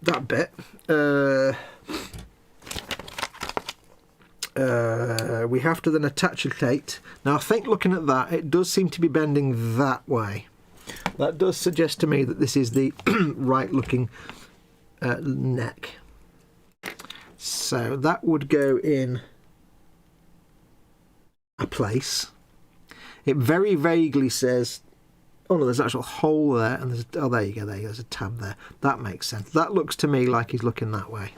that bit. We have to then attach a plate. Now, I think looking at that, it does seem to be bending that way. That does suggest to me that this is the right-looking neck. So that would go in a place. It very vaguely says, oh no, there's an actual hole there, and there's, oh, there you go, there's a tab there. That makes sense. That looks to me like he's looking that way.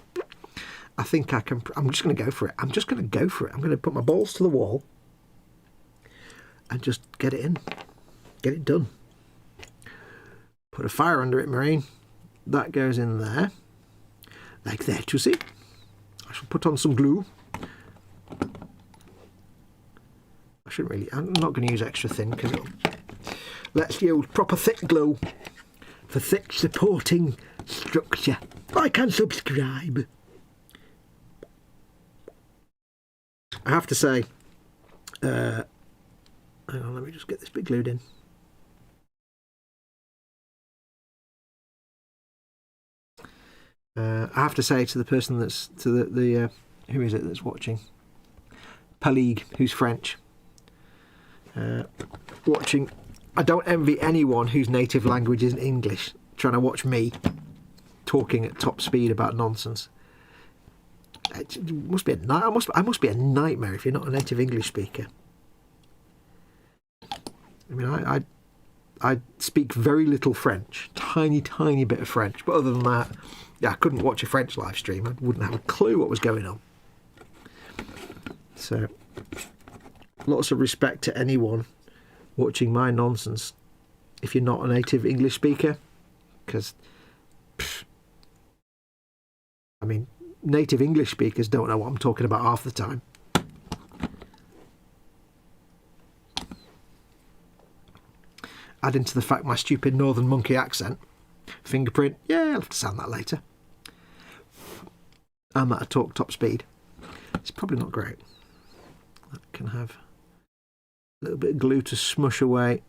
I think I can, I'm just going to go for it. I'm just going to go for it. I'm going to put my balls to the wall and just get it in. Get it done. Put a fire under it, Marine. That goes in there. Like that, you see. I shall put on some glue. I shouldn't really, I'm not going to use extra thin because let's use proper thick glue for thick supporting structure. Like and subscribe. I have to say, hang on, let me just get this bit glued in. I have to say to the person that's, to the who is it that's watching? Palig, who's French. Watching, I don't envy anyone whose native language isn't English, trying to watch me talking at top speed about nonsense. It must be I must be a nightmare if you're not a native English speaker. I mean, I speak very little French, tiny bit of French, but other than that, yeah, I couldn't watch a French live stream. I wouldn't have a clue what was going on. So, lots of respect to anyone watching my nonsense if you're not a native English speaker, because, I mean, native English speakers don't know what I'm talking about half the time. Adding to the fact my stupid northern monkey accent. Fingerprint, yeah, I'll have to sound that later. I'm at a talk top speed. It's probably not great. That can have a little bit of glue to smush away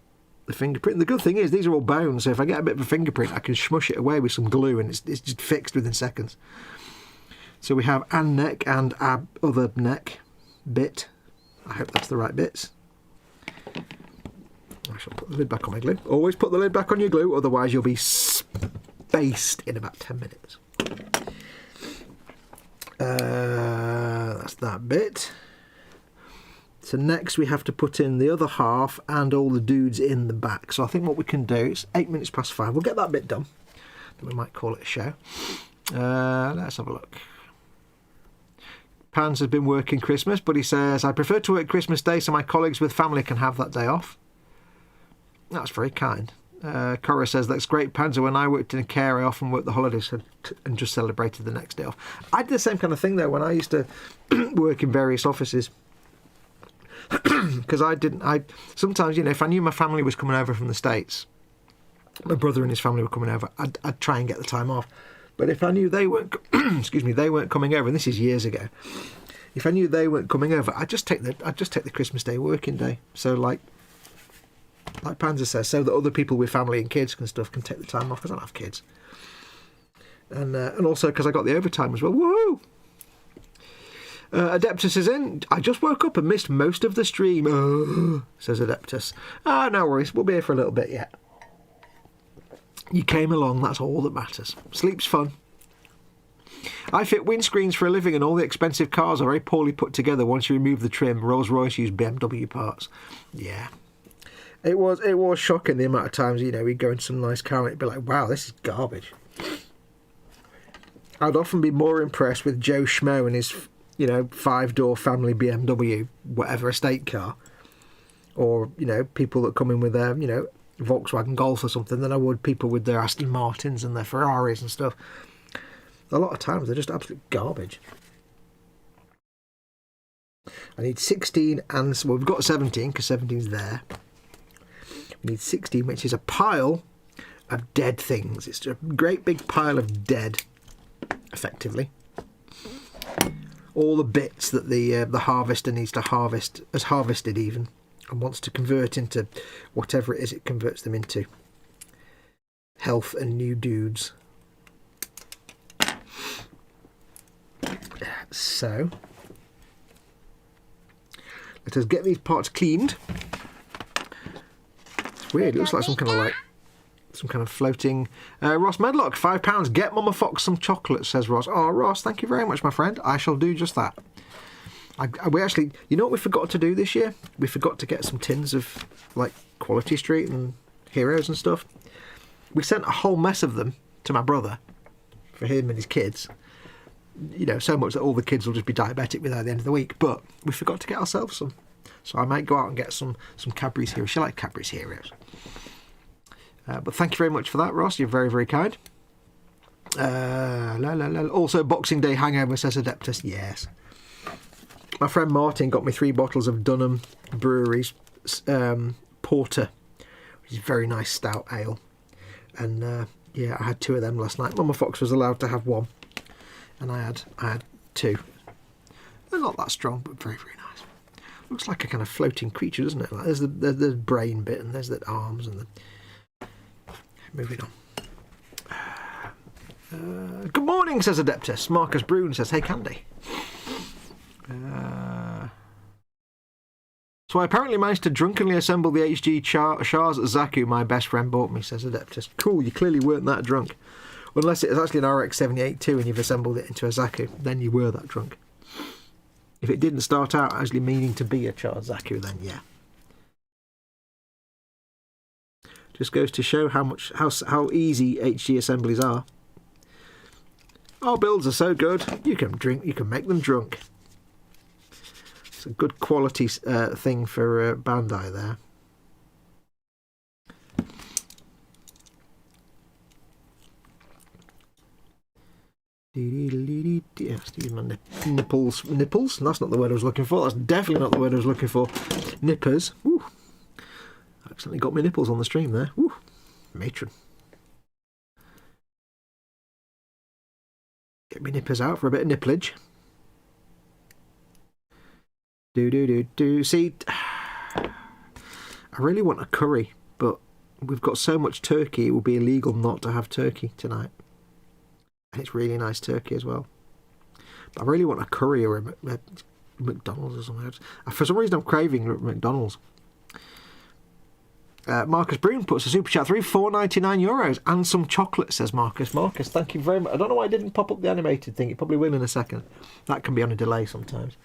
the fingerprint. The good thing is these are all bones, so if I get a bit of a fingerprint, I can smush it away with some glue, and it's just fixed within seconds. So we have an neck and a other neck bit. I hope that's the right bits. I shall put the lid back on my glue. Always put the lid back on your glue, otherwise you'll be spaced in about 10 minutes. That's that bit. So next we have to put in the other half and all the dudes in the back. So I think what we can do, it's 8 minutes past 5. We'll get that bit done. Then we might call it a show. Let's have a look. Pans has been working Christmas, but he says, I prefer to work Christmas Day so my colleagues with family can have that day off. That's very kind. Cora says, that's great, Panzer. When I worked in a care, I often worked the holidays and just celebrated the next day off. I did the same kind of thing, though, when I used to work in various offices. Because sometimes, you know, if I knew my family was coming over from the States, my brother and his family were coming over, I'd try and get the time off. But if I knew they weren't, excuse me, they weren't coming over, and this is years ago, if I knew they weren't coming over, I'd just take the Christmas Day working day. So, like, like Panzer says, so that other people with family and kids and stuff can take the time off, because I don't have kids. And also because I got the overtime as well. Woohoo! Adeptus is in. I just woke up and missed most of the stream, says Adeptus. No worries, we'll be here for a little bit yet. You came along, that's all that matters. Sleep's fun. I fit windscreens for a living, and all the expensive cars are very poorly put together once you remove the trim. Rolls-Royce used BMW parts. Yeah. It was shocking the amount of times, you know, we'd go into some nice car and it'd be like, wow, this is garbage. I'd often be more impressed with Joe Schmo and his, you know, 5-door family BMW, whatever, estate car. Or, you know, people that come in with their, you know, Volkswagen Golf or something than I would people with their Aston Martins and their Ferraris and stuff. A lot of times they're just absolute garbage. I need 16 and... well, we've got 17 because 17's there. We need 16, which is a pile of dead things. It's a great big pile of dead, effectively. All the bits that the harvester needs to harvest, has harvested even, and wants to convert into whatever it is it converts them into. Health and new dudes. So, let us get these parts cleaned. It's weird, it looks like some kind of floating... Ross Medlock, £5. Get Mama Foxx some chocolate, says Ross. Oh, Ross, thank you very much, my friend. I shall do just that. We actually... you know what we forgot to do this year? We forgot to get some tins of, like, Quality Street and Heroes and stuff. We sent a whole mess of them to my brother for him and his kids. You know, so much that all the kids will just be diabetic without the end of the week. But we forgot to get ourselves some. So I might go out and get some Cadbury's Heroes. She likes Cadbury's Heroes. But thank you very much for that, Ross. You're very, very kind. Also, Boxing Day hangover, says Adeptus. Yes. My friend Martin got me 3 bottles of Dunham Brewery's Porter, which is very nice stout ale. And yeah, I had 2 of them last night. Mama Foxx was allowed to have 1. And I had 2. They're not that strong, but very, very nice. Looks like a kind of floating creature, doesn't it? Like there's the brain bit, and there's the arms, and the... Moving on. Good morning, says Adeptus. Marcus Brune says, hey, Candy. So I apparently managed to drunkenly assemble the HG Shars Zaku my best friend bought me, says Adeptus. Cool, you clearly weren't that drunk. Unless it was actually an RX-78-2 and you've assembled it into a Zaku, then you were that drunk. If it didn't start out actually meaning to be a Char Zaku, then yeah. Just goes to show how easy HG assemblies are. Our builds are so good, you can make them drunk. It's a good quality thing for Bandai there. Excuse my nipples. Nipples? That's not the word I was looking for. That's definitely not the word I was looking for. Nippers. Woo. Accidentally got my nipples on the stream there. Woo. Matron. Get my nippers out for a bit of nipplage. See, I really want a curry, but we've got so much turkey, it will be illegal not to have turkey tonight. And it's really nice turkey as well. But I really want a curry or a McDonald's or something. For some reason I'm craving McDonald's. Marcus Brune puts a super chat through, €4.99 and some chocolate, says Marcus. Marcus, thank you very much. I don't know why I didn't pop up the animated thing. It probably will in a second. That can be on a delay sometimes.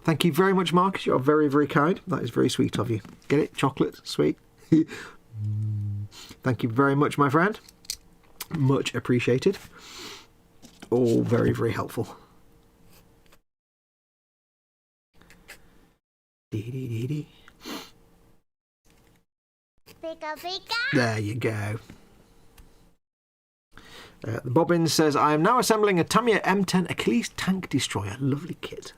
Thank you very much, Marcus. You're very, very kind. That is very sweet of you. Get it? Chocolate? Sweet. Thank you very much, my friend. Much appreciated. All very, very helpful. Pika, pika. There you go. The Bobbin says, I am now assembling a Tamiya M10 Achilles tank destroyer. Lovely kit.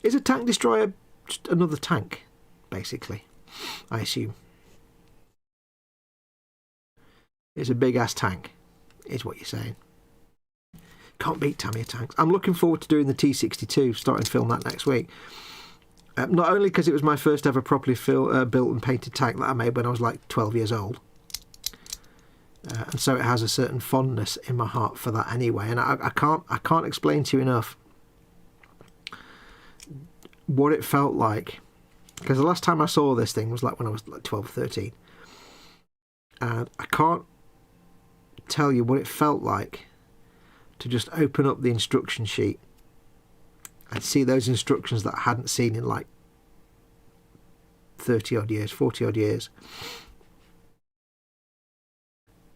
Is a tank destroyer just another tank, basically? I assume. It's a big-ass tank, is what you're saying. Can't beat Tamiya tanks. I'm looking forward to doing the T62, starting to film that next week. Not only because it was my first ever properly built and painted tank that I made when I was like 12 years old. And so it has a certain fondness in my heart for that anyway. And I can't explain to you enough what it felt like. Because the last time I saw this thing was like when I was like 12, 13. And I can't tell you what it felt like to just open up the instruction sheet and see those instructions that I hadn't seen in like 30 odd years, 40 odd years.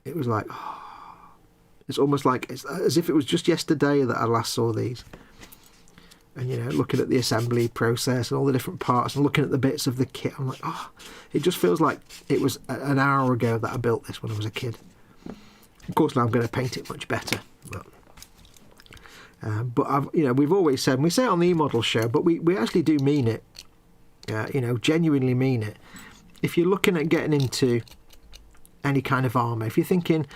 It was like, oh, it's almost like it's as if it was just yesterday that I last saw these. And, you know, looking at the assembly process and all the different parts and looking at the bits of the kit, I'm like, oh, it just feels like it was an hour ago that I built this when I was a kid. Of course, now I'm going to paint it much better. But I've, you know, we've always said, and we say it on the E-Model show, but we actually do mean it. You know, genuinely mean it. If you're looking at getting into any kind of armour, if you're thinking,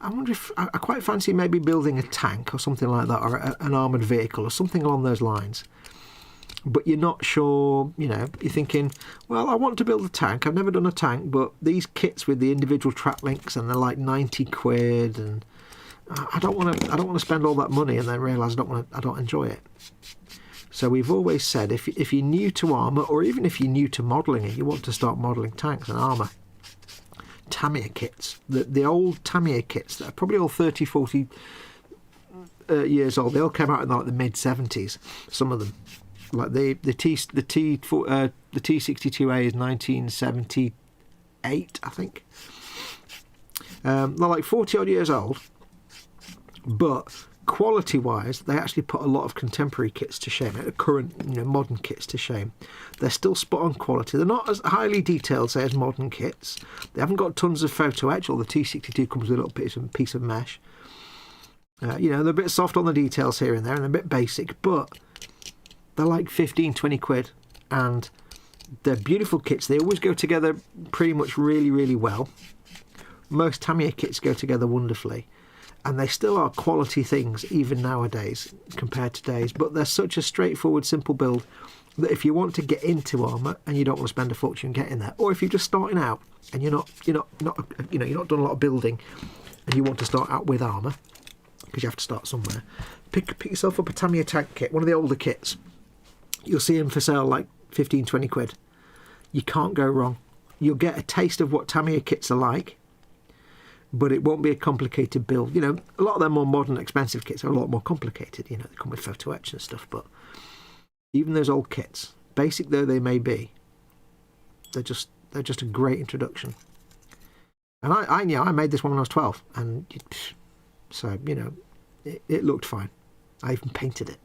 I wonder if I quite fancy maybe building a tank or something like that, or an armoured vehicle or something along those lines, but you're not sure, you know, you're thinking, well, I want to build a tank, I've never done a tank, but these kits with the individual trap links and they're like 90 quid and I don't want to spend all that money and then realise I don't enjoy it. So we've always said, if you're new to armour, or even if you're new to modelling and you want to start modelling tanks and armour, Tamiya kits, the old Tamiya kits that are probably all 30, 40 years old, they all came out in like the mid 70s, some of them. Like the T62A is 1978, I think. They're like 40 odd years old, but quality wise they actually put a lot of contemporary kits to shame, current, you know, modern kits to shame. They're still spot on quality. They're not as highly detailed, say, as modern kits. They haven't got tons of photo etch, or the T62 comes with a little piece of mesh. You know, they're a bit soft on the details here and there, and they're a bit basic, but they're like 15, 20 quid, and they're beautiful kits. They always go together pretty much really, really well. Most Tamiya kits go together wonderfully, and they still are quality things even nowadays compared to days, but they're such a straightforward, simple build that if you want to get into armour and you don't want to spend a fortune getting there, or if you're just starting out and you're not done a lot of building and you want to start out with armour, because you have to start somewhere, pick yourself up a Tamiya tank kit, one of the older kits. You'll see them for sale like 15, 20 quid. You can't go wrong. You'll get a taste of what Tamiya kits are like, but it won't be a complicated build. You know, a lot of their more modern, expensive kits are a lot more complicated. You know, they come with photo etch and stuff, but even those old kits, basic though they may be, they're just a great introduction. And I made this one when I was 12, and so, you know, it looked fine. I even painted it.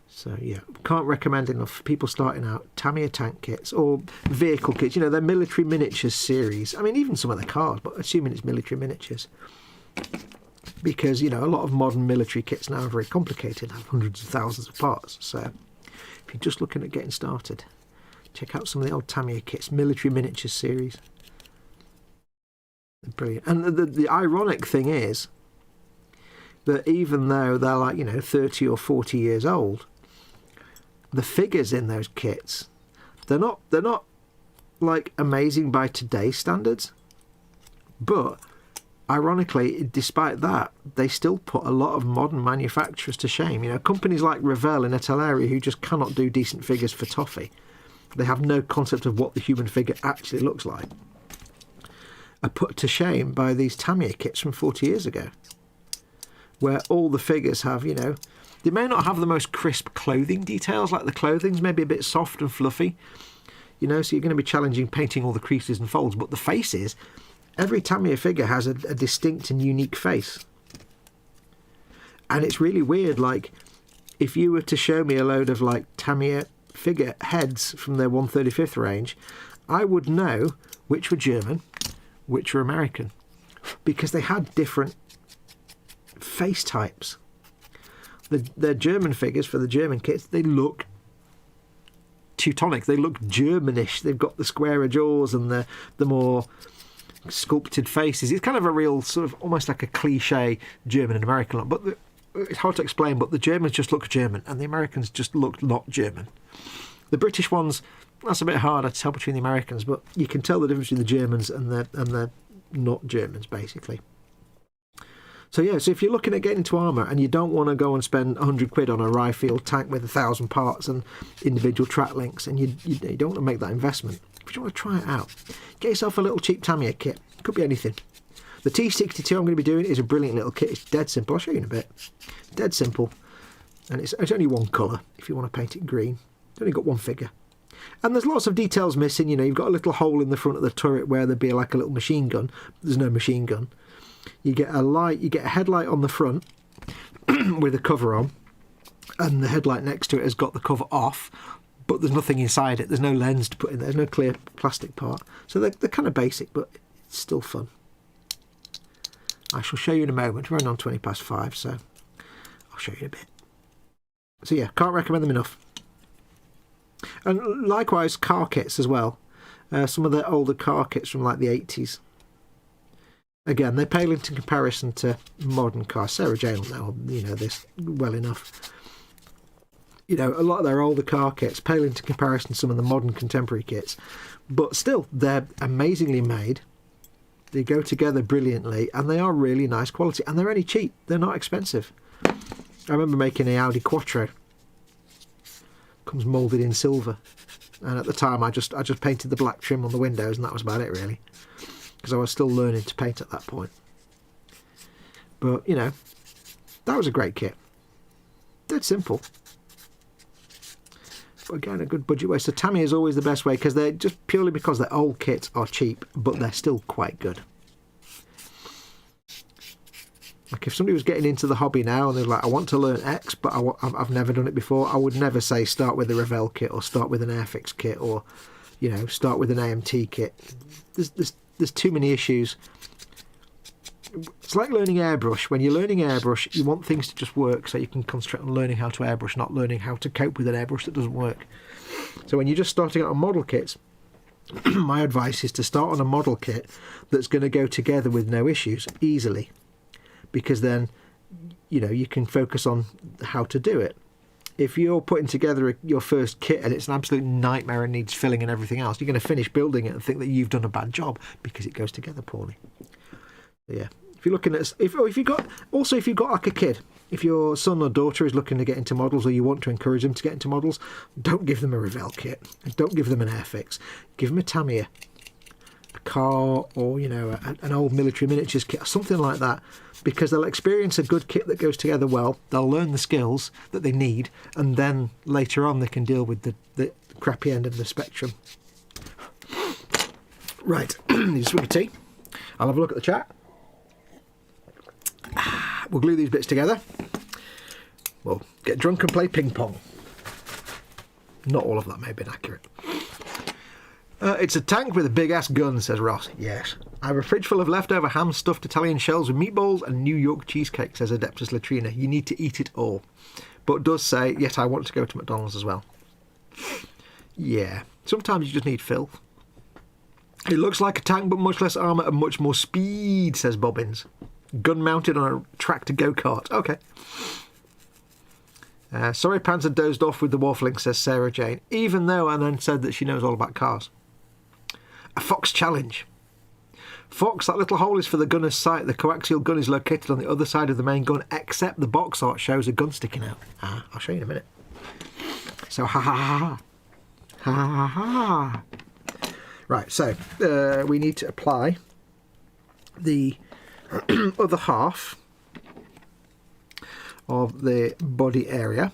So yeah, can't recommend enough for people starting out. Tamiya tank kits or vehicle kits. You know, they're military miniatures series. I mean, even some of the cars, but assuming it's military miniatures, because, you know, a lot of modern military kits now are very complicated, have hundreds of thousands of parts. So if you're just looking at getting started, check out some of the old Tamiya kits, military miniatures series. They're brilliant. And the ironic thing is that even though they're like, you know, 30 or 40 years old, the figures in those kits, they're not like amazing by today's standards, but ironically, despite that, they still put a lot of modern manufacturers to shame. You know, companies like Revell and Italeri, who just cannot do decent figures for toffee, they have no concept of what the human figure actually looks like, are put to shame by these Tamiya kits from 40 years ago, where all the figures have, you know, they may not have the most crisp clothing details, like the clothing's maybe a bit soft and fluffy, you know, so you're going to be challenging painting all the creases and folds, but the faces, every Tamiya figure has a distinct and unique face. And it's really weird, like, if you were to show me a load of, like, Tamiya figure heads from their 135th range, I would know which were German, which were American, because they had different face types. The German figures for the German kits, they look Teutonic, they look Germanish. They've got the squarer jaws and the more sculpted faces. It's kind of a real sort of almost like a cliche German and American look, but it's hard to explain, but the Germans just look German and the Americans just look not German. The British ones, that's a bit harder to tell between the Americans, but you can tell the difference between the Germans and the not Germans, basically. So yeah, so if you're looking at getting into armour and you don't want to go and spend 100 quid on a Ryefield tank with 1,000 parts and individual track links, and you don't want to make that investment, if you want to try it out, get yourself a little cheap Tamiya kit. Could be anything. The T62 I'm going to be doing is a brilliant little kit. It's dead simple. I'll show you in a bit. Dead simple. And it's only one colour if you want to paint it green. It's only got one figure. And there's lots of details missing. You know, you've got a little hole in the front of the turret where there'd be like a little machine gun. There's no machine gun. You get a light, you get a headlight on the front with a cover on, and the headlight next to it has got the cover off, but there's nothing inside it. There's no lens to put in there. There's no clear plastic part. So they're kind of basic, but it's still fun. I shall show you in a moment. We're only on 20 past 5, so I'll show you in a bit. So yeah, can't recommend them enough. And likewise, car kits as well. Some of the older car kits from like the 80s. Again, they pale in comparison to modern cars. Sarah Jane will know, you know, this well enough. You know, a lot of their older car kits pale into comparison to some of the modern contemporary kits. But still, they're amazingly made. They go together brilliantly, and they are really nice quality. And they're only cheap. They're not expensive. I remember making a Audi Quattro. Comes moulded in silver. And at the time, I just painted the black trim on the windows, and that was about it, really. Because I was still learning to paint at that point. But, you know, that was a great kit. Dead simple. But again, a good budget way. So Tamiya is always the best way, because they're just purely because their old kits are cheap, but they're still quite good. Like if somebody was getting into the hobby now and they're like, I want to learn X, but I've never done it before, I would never say start with a Revell kit or start with an Airfix kit or, you know, start with an AMT kit. There's too many issues. It's like learning airbrush. When you're learning airbrush, you want things to just work, so you can concentrate on learning how to airbrush, not learning how to cope with an airbrush that doesn't work. So when you're just starting out on model kits, my advice is to start on a model kit that's going to go together with no issues easily, because then, you know, you can focus on how to do it. If you're putting together your first kit and it's an absolute nightmare and needs filling and everything else, you're going to finish building it and think that you've done a bad job because it goes together poorly. So yeah, if you're looking at, if you've got like a kid, if your son or daughter is looking to get into models, or you want to encourage them to get into models, don't give them a Revell kit. Don't give them an Airfix. Give them a Tamiya, a car, or, you know, an old military miniatures kit, something like that. Because they'll experience a good kit that goes together well, they'll learn the skills that they need, and then later on they can deal with the crappy end of the spectrum. Right, need a swig of tea. I'll have a look at the chat. We'll glue these bits together. We'll get drunk and play ping pong. Not all of that may have been accurate. It's a tank with a big-ass gun, says Ross. Yes. I have a fridge full of leftover ham-stuffed Italian shells with meatballs and New York cheesecake, says Adeptus Latrina. You need to eat it all. But does say, yet I want to go to McDonald's as well. Yeah. Sometimes you just need filth. It looks like a tank, but much less armour and much more speed, says Bobbins. Gun mounted on a tractor go-kart. Okay. Sorry Pants had dozed off with the waffling, says Sarah Jane. Even though Anne said that she knows all about cars. A Foxx challenge. Foxx, that little hole is for the gunner's sight. The coaxial gun is located on the other side of the main gun, except the box art shows a gun sticking out. I'll show you in a minute. So, ha ha ha ha. Ha ha ha ha. Right, so we need to apply the other half of the body area.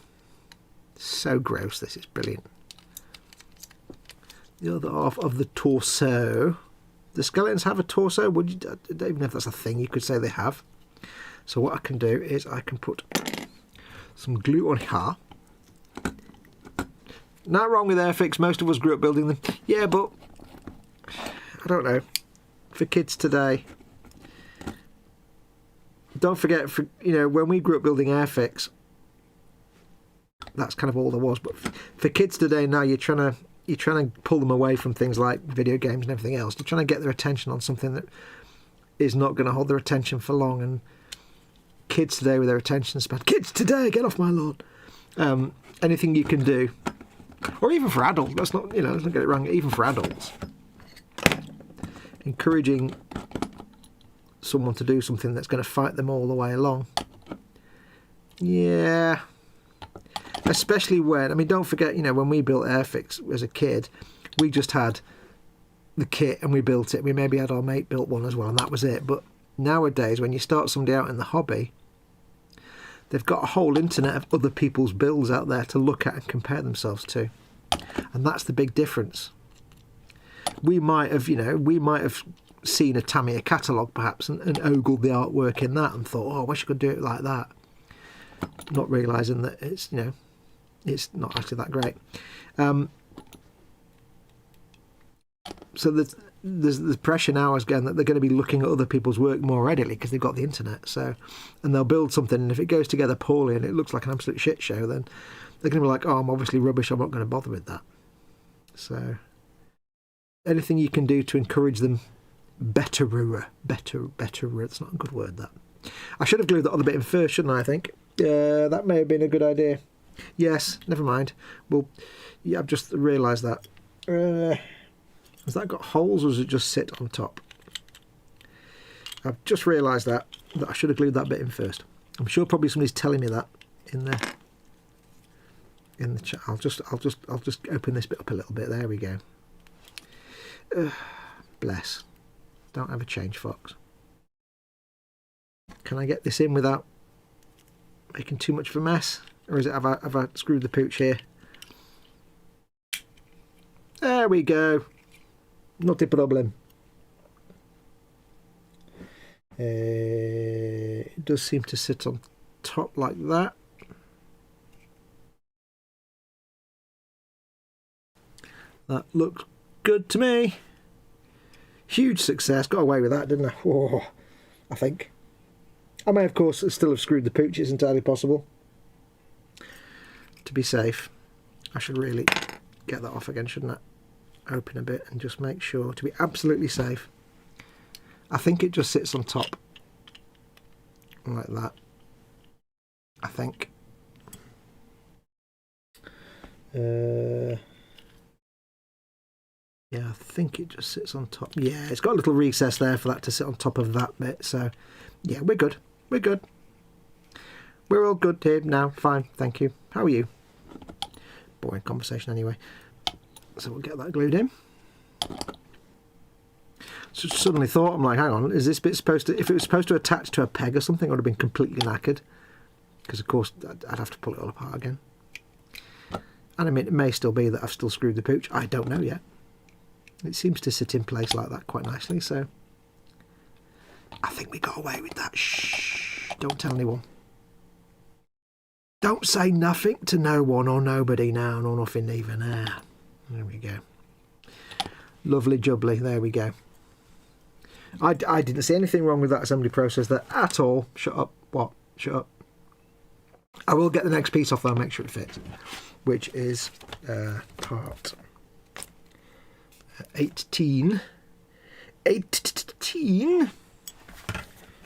So gross, this is brilliant. The other half of the torso. The skeletons have a torso. I don't even know if that's a thing you could say they have. So what I can do is I can put some glue on here. Not wrong with Airfix. Most of us grew up building them. Yeah, but I don't know. For kids today, don't forget, you know, when we grew up building Airfix, that's kind of all there was. But for kids today now, you're trying to pull them away from things like video games and everything else. You're trying to get their attention on something that is not going to hold their attention for long. And kids today with their attention span, kids today, get off my lawn. Anything you can do Or even for adults. Let's not get it wrong. Even for adults, encouraging someone to do something that's going to fight them all the way along. Yeah. Especially when, I mean, don't forget, when we built Airfix as a kid, we just had the kit and we built it. We maybe had our mate built one as well, and that was it. But nowadays, when you start somebody out in the hobby, they've got a whole internet of other people's builds out there to look at and compare themselves to. And that's the big difference. We might have, seen a Tamiya catalogue perhaps and ogled the artwork in that and thought, oh, I wish I could do it like that. Not realising that it's, it's not actually that great. So there's the pressure now again that they're going to be looking at other people's work more readily because they've got the internet. So, and they'll build something, and if it goes together poorly and it looks like an absolute shit show, then they're going to be like, oh, I'm obviously rubbish, I'm not going to bother with that. So anything you can do to encourage them, betterer, it's not a good word, that. I should have glued that other bit in first, shouldn't I think? That may have been a good idea. Yes, never mind. Well, yeah, I've just realised that. Has that got holes, or does it just sit on top? I've just realised that I should have glued that bit in first. I'm sure probably somebody's telling me that in the chat. I'll just open this bit up a little bit. There we go. Bless. Don't have a change, Fox. Can I get this in without making too much of a mess, or is it have I screwed the pooch here? There we go. Not a problem. It does seem to sit on top like that. That looks good to me. Huge success. Got away with that, didn't I? Oh, I think. I may, of course, still have screwed the pooch. It's entirely possible. To be safe, I should really get that off again, shouldn't I? Open a bit and just make sure to be absolutely safe. I think it just sits on top like that. I think. Yeah, I think it just sits on top. Yeah, it's got a little recess there for that to sit on top of that bit. So, yeah, we're good. We're good. We're all good here now. Fine, thank you. How are you? Boring conversation anyway. So we'll get that glued in. So suddenly thought, I'm like, hang on, is this bit supposed to, if it was supposed to attach to a peg or something, it would have been completely knackered. Because of course, I'd have to pull it all apart again. And I mean, it may still be that I've still screwed the pooch. I don't know yet. It seems to sit in place like that quite nicely, so I think we got away with that. Shh, don't tell anyone. Don't say nothing to no one or nobody now, nor nothing even there. There we go. Lovely jubbly, there we go. I didn't see anything wrong with that assembly process there at all. Shut up. What? Shut up. I will get the next piece off though and make sure it fits, which is part 18,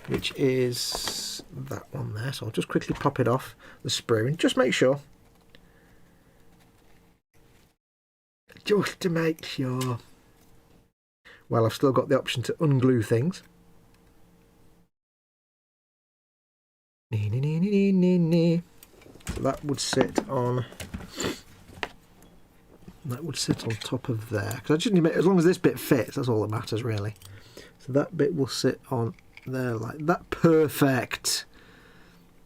which is that one there. So I'll just quickly pop it off the sprue and just make sure. Just to make sure. Well, I've still got the option to unglue things. So that would sit on. That would sit on top of there. Because I just need to make, as long as this bit fits, that's all that matters really. So that bit will sit on there like that. Perfect.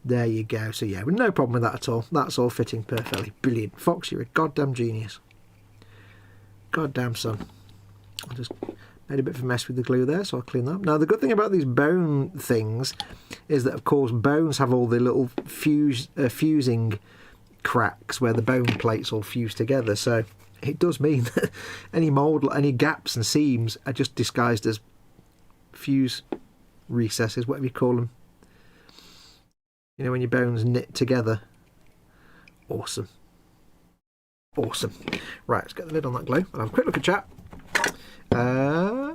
There you go. So yeah, no problem with that at all. That's all fitting perfectly. Brilliant. Fox, you're a goddamn genius. Goddamn son. I just made a bit of a mess with the glue there, so I'll clean that up. Now the good thing about these bone things is that of course bones have all the little fusing cracks where the bone plates all fuse together, so it does mean that any mould, any gaps and seams are just disguised as fuse recesses, whatever you call them. You know, when your bones knit together. Awesome. Awesome. Right, let's get the lid on that glue and have a quick look at chat. Where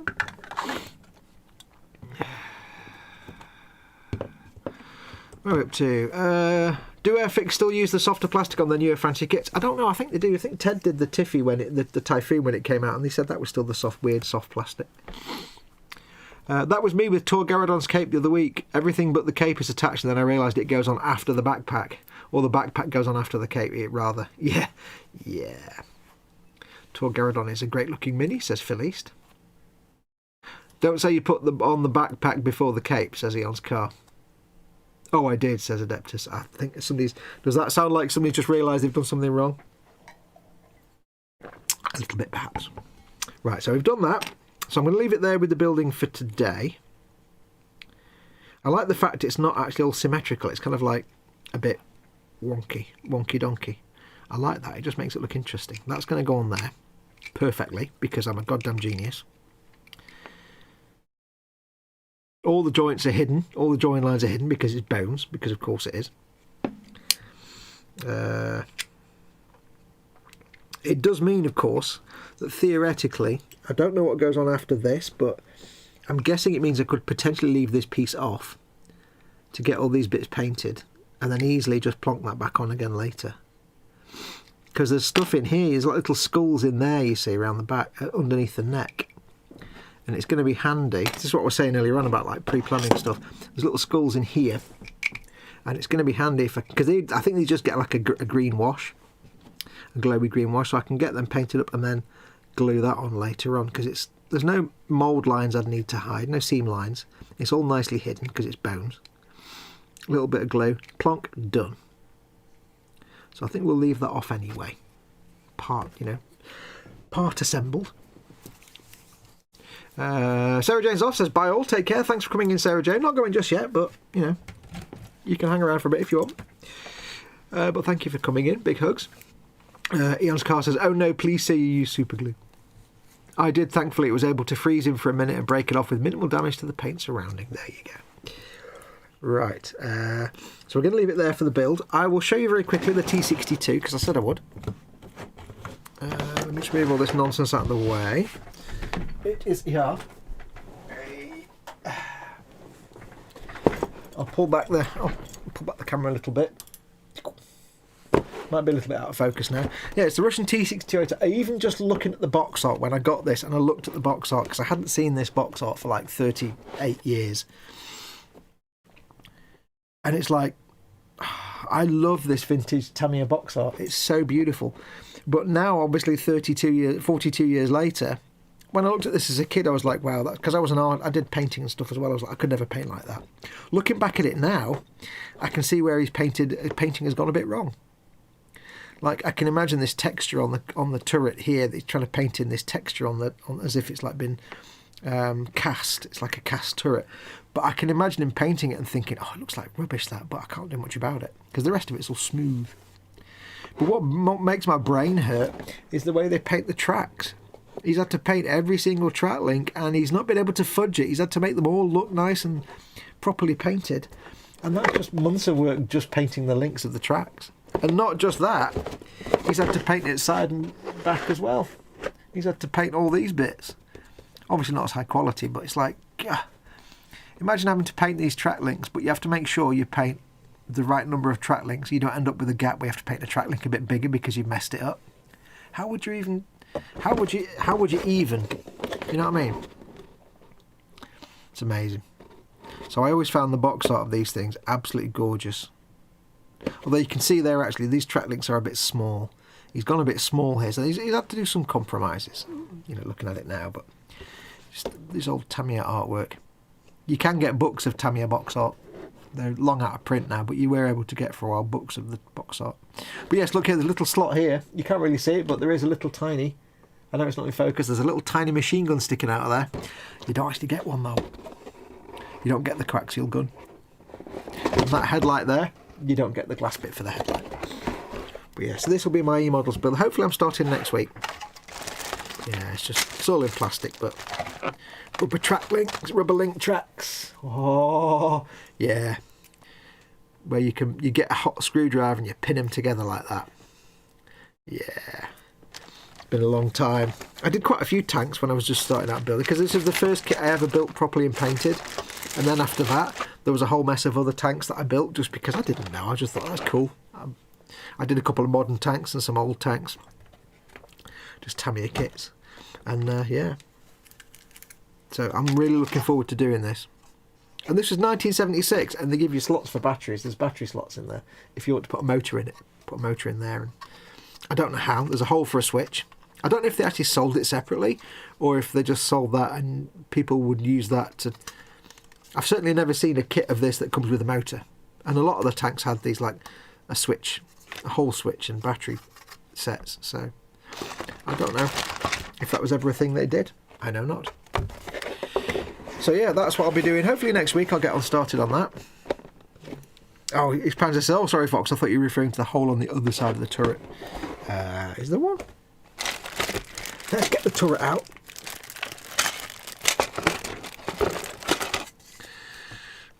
are we up to? Do Airfix still use the softer plastic on their newer fancy kits? I don't know. I think they do. I think Ted did the Tiffy when the Typhoon when it came out, and they said that was still the weird soft plastic. That was me with Tor Garadon's cape the other week. Everything but the cape is attached, and then I realised it goes on after the backpack. Or the backpack goes on after the cape, rather. Yeah. Tor Garadon is a great-looking mini, says Phil East. Don't say you put on the backpack before the cape, says Eon's car. Oh, I did, says Adeptus. I think somebody's... Does that sound like somebody just realised they've done something wrong? A little bit, perhaps. Right, so we've done that. So I'm going to leave it there with the building for today. I like the fact it's not actually all symmetrical. It's kind of like a bit wonky donkey. I like that. It just makes it look interesting. That's going to go on there perfectly because I'm a goddamn genius. All the joints are hidden. All the join lines are hidden because it's bones, because of course it is. It does mean, of course, that theoretically, I don't know what goes on after this, but I'm guessing it means I could potentially leave this piece off to get all these bits painted and then easily just plonk that back on again later. Because there's stuff in here, there's like little skulls in there, you see, around the back, underneath the neck. And it's going to be handy. This is what I was saying earlier on about like pre-planning stuff. There's little skulls in here. And it's going to be handy because I think they just get like a green wash. A glowy green wash, so I can get them painted up and then glue that on later on, because there's no mould lines I'd need to hide, no seam lines. It's all nicely hidden because it's bones. A little bit of glue, plonk, done. So I think we'll leave that off anyway. Part assembled. Sarah Jane's off, says bye all, take care, thanks for coming in, Sarah Jane. Not going just yet, but you can hang around for a bit if you want. But thank you for coming in, big hugs. Eon's car says, oh no, please say you use super glue. I did, thankfully it was able to freeze him for a minute and break it off with minimal damage to the paint surrounding. There you go. Right, so we're going to leave it there for the build. I will show you very quickly the T62 because I said I would. Let me just move all this nonsense out of the way. It is here. I'll pull back the camera a little bit. Might be a little bit out of focus now. Yeah, it's the Russian T62. I even just looking at the box art when I got this, and I looked at the box art because I hadn't seen this box art for like 38 years. And it's like, I love this vintage Tamiya box art. It's so beautiful. But now, obviously, 42 years later, when I looked at this as a kid, I was like, wow, that's because I was I did painting and stuff as well. I was like, I could never paint like that. Looking back at it now, I can see where his painting has gone a bit wrong. Like, I can imagine this texture on the turret here. He's trying to paint in this texture on as if it's like been cast. It's like a cast turret. But I can imagine him painting it and thinking, oh, it looks like rubbish that, but I can't do much about it because the rest of it's all smooth. But what makes my brain hurt is the way they paint the tracks. He's had to paint every single track link, and he's not been able to fudge it. He's had to make them all look nice and properly painted. And that's just months of work just painting the links of the tracks. And not just that, he's had to paint it side and back as well. He's had to paint all these bits. Obviously not as high quality, but it's like, imagine having to paint these track links, but you have to make sure you paint the right number of track links. You don't end up with a gap where you have to paint the track link a bit bigger because you messed it up. How would you even, you know what I mean? It's amazing. So I always found the box art of these things absolutely gorgeous. Although you can see there actually these track links are a bit small. He's gone a bit small here, so he's had to do some compromises. Looking at it now, but just this old Tamiya artwork. You can get books of Tamiya box art. They're long out of print now, but you were able to get for a while books of the box art. But yes, look here, there's a little slot here. You can't really see it, but there is a little tiny, I know it's not in focus, there's a little tiny machine gun sticking out of there. You don't actually get one though. You don't get the coaxial gun. And that headlight there, you don't get the glass bit for the headlight. But yeah, so this will be my E-models build. Hopefully I'm starting next week. Yeah, it's all in plastic, but rubber track links, rubber link tracks. Oh, yeah. Where you get a hot screwdriver and you pin them together like that. Yeah. It's been a long time. I did quite a few tanks when I was just starting out building, because this is the first kit I ever built properly and painted. And then after that, There was a whole mess of other tanks that I built just because I didn't know. I just thought that's cool. I did a couple of modern tanks and some old tanks, just Tamiya kits, and yeah. So I'm really looking forward to doing this. And this was 1976, and they give you slots for batteries. There's battery slots in there if you want to put a motor in it. Put a motor in there, and I don't know how. There's a hole for a switch. I don't know if they actually sold it separately, or if they just sold that and people would use that to... I've certainly never seen a kit of this that comes with a motor, and a lot of the tanks had these, like a switch, a hole switch and battery sets. So I don't know if that was ever a thing they did. I know not. So yeah, that's what I'll be doing. Hopefully next week I'll get on started on that. Oh, it's Panzer says, oh sorry Fox, I thought you were referring to the hole on the other side of the turret. Is there one? Let's get the turret out.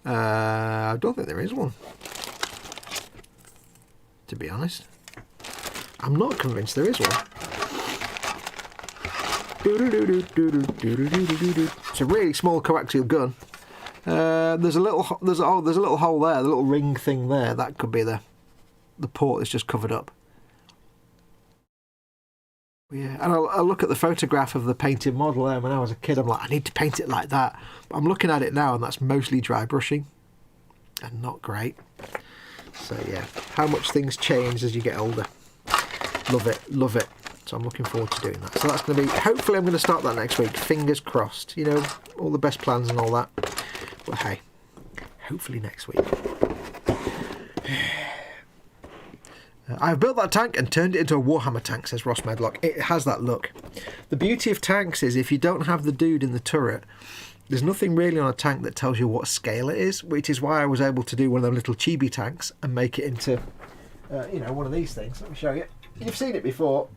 I don't think there is one, to be honest. I'm not convinced there is one. It's a really small coaxial gun. There's a little hole there, the little ring thing there. That could be the port that's just covered up. Yeah, and I look at the photograph of the painted model there. When I was a kid, I'm like, I need to paint it like that. But I'm looking at it now, and that's mostly dry brushing, and not great. So yeah, how much things change as you get older. Love it, love it. So I'm looking forward to doing that. So that's going to be, hopefully I'm going to start that next week. Fingers crossed. You know, all the best plans and all that. But hey, hopefully next week. I've built that tank and turned it into a Warhammer tank, says Ross Medlock. It has that look. The beauty of tanks is if you don't have the dude in the turret, there's nothing really on a tank that tells you what scale it is, which is why I was able to do one of them little chibi tanks and make it into, you know, one of these things. Let me show you. You've seen it before.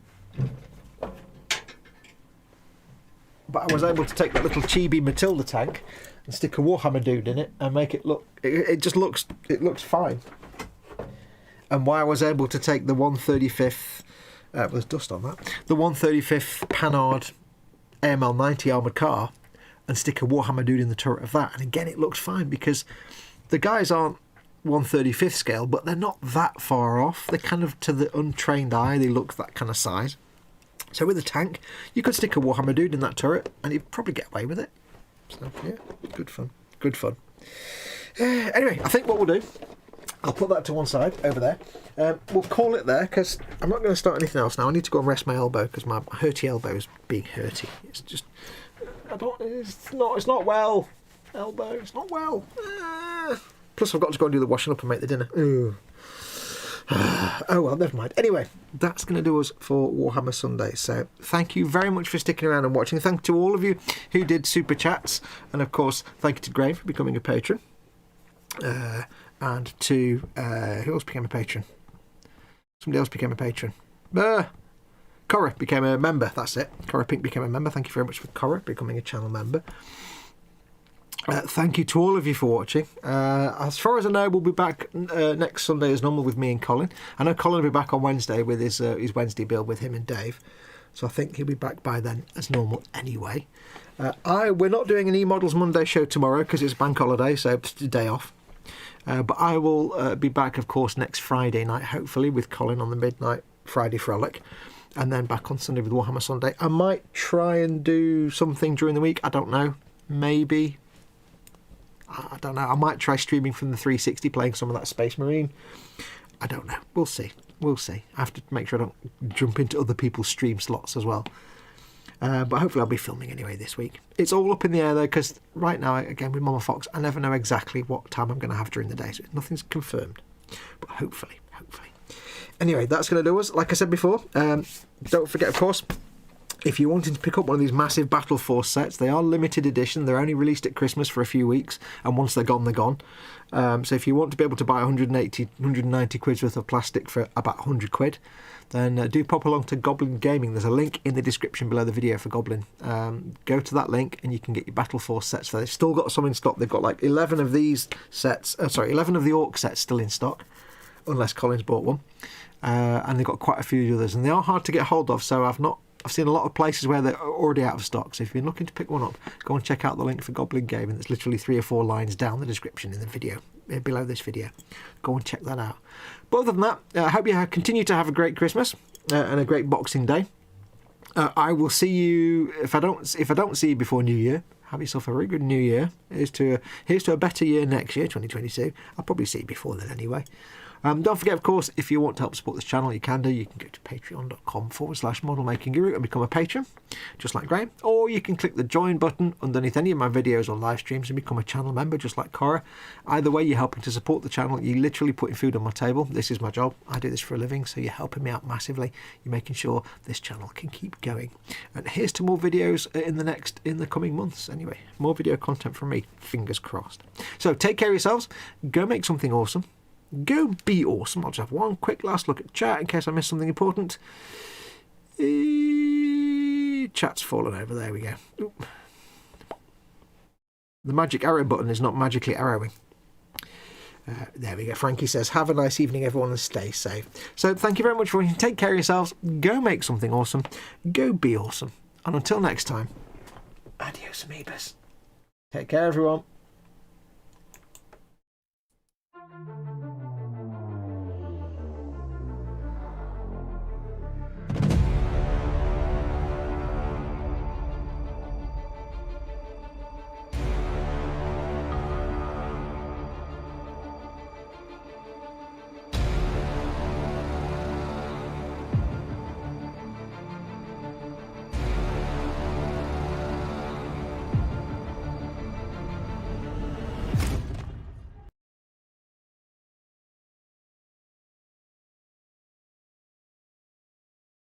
But I was able to take that little chibi Matilda tank and stick a Warhammer dude in it and make it look, it just looks, it looks fine. And why I was able to take the 135th, there's dust on that, the 135th Panhard AML-90 armoured car and stick a Warhammer dude in the turret of that. And again, it looks fine because the guys aren't 135th scale, but they're not that far off. They're kind of, to the untrained eye, they look that kind of size. So with a tank, you could stick a Warhammer dude in that turret and you'd probably get away with it. So yeah, good fun, good fun. Anyway, I think what we'll do, I'll put that to one side over there. We'll call it there because I'm not going to start anything else now. I need to go and rest my elbow because my hurty elbow is being hurty. It's just, it's not well. Elbow, it's not well. Plus I've got to go and do the washing up and make the dinner. Ooh. Oh well, never mind. Anyway, that's going to do us for Warhammer Sundays. So thank you very much for sticking around and watching. Thank you to all of you who did super chats, and of course thank you to Graham for becoming a patron, and to who else became a patron? Somebody else became a patron. Cora became a member. That's it. Cora Pink became a member. Thank you very much for Cora becoming a channel member. Thank you to all of you for watching. As far as I know, we'll be back next Sunday as normal with me and Colin. I know Colin will be back on Wednesday with his Wednesday build with him and Dave. So I think he'll be back by then as normal anyway. We're not doing an E-Models Monday show tomorrow because it's bank holiday, so it's a day off. But I will be back, of course, next Friday night, hopefully, with Colin on the Midnight Friday Frolic. And then back on Sunday with Warhammer Sunday. I might try and do something during the week. I don't know. Maybe. I don't know. I might try streaming from the 360, playing some of that Space Marine. I don't know. We'll see. We'll see. I have to make sure I don't jump into other people's stream slots as well. But hopefully I'll be filming anyway this week. It's all up in the air though, because right now, again, with Mama Fox, I never know exactly what time I'm going to have during the day. So nothing's confirmed. But hopefully. Anyway, that's going to do us. Like I said before, don't forget, of course, if you're wanting to pick up one of these massive Battleforce sets, they are limited edition. They're only released at Christmas for a few weeks, and once they're gone, they're gone. So if you want to be able to buy 190 quid's worth of plastic for about 100 quid, then do pop along to Goblin Gaming. There's a link in the description below the video for Goblin. Go to that link and you can get your Battleforce sets. So they've still got some in stock. They've got like 11 of these sets, 11 of the Orc sets still in stock, unless Colin's bought one. And they've got quite a few others, and they are hard to get hold of, so I've not I've seen a lot of places where they're already out of stock, so if you've been looking to pick one up, go and check out the link for Goblin Gaming. That's literally 3 or 4 lines down the description in the video, below this video. Go and check that out. But other than that, I hope you continue to have a great Christmas and a great Boxing Day. I will see you, if I don't see you before New Year, have yourself a very good New Year. Here's to a better year next year, 2022. I'll probably see you before then anyway. Don't forget, of course, if you want to help support this channel, you can do. You can go to patreon.com/modelmakingguru and become a patron, just like Graham. Or you can click the join button underneath any of my videos or live streams and become a channel member, just like Cora. Either way, you're helping to support the channel. You're literally putting food on my table. This is my job. I do this for a living, so you're helping me out massively. You're making sure this channel can keep going. And here's to more videos in the coming months. Anyway, more video content from me. Fingers crossed. So take care of yourselves. Go make something awesome. Go be awesome. I'll just have one quick last look at chat in case I missed something important. Chat's fallen over. There we go. Oop. The magic arrow button is not magically arrowing. There we go. Frankie says, have a nice evening, everyone, and stay safe. So thank you very much for watching. Take care of yourselves. Go make something awesome. Go be awesome. And until next time, adios, amoebas. Take care, everyone.